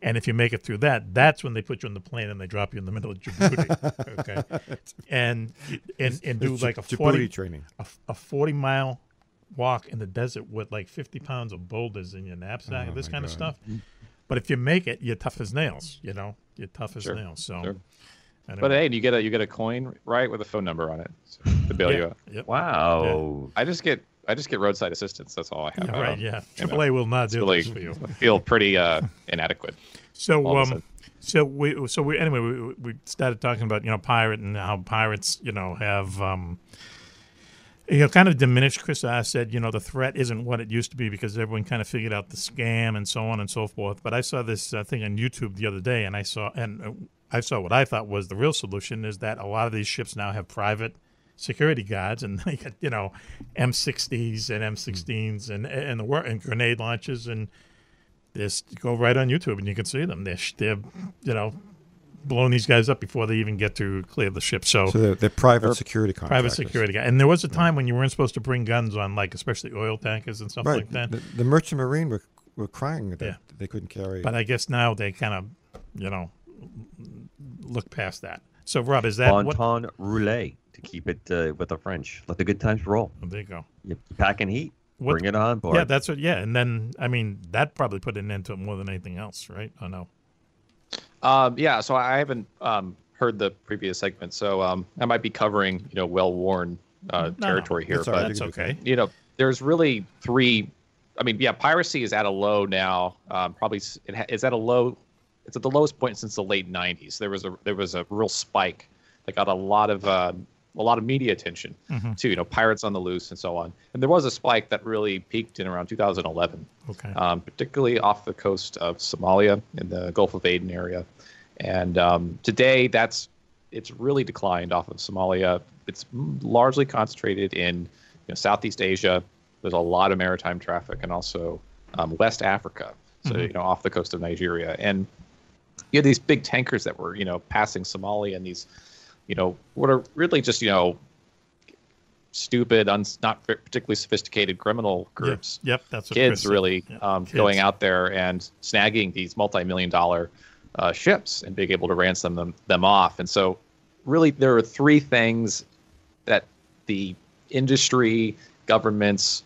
And if you make it through that, that's when they put you on the plane and they drop you in the middle of Djibouti. Okay, and do like a 40-mile walk in the desert with like 50 pounds of boulders in your knapsack, this kind of stuff. But if you make it, you're tough as nails. You're tough as nails. So. Sure. Anyway. But hey, you get a coin, right, with a phone number on it to bail you up. Yep. Wow! Yeah. I just get I just get roadside assistance. That's all I have. Yeah, right. Yeah. AAA will not do this for you. I feel pretty inadequate. So we started talking about pirate and how pirates have kind of diminished. Chris Ahr said the threat isn't what it used to be because everyone kind of figured out the scam and so on and so forth. But I saw this thing on YouTube the other day, and I saw what I thought was the real solution is that a lot of these ships now have private security guards, and they got M60s and M16s and grenade launchers, and just go right on YouTube and you can see them. They're blowing these guys up before they even get to clear the ship. So they're private security contractors. Private security guys. And there was a time when you weren't supposed to bring guns on, like especially oil tankers and stuff like that. The merchant marine were crying that they couldn't carry. But I guess now they kind of look past that. So Rob, is that Bon roulette to keep it with the French? Let the good times roll. Oh, there you go. You're packing heat. Bring it on board. Yeah, that's what. Yeah, and then that probably put an end to it more than anything else, right? I know. Yeah, so I haven't heard the previous segment, so I might be covering well-worn territory here. But that's okay. There's really three. Piracy is at a low now. Probably it's at a low. It's at the lowest point since the late '90s. There was a real spike that got a lot of media attention too. Pirates on the loose and so on. And there was a spike that really peaked in around 2011. Okay. Particularly off the coast of Somalia in the Gulf of Aden area. And today it's really declined off of Somalia. It's largely concentrated in Southeast Asia. There's a lot of maritime traffic, and also West Africa. So off the coast of Nigeria. And you had these big tankers that were passing Somalia, and these what are really just, stupid, not particularly sophisticated criminal groups. Yep, that's what kids really going out there and snagging these multi-million-dollar ships and being able to ransom them off. And so really there are three things that the industry, governments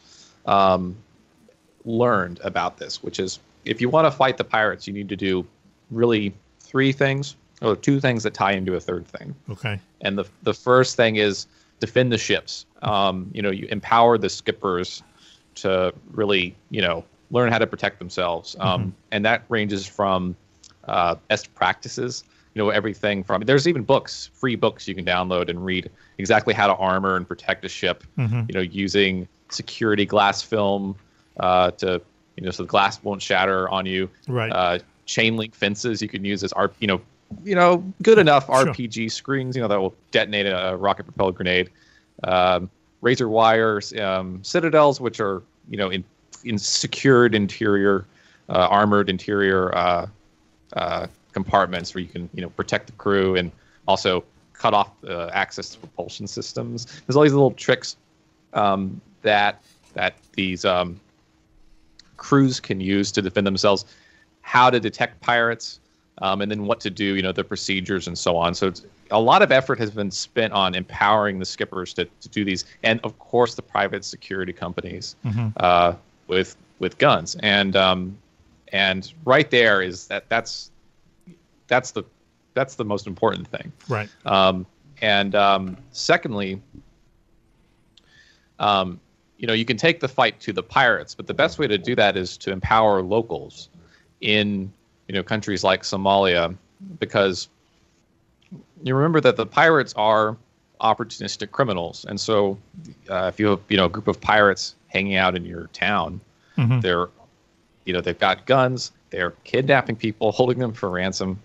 learned about this, which is if you want to fight the pirates, you need to do really three things. Or two things that tie into a third thing. Okay. And the first thing is defend the ships. You empower the skippers to really, learn how to protect themselves. And that ranges from best practices, everything from, there's even books, free books you can download and read exactly how to armor and protect a ship, using security glass film to, so the glass won't shatter on you. Right. Chain link fences you can use as good enough RPG screens, that will detonate a rocket-propelled grenade. Razor wires, citadels, which are, in secured interior, armored interior compartments where you can, protect the crew and also cut off access to propulsion systems. There's all these little tricks that these crews can use to defend themselves, how to detect pirates, and then what to do, the procedures and so on. So a lot of effort has been spent on empowering the skippers to do these, and of course the private security companies with guns. And right there is that's the most important thing. Right. Secondly, you can take the fight to the pirates, but the best way to do that is to empower locals in countries like Somalia, because you remember that the pirates are opportunistic criminals, and so if you have a group of pirates hanging out in your town, they're they've got guns, they're kidnapping people, holding them for ransom,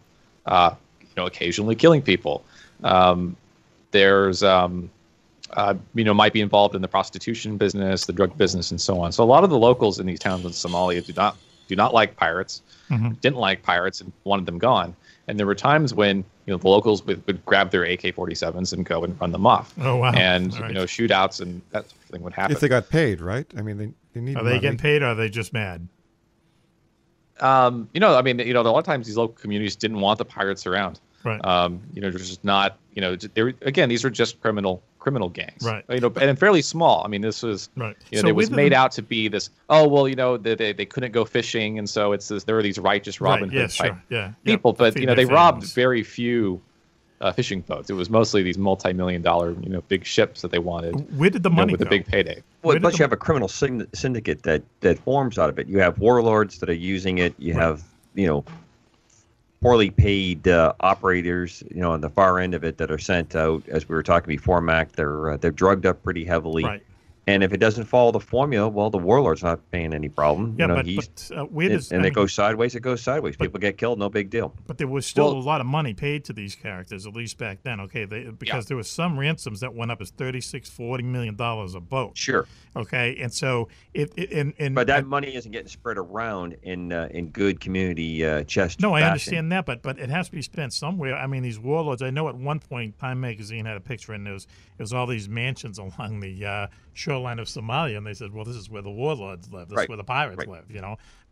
occasionally killing people. There's might be involved in the prostitution business, the drug business, and so on. So a lot of the locals in these towns in Somalia do not like pirates, didn't like pirates, and wanted them gone. And there were times when the locals would grab their AK-47s and go and run them off. Oh wow! And right. Shootouts and that sort of thing would happen if they got paid, right? I mean, they need. Are money. they getting paid, or are they just mad? A lot of times these local communities didn't want the pirates around. Right. There's just not. These are just criminal gangs. Right. And fairly small. I mean, this was. Right. It was made out to be this. Oh well, they couldn't go fishing, and so it's this. There are these righteous Robin Hood type people, but they robbed very few fishing boats. It was mostly these multi-million-dollar, big ships that they wanted. Where did the money with go? a big payday? Well, plus you have a criminal syndicate that forms out of it. You have warlords that are using it. You have, poorly paid operators, on the far end of it that are sent out. As we were talking before, Mac, they're drugged up pretty heavily. Right. And if it doesn't follow the formula, well, the warlord's not paying any problem. Yeah, it goes sideways, it goes sideways. People get killed, no big deal. But there was still a lot of money paid to these characters, at least back then. Okay, because there was some ransoms that went up as $40 million a boat. Sure. Okay, and so but that money isn't getting spread around in good community chest. No, I fashion. understand that, but it has to be spent somewhere. I mean, these warlords. I know at one point Time Magazine had a picture, and it was all these mansions along the shoreline of Somalia, and they said, well, this is where the warlords live. This is where the pirates live,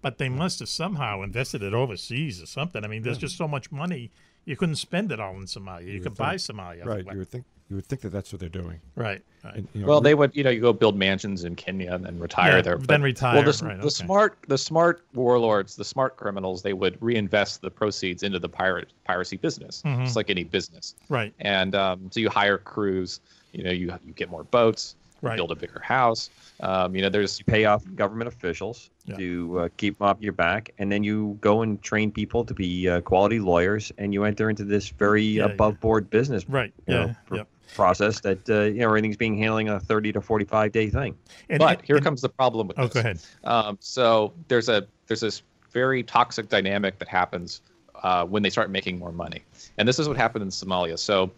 But they must have somehow invested it overseas or something. I mean, there's just so much money, you couldn't spend it all in Somalia. You could buy Somalia. Right, you would think that that's what they're doing. Right. And, well, they would, you go build mansions in Kenya and then retire there. Then retire. Well, the smart warlords, the smart criminals, they would reinvest the proceeds into the piracy business, just like any business. Right. And so you hire crews, you get more boats. Right. Build a bigger house. You pay off government officials to keep them off your back, and then you go and train people to be quality lawyers, and you enter into this very above-board business process that everything's being handling a 30 to 45 day thing. But here comes the problem with this. Go ahead. So there's this very toxic dynamic that happens when they start making more money, and this is what happened in Somalia. So.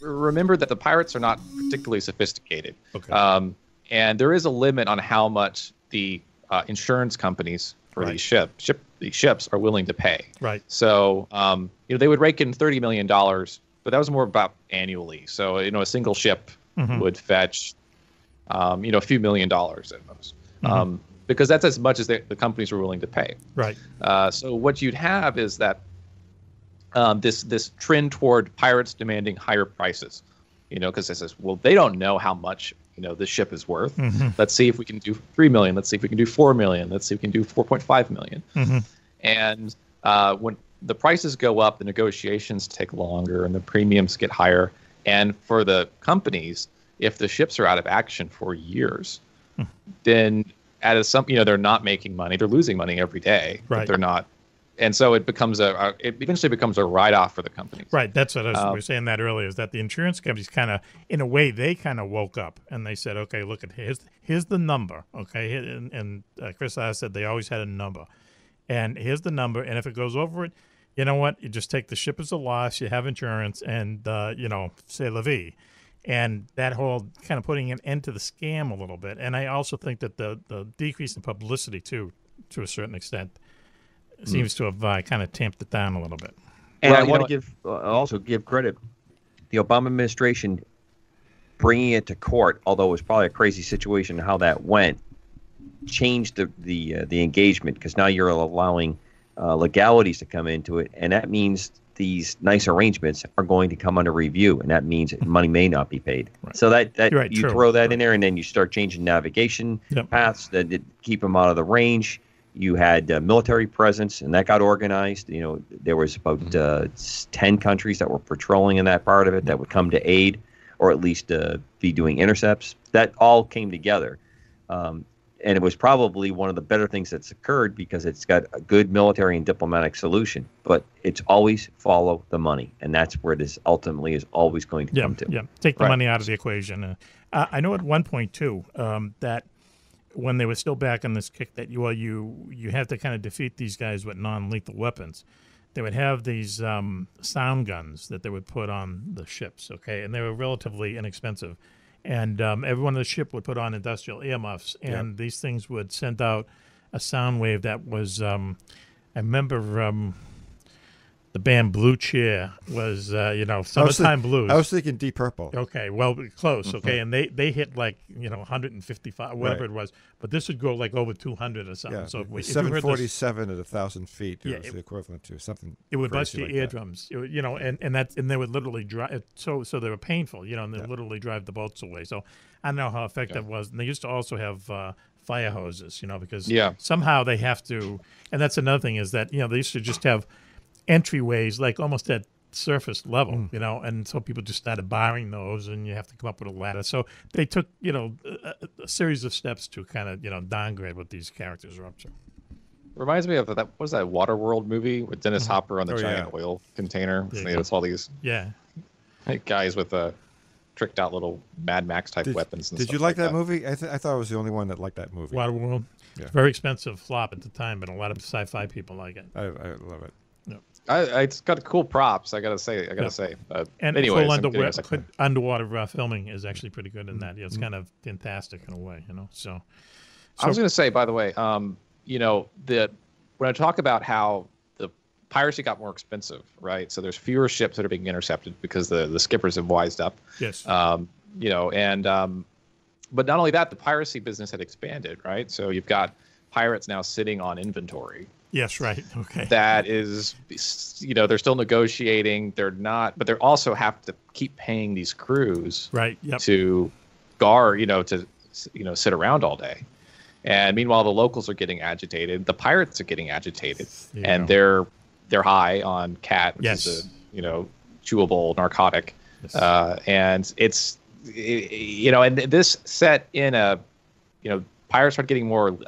Remember that the pirates are not particularly sophisticated. Okay. And there is a limit on how much the insurance companies for these ships are willing to pay. Right. So, they would rake in $30 million, but that was more about annually. So, a single ship would fetch, a few $1 million at most. Because that's as much as the companies were willing to pay. Right. So what you'd have is that this trend toward pirates demanding higher prices, because it says, well, they don't know how much this ship is worth. Let's see if we can do $3 million. Let's see if we can do $4 million. Let's see if we can do $4.5 million. And when the prices go up, the negotiations take longer and the premiums get higher. And for the companies, if the ships are out of action for years, then they're not making money. They're losing money every day. Right. But they're not. And so it eventually becomes a write-off for the companies. Right. That's what we were saying that earlier, is that the insurance companies kind of, in a way, they kind of woke up and they said, okay, look, here's the number, okay? And Chris Ahr said they always had a number. And here's the number, and if it goes over it, you know what? You just take the ship as a loss, you have insurance, and, c'est la vie. And that whole kind of putting an end to the scam a little bit. And I also think that the decrease in publicity, too, to a certain extent, seems to have kind of tamped it down a little bit. And I want to also give credit. The Obama administration bringing it to court, although it was probably a crazy situation how that went, changed the engagement, because now you're allowing legalities to come into it, and that means these nice arrangements are going to come under review, and that means money may not be paid. Right. So you throw that in there, and then you start changing navigation paths that keep them out of the range. You had military presence, and that got organized. There was about 10 countries that were patrolling in that part of it that would come to aid, or at least be doing intercepts. That all came together. And it was probably one of the better things that's occurred, because it's got a good military and diplomatic solution. But it's always follow the money, and that's where this ultimately is always going to come to. Yeah, take the money out of the equation. I know at one point, too, that when they were still back on this kick that you have to kind of defeat these guys with non-lethal weapons, they would have these sound guns that they would put on the ships, okay? And they were relatively inexpensive. And everyone on the ship would put on industrial earmuffs, and these things would send out a sound wave that was, I remember the band Blue Cheer was, Summertime Blues. I was thinking Deep Purple. Okay, well, close, okay? And they hit 155, whatever it was. But this would go over 200 or something. Yeah, so 747 at 1,000 feet was the equivalent to something. It would bust your like eardrums, and they would literally drive. So they were painful, and they literally drive the boats away. So I don't know how effective it was. And they used to also have fire hoses, because somehow they have to. And that's another thing, is that they used to just have entryways, like almost at surface level, you know, and so people just started buying those, and you have to come up with a ladder. So they took, you know, a series of steps to kind of, you know, downgrade what these characters are up to. Reminds me of that. What was that Waterworld movie with Dennis Hopper on the giant oil container? Yeah. It's all these guys with tricked out little Mad Max type weapons. And did stuff you like that that movie? I thought I was the only one that liked that movie. Waterworld. Yeah. Very expensive flop at the time, but a lot of sci-fi people like it. I love it. It's got cool props. I gotta say. And anyways, full underwater filming is actually pretty good in that. Yeah, it's kind of fantastic in a way, you know. So I was gonna say, by the way, you know, when I talk about how the piracy got more expensive, right? So there's fewer ships that are being intercepted because the skippers have wised up. Yes. You know, and but not only that, the piracy business had expanded, right? So you've got pirates now sitting on inventory. Yes, right. Okay. That is, you know, they're still negotiating. They're not, but they also have to keep paying these crews, right? Yep. To guard, you know, to sit around all day. And meanwhile, the locals are getting agitated. The pirates are getting agitated, and they're high on cat, which is a, you know, chewable narcotic. Yes. And it's, you know, and this set in a, you know, pirates started getting more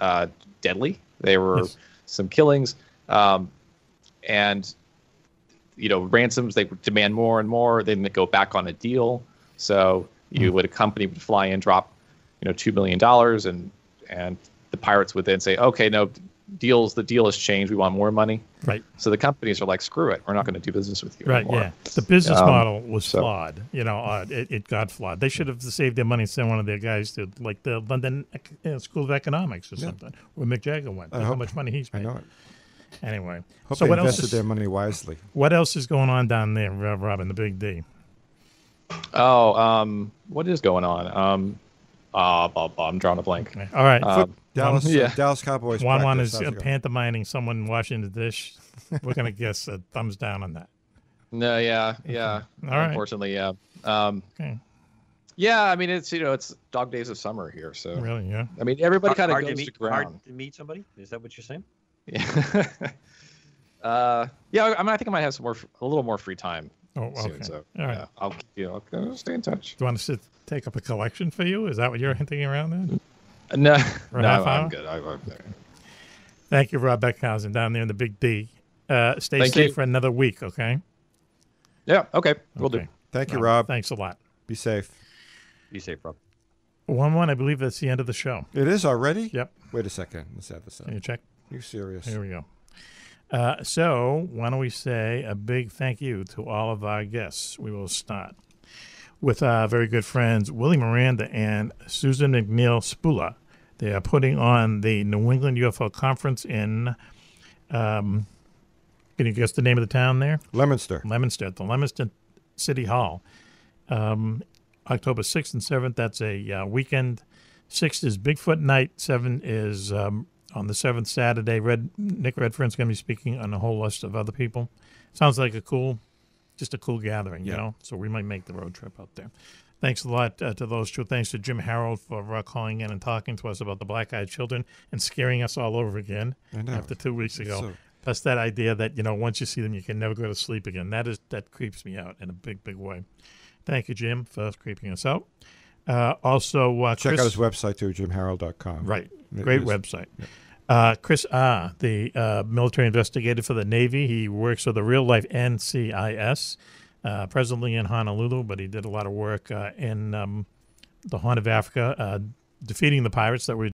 deadly. They were some killings, and you know, ransoms. They would demand more and more. Then they go back on a deal. So a company would fly in, drop, you know, $2 million, and the pirates would then say, okay, no, the deal has changed. We want more money. Right. So the companies are like, screw it, we're not going to do business with you anymore. Yeah. The business model was flawed. You know, it got flawed. They should have saved their money and sent one of their guys to like the London School of Economics or something, where Mick Jagger went. How much money he spent. I know it. Anyway, hope so they what invested else their money wisely. What else is going on down there, Robin, the Big D? Oh, what is going on? I'm drawing a blank. Okay. All right. Dallas Cowboys. Juan-Juan is pantomiming someone washing the dish. We're going to guess a thumbs down on that. No, yeah. Okay. All right. Unfortunately, yeah. Okay. Yeah, I mean, it's, you know, it's dog days of summer here, so. Really, yeah. I mean, everybody kind of goes to ground. Hard to meet somebody? Is that what you're saying? Yeah. Yeah, I mean, I think I might have a little more free time. Oh, okay. Soon, so, all right. I'll stay in touch. Do you want us to take up a collection for you? Is that what you're hinting around there? No, I'm good. Thank you, Rob Beckhusen, down there in the Big D. Stay safe for another week, okay? Yeah, okay. We'll do. Thank you, Rob. Thanks a lot. Be safe. Be safe, Rob. 1-1, I believe that's the end of the show. It is already? Yep. Wait a second. Let's add this up. Can you check? You serious? Here we go. So why don't we say a big thank you to all of our guests. We will start with our very good friends Willy Miranda and Susan McNeill Spuhler. They are putting on the New England UFO Conference in, can you guess the name of the town there? Leominster. At the Leominster City Hall. October 6th and 7th, that's a weekend. 6th is Bigfoot Night. 7 is on the 7th Saturday. Nick Redfern's going to be speaking on a whole list of other people. Sounds like a cool gathering, you know? So we might make the road trip out there. Thanks a lot to those two. Thanks to Jim Harold for calling in and talking to us about the black-eyed children and scaring us all over again after 2 weeks ago. Plus that idea that, you know, once you see them, you can never go to sleep again. That creeps me out in a big, big way. Thank you, Jim, for creeping us out. Also, check out his website, too, jimharold.com. Right. Great website. Yeah. Chris Ahr, the military investigator for the Navy. He works for the real-life NCIS, presently in Honolulu, but he did a lot of work in the Horn of Africa, defeating the pirates that were